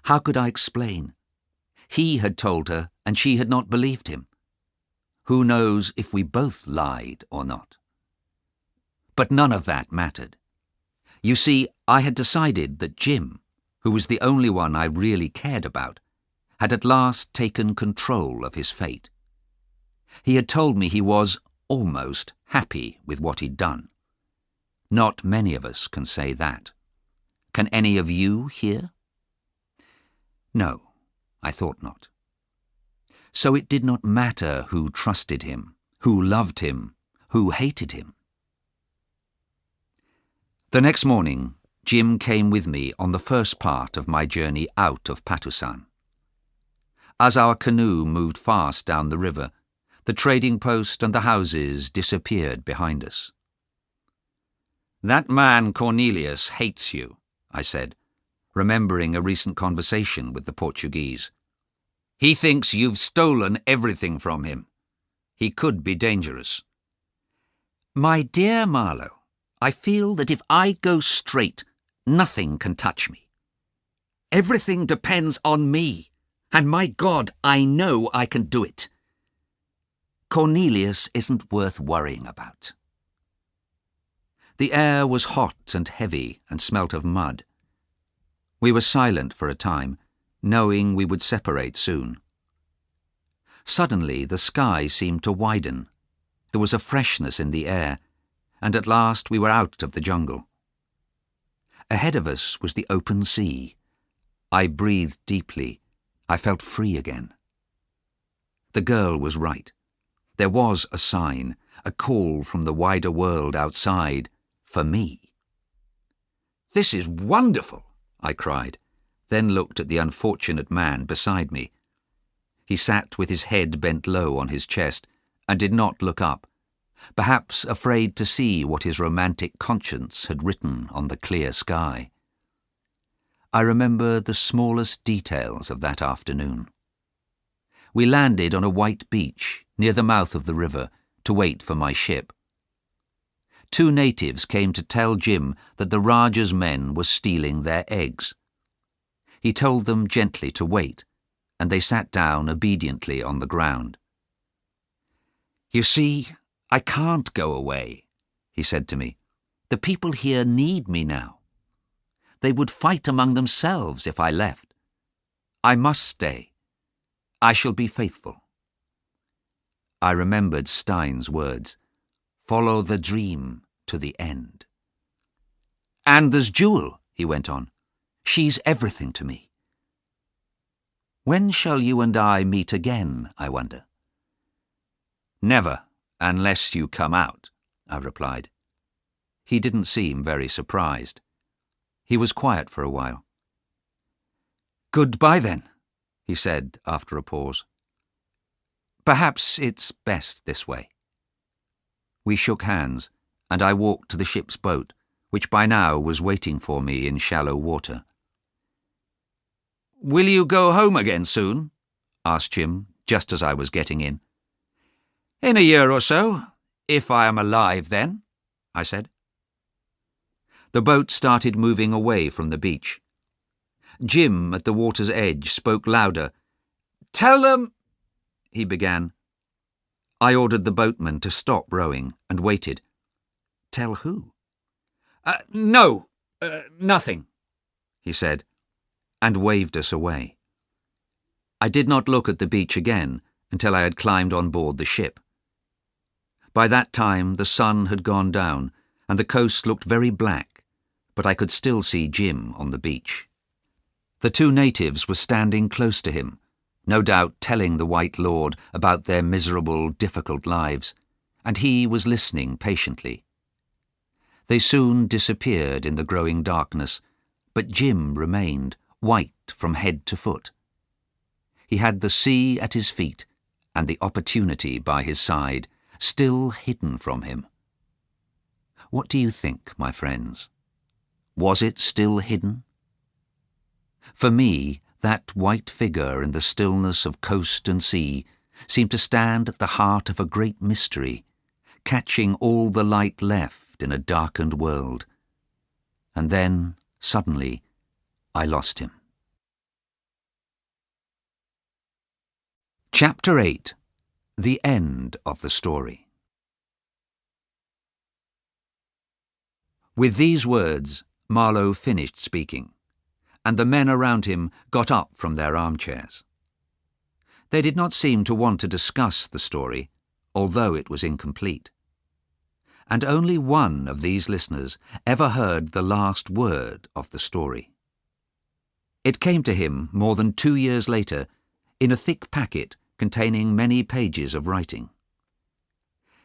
Speaker 1: How could I explain? He had told her, and she had not believed him. Who knows if we both lied or not? But none of that mattered. You see, I had decided that Jim, who was the only one I really cared about, had at last taken control of his fate. He had told me he was almost happy with what he'd done. Not many of us can say that. Can any of you here? No, I thought not. So it did not matter who trusted him, who loved him, who hated him. The next morning, Jim came with me on the first part of my journey out of Patusan. As our canoe moved fast down the river, the trading post and the houses disappeared behind us. "That man Cornelius hates you," I said, remembering a recent conversation with the Portuguese. "He thinks you've stolen everything from him. He could be dangerous." "My dear Marlowe, I feel that if I go straight, nothing can touch me. Everything depends on me, and my God, I know I can do it. Cornelius isn't worth worrying about." The air was hot and heavy and smelt of mud. We were silent for a time, knowing we would separate soon. Suddenly the sky seemed to widen. There was a freshness in the air, and at last we were out of the jungle. Ahead of us was the open sea. I breathed deeply. I felt free again. The girl was right. There was a sign, a call from the wider world outside, for me. "This is wonderful," I cried, then looked at the unfortunate man beside me. He sat with his head bent low on his chest and did not look up, perhaps afraid to see what his romantic conscience had written on the clear sky. I remember the smallest details of that afternoon. We landed on a white beach near the mouth of the river to wait for my ship. 2 natives came to tell Jim that the Rajah's men were stealing their eggs. He told them gently to wait, and they sat down obediently on the ground. "You see, I can't go away," he said to me. "The people here need me now. They would fight among themselves if I left. I must stay. I shall be faithful." I remembered Stein's words, "Follow the dream to the end." "And there's Jewel," he went on. "She's everything to me." "When shall you and I meet again, I wonder?" "Never, unless you come out," I replied. He didn't seem very surprised. He was quiet for a while. "Goodbye then," he said after a pause. "Perhaps it's best this way." We shook hands, and I walked to the ship's boat, which by now was waiting for me in shallow water. "Will you go home again soon?" asked Jim, just as I was getting in. "In a year or so, if I am alive then," I said. The boat started moving away from the beach. Jim, at the water's edge, spoke louder. "Tell them—" he began. I ordered the boatman to stop rowing and waited. "Tell who?" Nothing," he said, and waved us away. I did not look at the beach again until I had climbed on board the ship. By that time the sun had gone down and the coast looked very black, but I could still see Jim on the beach. The 2 natives were standing close to him, no doubt telling the White Lord about their miserable, difficult lives, and he was listening patiently. They soon disappeared in the growing darkness, but Jim remained, white from head to foot. He had the sea at his feet and the opportunity by his side, still hidden from him. What do you think, my friends? Was it still hidden? For me, that white figure in the stillness of coast and sea seemed to stand at the heart of a great mystery, catching all the light left in a darkened world. And then, suddenly, I lost him. Chapter 8. The end of the story. With these words, Marlowe finished speaking, and the men around him got up from their armchairs. They did not seem to want to discuss the story, although it was incomplete. And only one of these listeners ever heard the last word of the story. It came to him more than 2 years later in a thick packet containing many pages of writing.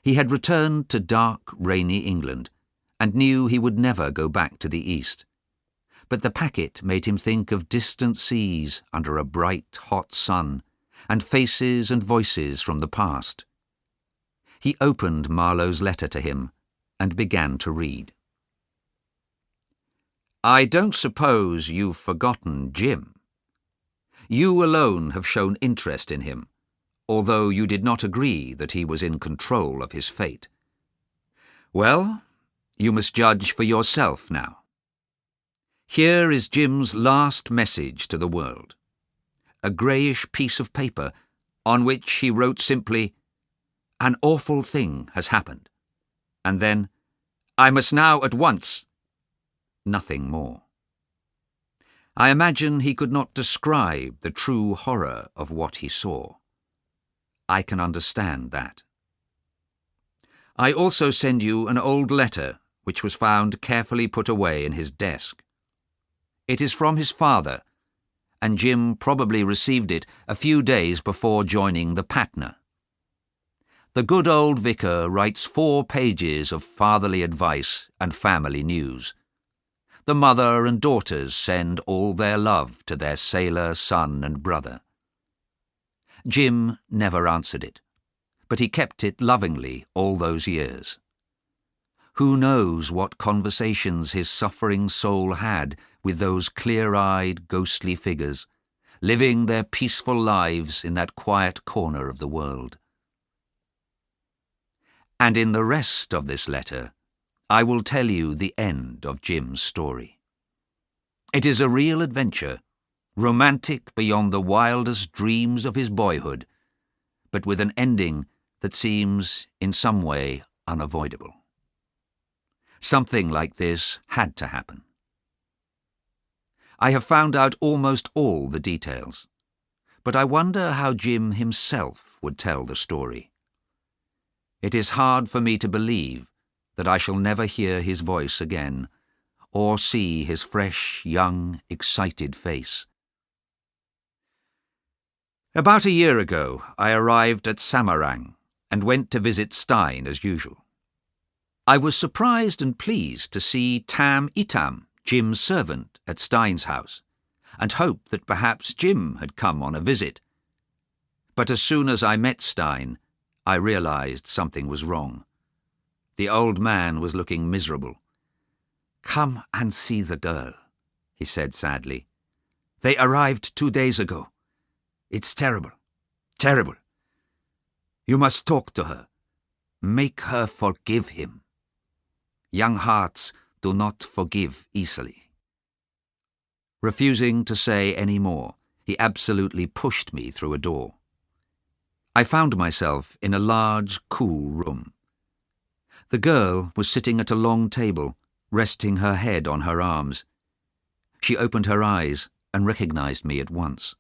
Speaker 1: He had returned to dark, rainy England and knew he would never go back to the East. But the packet made him think of distant seas under a bright, hot sun, and faces and voices from the past. He opened Marlowe's letter to him and began to read. I don't suppose you've forgotten Jim. You alone have shown interest in him, although you did not agree that he was in control of his fate. Well, you must judge for yourself now. Here is Jim's last message to the world. A greyish piece of paper on which he wrote simply, "An awful thing has happened," and then, "I must now at once." Nothing more. I imagine he could not describe the true horror of what he saw. I can understand that. I also send you an old letter which was found carefully put away in his desk. It is from his father, and Jim probably received it a few days before joining the Patna. The good old vicar writes 4 pages of fatherly advice and family news. The mother and daughters send all their love to their sailor son and brother. Jim never answered it, but he kept it lovingly all those years. Who knows what conversations his suffering soul had with those clear-eyed, ghostly figures, living their peaceful lives in that quiet corner of the world. And in the rest of this letter, I will tell you the end of Jim's story. It is a real adventure, romantic beyond the wildest dreams of his boyhood, but with an ending that seems in some way unavoidable. Something like this had to happen. I have found out almost all the details, but I wonder how Jim himself would tell the story. It is hard for me to believe that I shall never hear his voice again, or see his fresh, young, excited face. About a year ago, I arrived at Samarang and went to visit Stein as usual. I was surprised and pleased to see Tam Itam, Jim's servant, at Stein's house, and hoped that perhaps Jim had come on a visit. But as soon as I met Stein, I realized something was wrong. The old man was looking miserable. "Come and see the girl," he said sadly. "They arrived 2 days ago. It's terrible, terrible. You must talk to her. Make her forgive him. Young hearts do not forgive easily." Refusing to say any more, he absolutely pushed me through a door. I found myself in a large, cool room. The girl was sitting at a long table, resting her head on her arms. She opened her eyes and recognized me at once.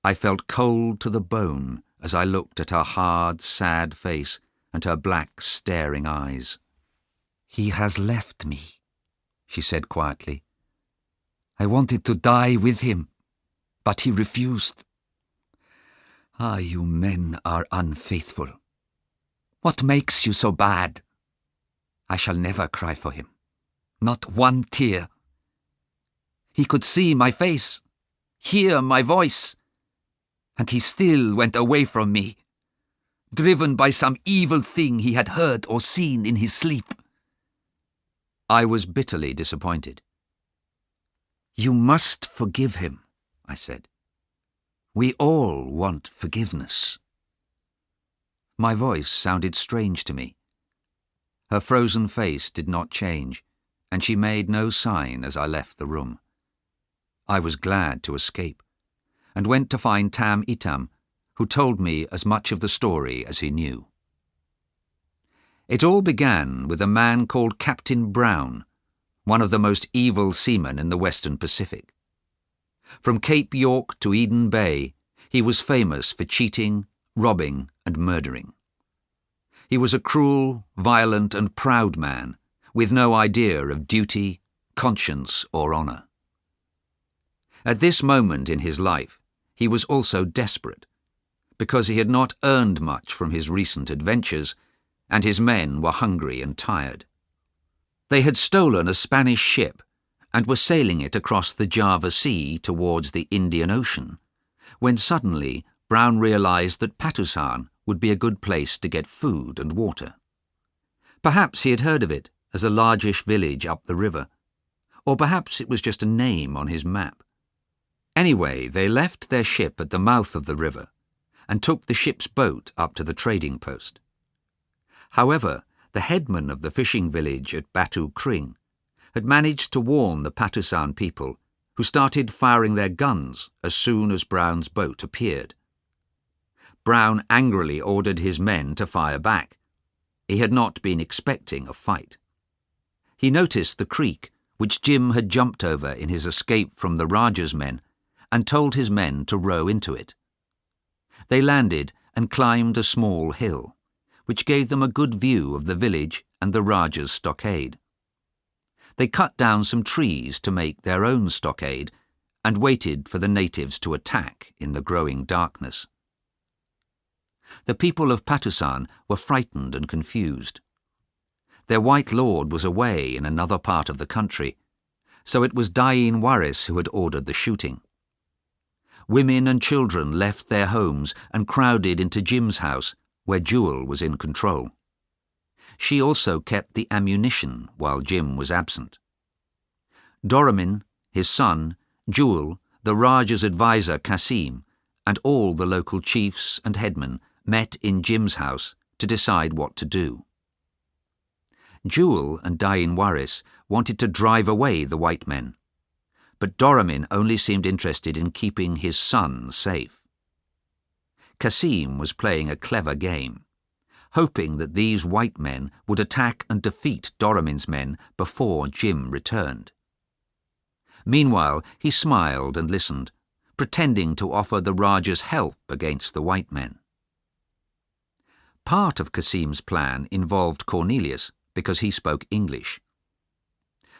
Speaker 1: I felt cold to the bone as I looked at her hard, sad face and her black, staring eyes. "He has left me," she said quietly. "I wanted to die with him, but he refused. Ah, you men are unfaithful. What makes you so bad? I shall never cry for him. Not one tear. He could see my face, hear my voice, and he still went away from me, driven by some evil thing he had heard or seen in his sleep." I was bitterly disappointed. "You must forgive him," I said. "We all want forgiveness." My voice sounded strange to me. Her frozen face did not change, and she made no sign as I left the room. I was glad to escape, and went to find Tam Itam, who told me as much of the story as he knew. It all began with a man called Captain Brown, one of the most evil seamen in the Western Pacific. From Cape York to Eden Bay, he was famous for cheating, robbing, and murdering. He was a cruel, violent, and proud man, with no idea of duty, conscience, or honour. At this moment in his life, he was also desperate, because he had not earned much from his recent adventures, and his men were hungry and tired. They had stolen a Spanish ship and were sailing it across the Java Sea towards the Indian Ocean, when suddenly Brown realized that Patusan would be a good place to get food and water. Perhaps he had heard of it as a largish village up the river, or perhaps it was just a name on his map. Anyway, they left their ship at the mouth of the river and took the ship's boat up to the trading post. However, the headman of the fishing village at Batu Kring had managed to warn the Patusan people, who started firing their guns as soon as Brown's boat appeared. Brown angrily ordered his men to fire back. He had not been expecting a fight. He noticed the creek, which Jim had jumped over in his escape from the Raja's men, and told his men to row into it. They landed and climbed a small hill, which gave them a good view of the village and the Raja's stockade. They cut down some trees to make their own stockade and waited for the natives to attack in the growing darkness. The people of Patusan were frightened and confused. Their white lord was away in another part of the country, so it was Dain Waris who had ordered the shooting. Women and children left their homes and crowded into Jim's house, where Jewel was in control. She also kept the ammunition while Jim was absent. Doramin, his son, Jewel, the Raja's advisor Kasim, and all the local chiefs and headmen met in Jim's house to decide what to do. Jewel and Dain Waris wanted to drive away the white men, but Doramin only seemed interested in keeping his son safe. Kasim was playing a clever game, hoping that these white men would attack and defeat Doramin's men before Jim returned. Meanwhile, he smiled and listened, pretending to offer the Raja's help against the white men. Part of Kasim's plan involved Cornelius because he spoke English.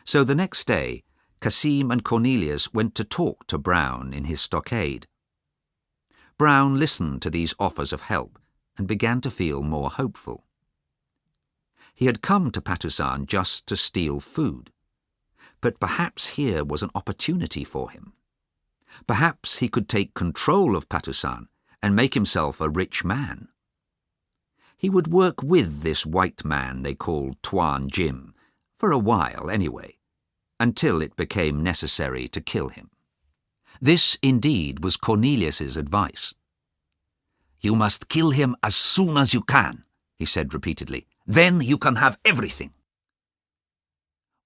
Speaker 1: So the next day, Kasim and Cornelius went to talk to Brown in his stockade. Brown listened to these offers of help and began to feel more hopeful. He had come to Patusan just to steal food, but perhaps here was an opportunity for him. Perhaps he could take control of Patusan and make himself a rich man. He would work with this white man they called Tuan Jim, for a while anyway, until it became necessary to kill him. This indeed was Cornelius's advice. "You must kill him as soon as you can," he said repeatedly. "Then you can have everything."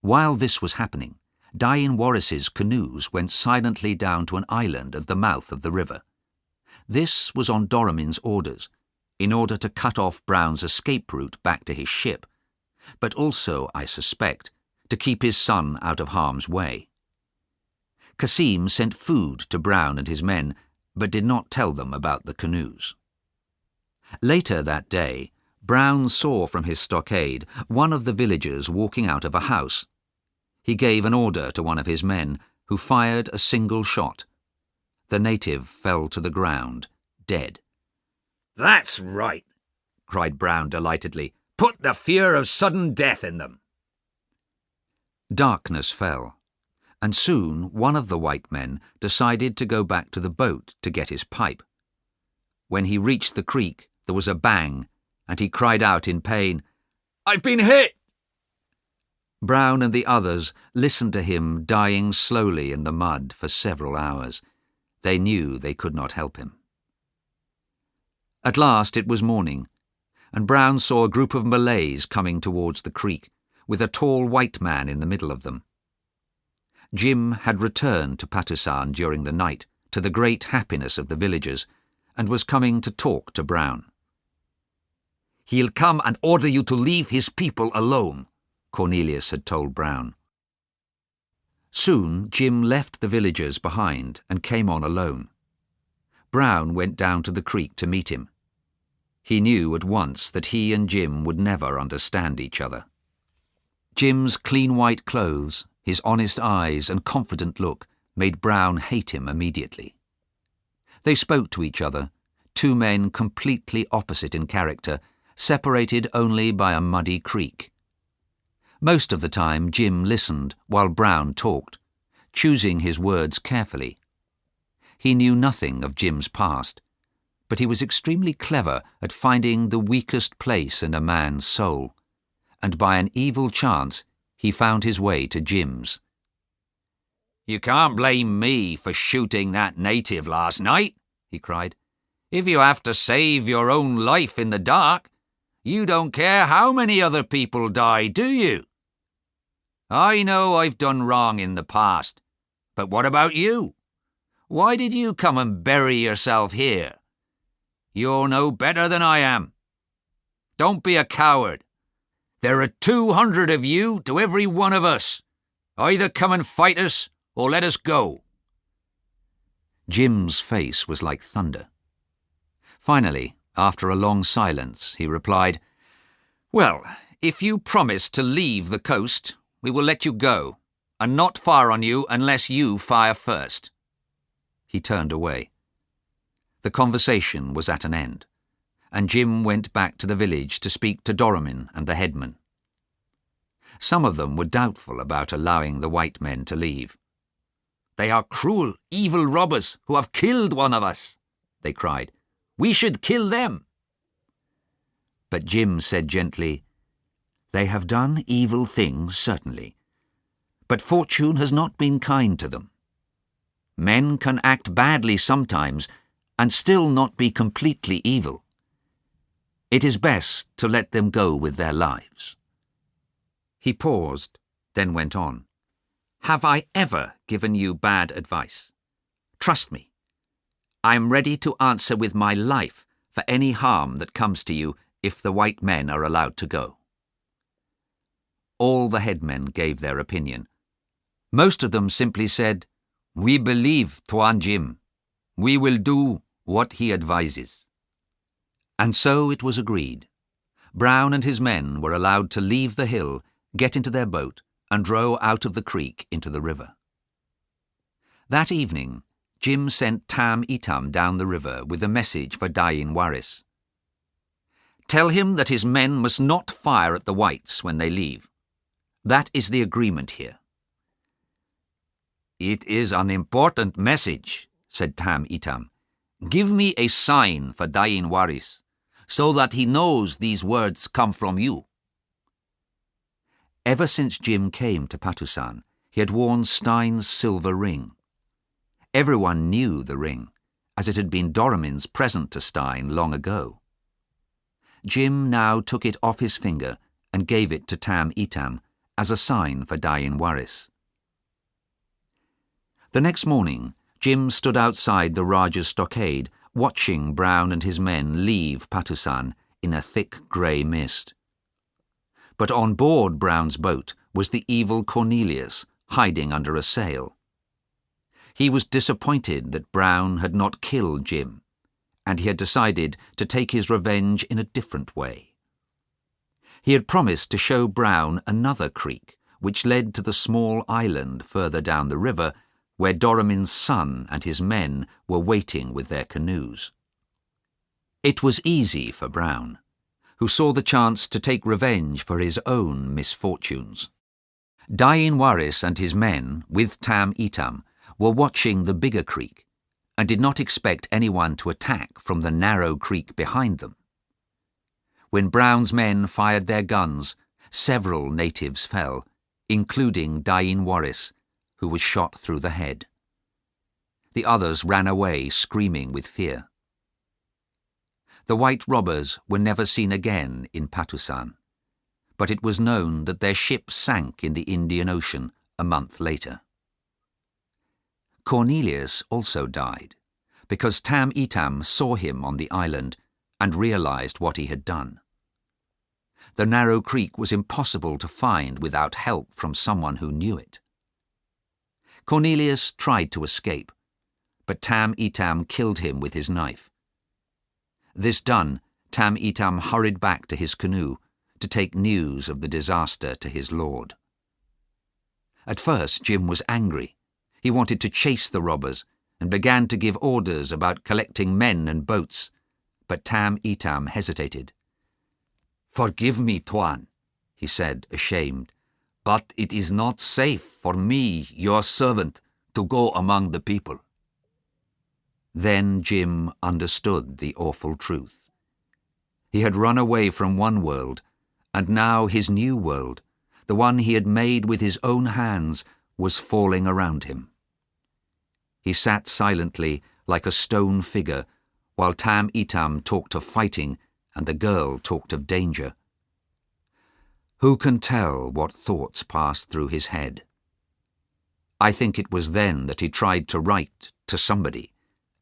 Speaker 1: While this was happening, Dain Waris's canoes went silently down to an island at the mouth of the river. This was on Doramin's orders, in order to cut off Brown's escape route back to his ship, but also, I suspect, to keep his son out of harm's way. Kasim sent food to Brown and his men, but did not tell them about the canoes. Later that day, Brown saw from his stockade one of the villagers walking out of a house. He gave an order to one of his men, who fired a single shot. The native fell to the ground, dead.
Speaker 2: "That's right," cried Brown delightedly. "Put the fear of sudden death in them."
Speaker 1: Darkness fell, and soon one of the white men decided to go back to the boat to get his pipe. When he reached the creek, there was a bang, and he cried out in pain, "I've been hit!" Brown and the others listened to him dying slowly in the mud for several hours. They knew they could not help him. At last it was morning, and Brown saw a group of Malays coming towards the creek, with a tall white man in the middle of them. Jim had returned to Patusan during the night, to the great happiness of the villagers, and was coming to talk to Brown.
Speaker 3: "He'll come and order you to leave his people alone," Cornelius had told Brown.
Speaker 1: Soon Jim left the villagers behind and came on alone. Brown went down to the creek to meet him. He knew at once that he and Jim would never understand each other. Jim's clean white clothes, his honest eyes and confident look made Brown hate him immediately. They spoke to each other, two men completely opposite in character, separated only by a muddy creek. Most of the time Jim listened while Brown talked, choosing his words carefully. He knew nothing of Jim's past, but he was extremely clever at finding the weakest place in a man's soul, and by an evil chance he found his way to Jim's.
Speaker 3: "You can't blame me for shooting that native last night," he cried. "If you have to save your own life in the dark, you don't care how many other people die, do you? I know I've done wrong in the past, but what about you? Why did you come and bury yourself here? You're no better than I am. Don't be a coward. There are 200 of you to every one of us. Either come and fight us or let us go."
Speaker 1: Jim's face was like thunder. Finally, after a long silence, he replied,
Speaker 3: "Well, if you promise to leave the coast, we will let you go, and not fire on you unless you fire first."
Speaker 1: He turned away. The conversation was at an end, and Jim went back to the village to speak to Doramin and the headman. Some of them were doubtful about allowing the white men to leave.
Speaker 3: "They are cruel, evil robbers who have killed one of us," they cried. "We should kill them."
Speaker 1: But Jim said gently, "They have done evil things, certainly, but fortune has not been kind to them. Men can act badly sometimes and still not be completely evil. It is best to let them go with their lives." He paused, then went on. "Have I ever given you bad advice? Trust me. I am ready to answer with my life for any harm that comes to you if the white men are allowed to go." All the headmen gave their opinion. Most of them simply said, "We believe Tuan Jim. We will do what he advises." And so it was agreed. Brown and his men were allowed to leave the hill, get into their boat, and row out of the creek into the river. That evening, Jim sent Tam Itam down the river with a message for Dayin Waris. "Tell him that his men must not fire at the whites when they leave. That is the agreement here."
Speaker 3: "It is an important message," said Tam Itam. "Give me a sign for Dayin Waris, so that he knows these words come from you."
Speaker 1: Ever since Jim came to Patusan, he had worn Stein's silver ring. Everyone knew the ring, as it had been Doramin's present to Stein long ago. Jim now took it off his finger and gave it to Tam Itam as a sign for Dayin Waris. The next morning, Jim stood outside the Rajah's stockade, watching Brown and his men leave Patusan in a thick grey mist. But on board Brown's boat was the evil Cornelius, hiding under a sail. He was disappointed that Brown had not killed Jim, and he had decided to take his revenge in a different way. He had promised to show Brown another creek, which led to the small island further down the river, where Doramin's son and his men were waiting with their canoes. It was easy for Brown, who saw the chance to take revenge for his own misfortunes. Dayin Waris and his men, with Tam Itam, were watching the bigger creek and did not expect anyone to attack from the narrow creek behind them. When Brown's men fired their guns, several natives fell, including Dayin Waris, who was shot through the head. The others ran away screaming with fear. The white robbers were never seen again in Patusan, but it was known that their ship sank in the Indian Ocean a month later. Cornelius also died, because Tam-e-Tam saw him on the island and realized what he had done. The narrow creek was impossible to find without help from someone who knew it. Cornelius tried to escape, but Tam-e-Tam killed him with his knife. This done, Tam-e-Tam hurried back to his canoe to take news of the disaster to his lord. At first, Jim was angry. He wanted to chase the robbers and began to give orders about collecting men and boats, but Tam-e-Tam hesitated. "Forgive me, Tuan," he said, ashamed, "but it is not safe for me, your servant, to go among the people." Then Jim understood the awful truth. He had run away from one world, and now his new world, the one he had made with his own hands, was falling around him. He sat silently like a stone figure while Tam-e-Tam talked of fighting and the girl talked of danger. Who can tell what thoughts passed through his head? I think it was then that he tried to write to somebody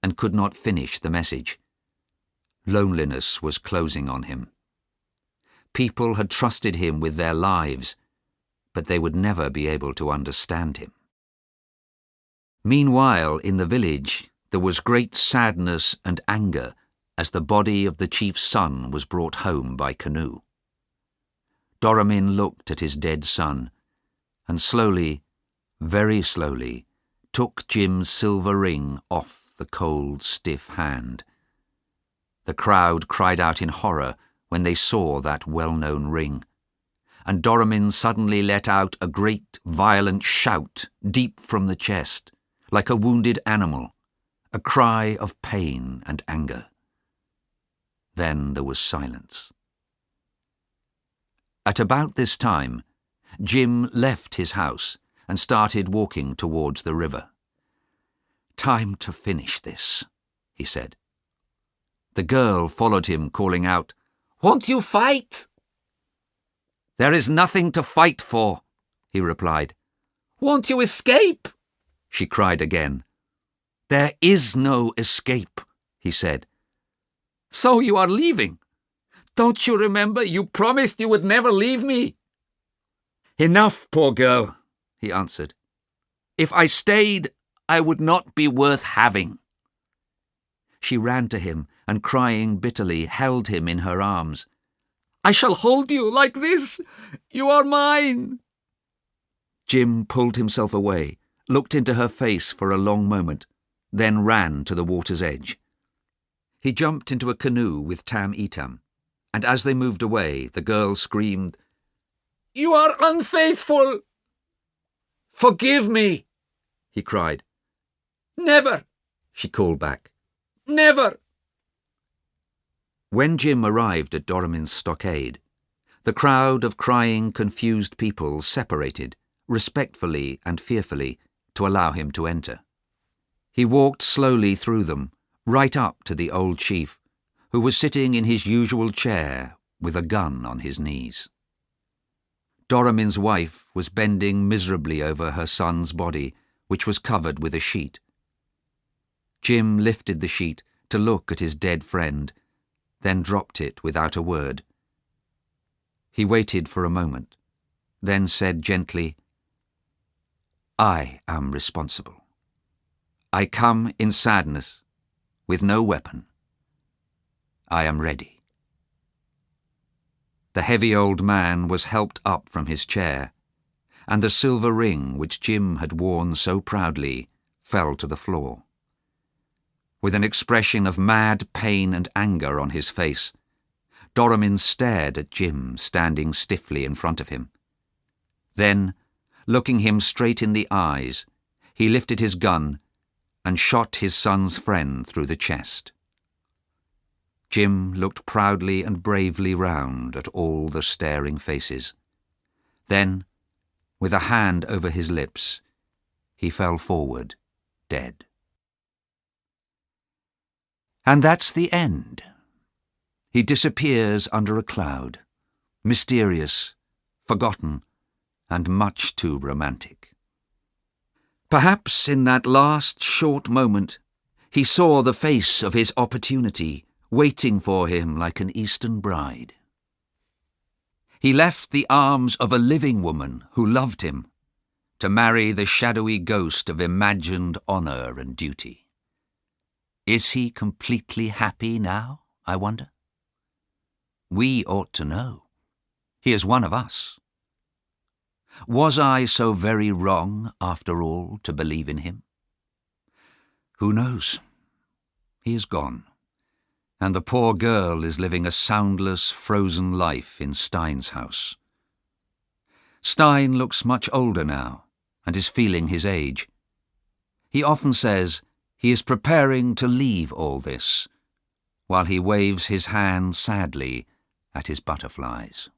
Speaker 1: and could not finish the message. Loneliness was closing on him. People had trusted him with their lives, but they would never be able to understand him. Meanwhile, in the village, there was great sadness and anger as the body of the chief's son was brought home by canoe. Doramin looked at his dead son and slowly, very slowly, took Jim's silver ring off the cold, stiff hand. The crowd cried out in horror when they saw that well-known ring, and Doramin suddenly let out a great, violent shout deep from the chest, like a wounded animal, a cry of pain and anger. Then there was silence. At about this time, Jim left his house and started walking towards the river. "Time to finish this," he said. The girl followed him, calling out, "Won't you fight?" "There is nothing to fight for," he replied. "Won't you escape?" she cried again. "There is no escape," he said. "So you are leaving? Don't you remember you promised you would never leave me?" "Enough, poor girl," he answered. "If I stayed, I would not be worth having." She ran to him and, crying bitterly, held him in her arms. "I shall hold you like this. You are mine." Jim pulled himself away, looked into her face for a long moment, then ran to the water's edge. He jumped into a canoe with Tam-e-Tam, and as they moved away, the girl screamed, "You are unfaithful!" "Forgive me!" he cried. "Never!" she called back. "Never!" When Jim arrived at Doramin's stockade, the crowd of crying, confused people separated, respectfully and fearfully, to allow him to enter. He walked slowly through them, right up to the old chief, who was sitting in his usual chair with a gun on his knees. Doramin's wife was bending miserably over her son's body, which was covered with a sheet. Jim lifted the sheet to look at his dead friend, then dropped it without a word. He waited for a moment, then said gently, "I am responsible. I come in sadness, with no weapon. I am ready." The heavy old man was helped up from his chair, and the silver ring which Jim had worn so proudly fell to the floor. With an expression of mad pain and anger on his face, Doramin stared at Jim standing stiffly in front of him. Then, looking him straight in the eyes, he lifted his gun and shot his son's friend through the chest. Jim looked proudly and bravely round at all the staring faces. Then, with a hand over his lips, he fell forward, dead. And that's the end. He disappears under a cloud, mysterious, forgotten, and much too romantic. Perhaps in that last short moment, He saw the face of his opportunity waiting for him like an Eastern bride. He left the arms of a living woman who loved him to marry the shadowy ghost of imagined honour and duty. Is he completely happy now, I wonder? We ought to know. He is one of us. Was I so very wrong, after all, to believe in him? Who knows? He is gone, and the poor girl is living a soundless, frozen life in Stein's house. Stein looks much older now, and is feeling his age. He often says he is preparing to leave all this, while he waves his hand sadly at his butterflies.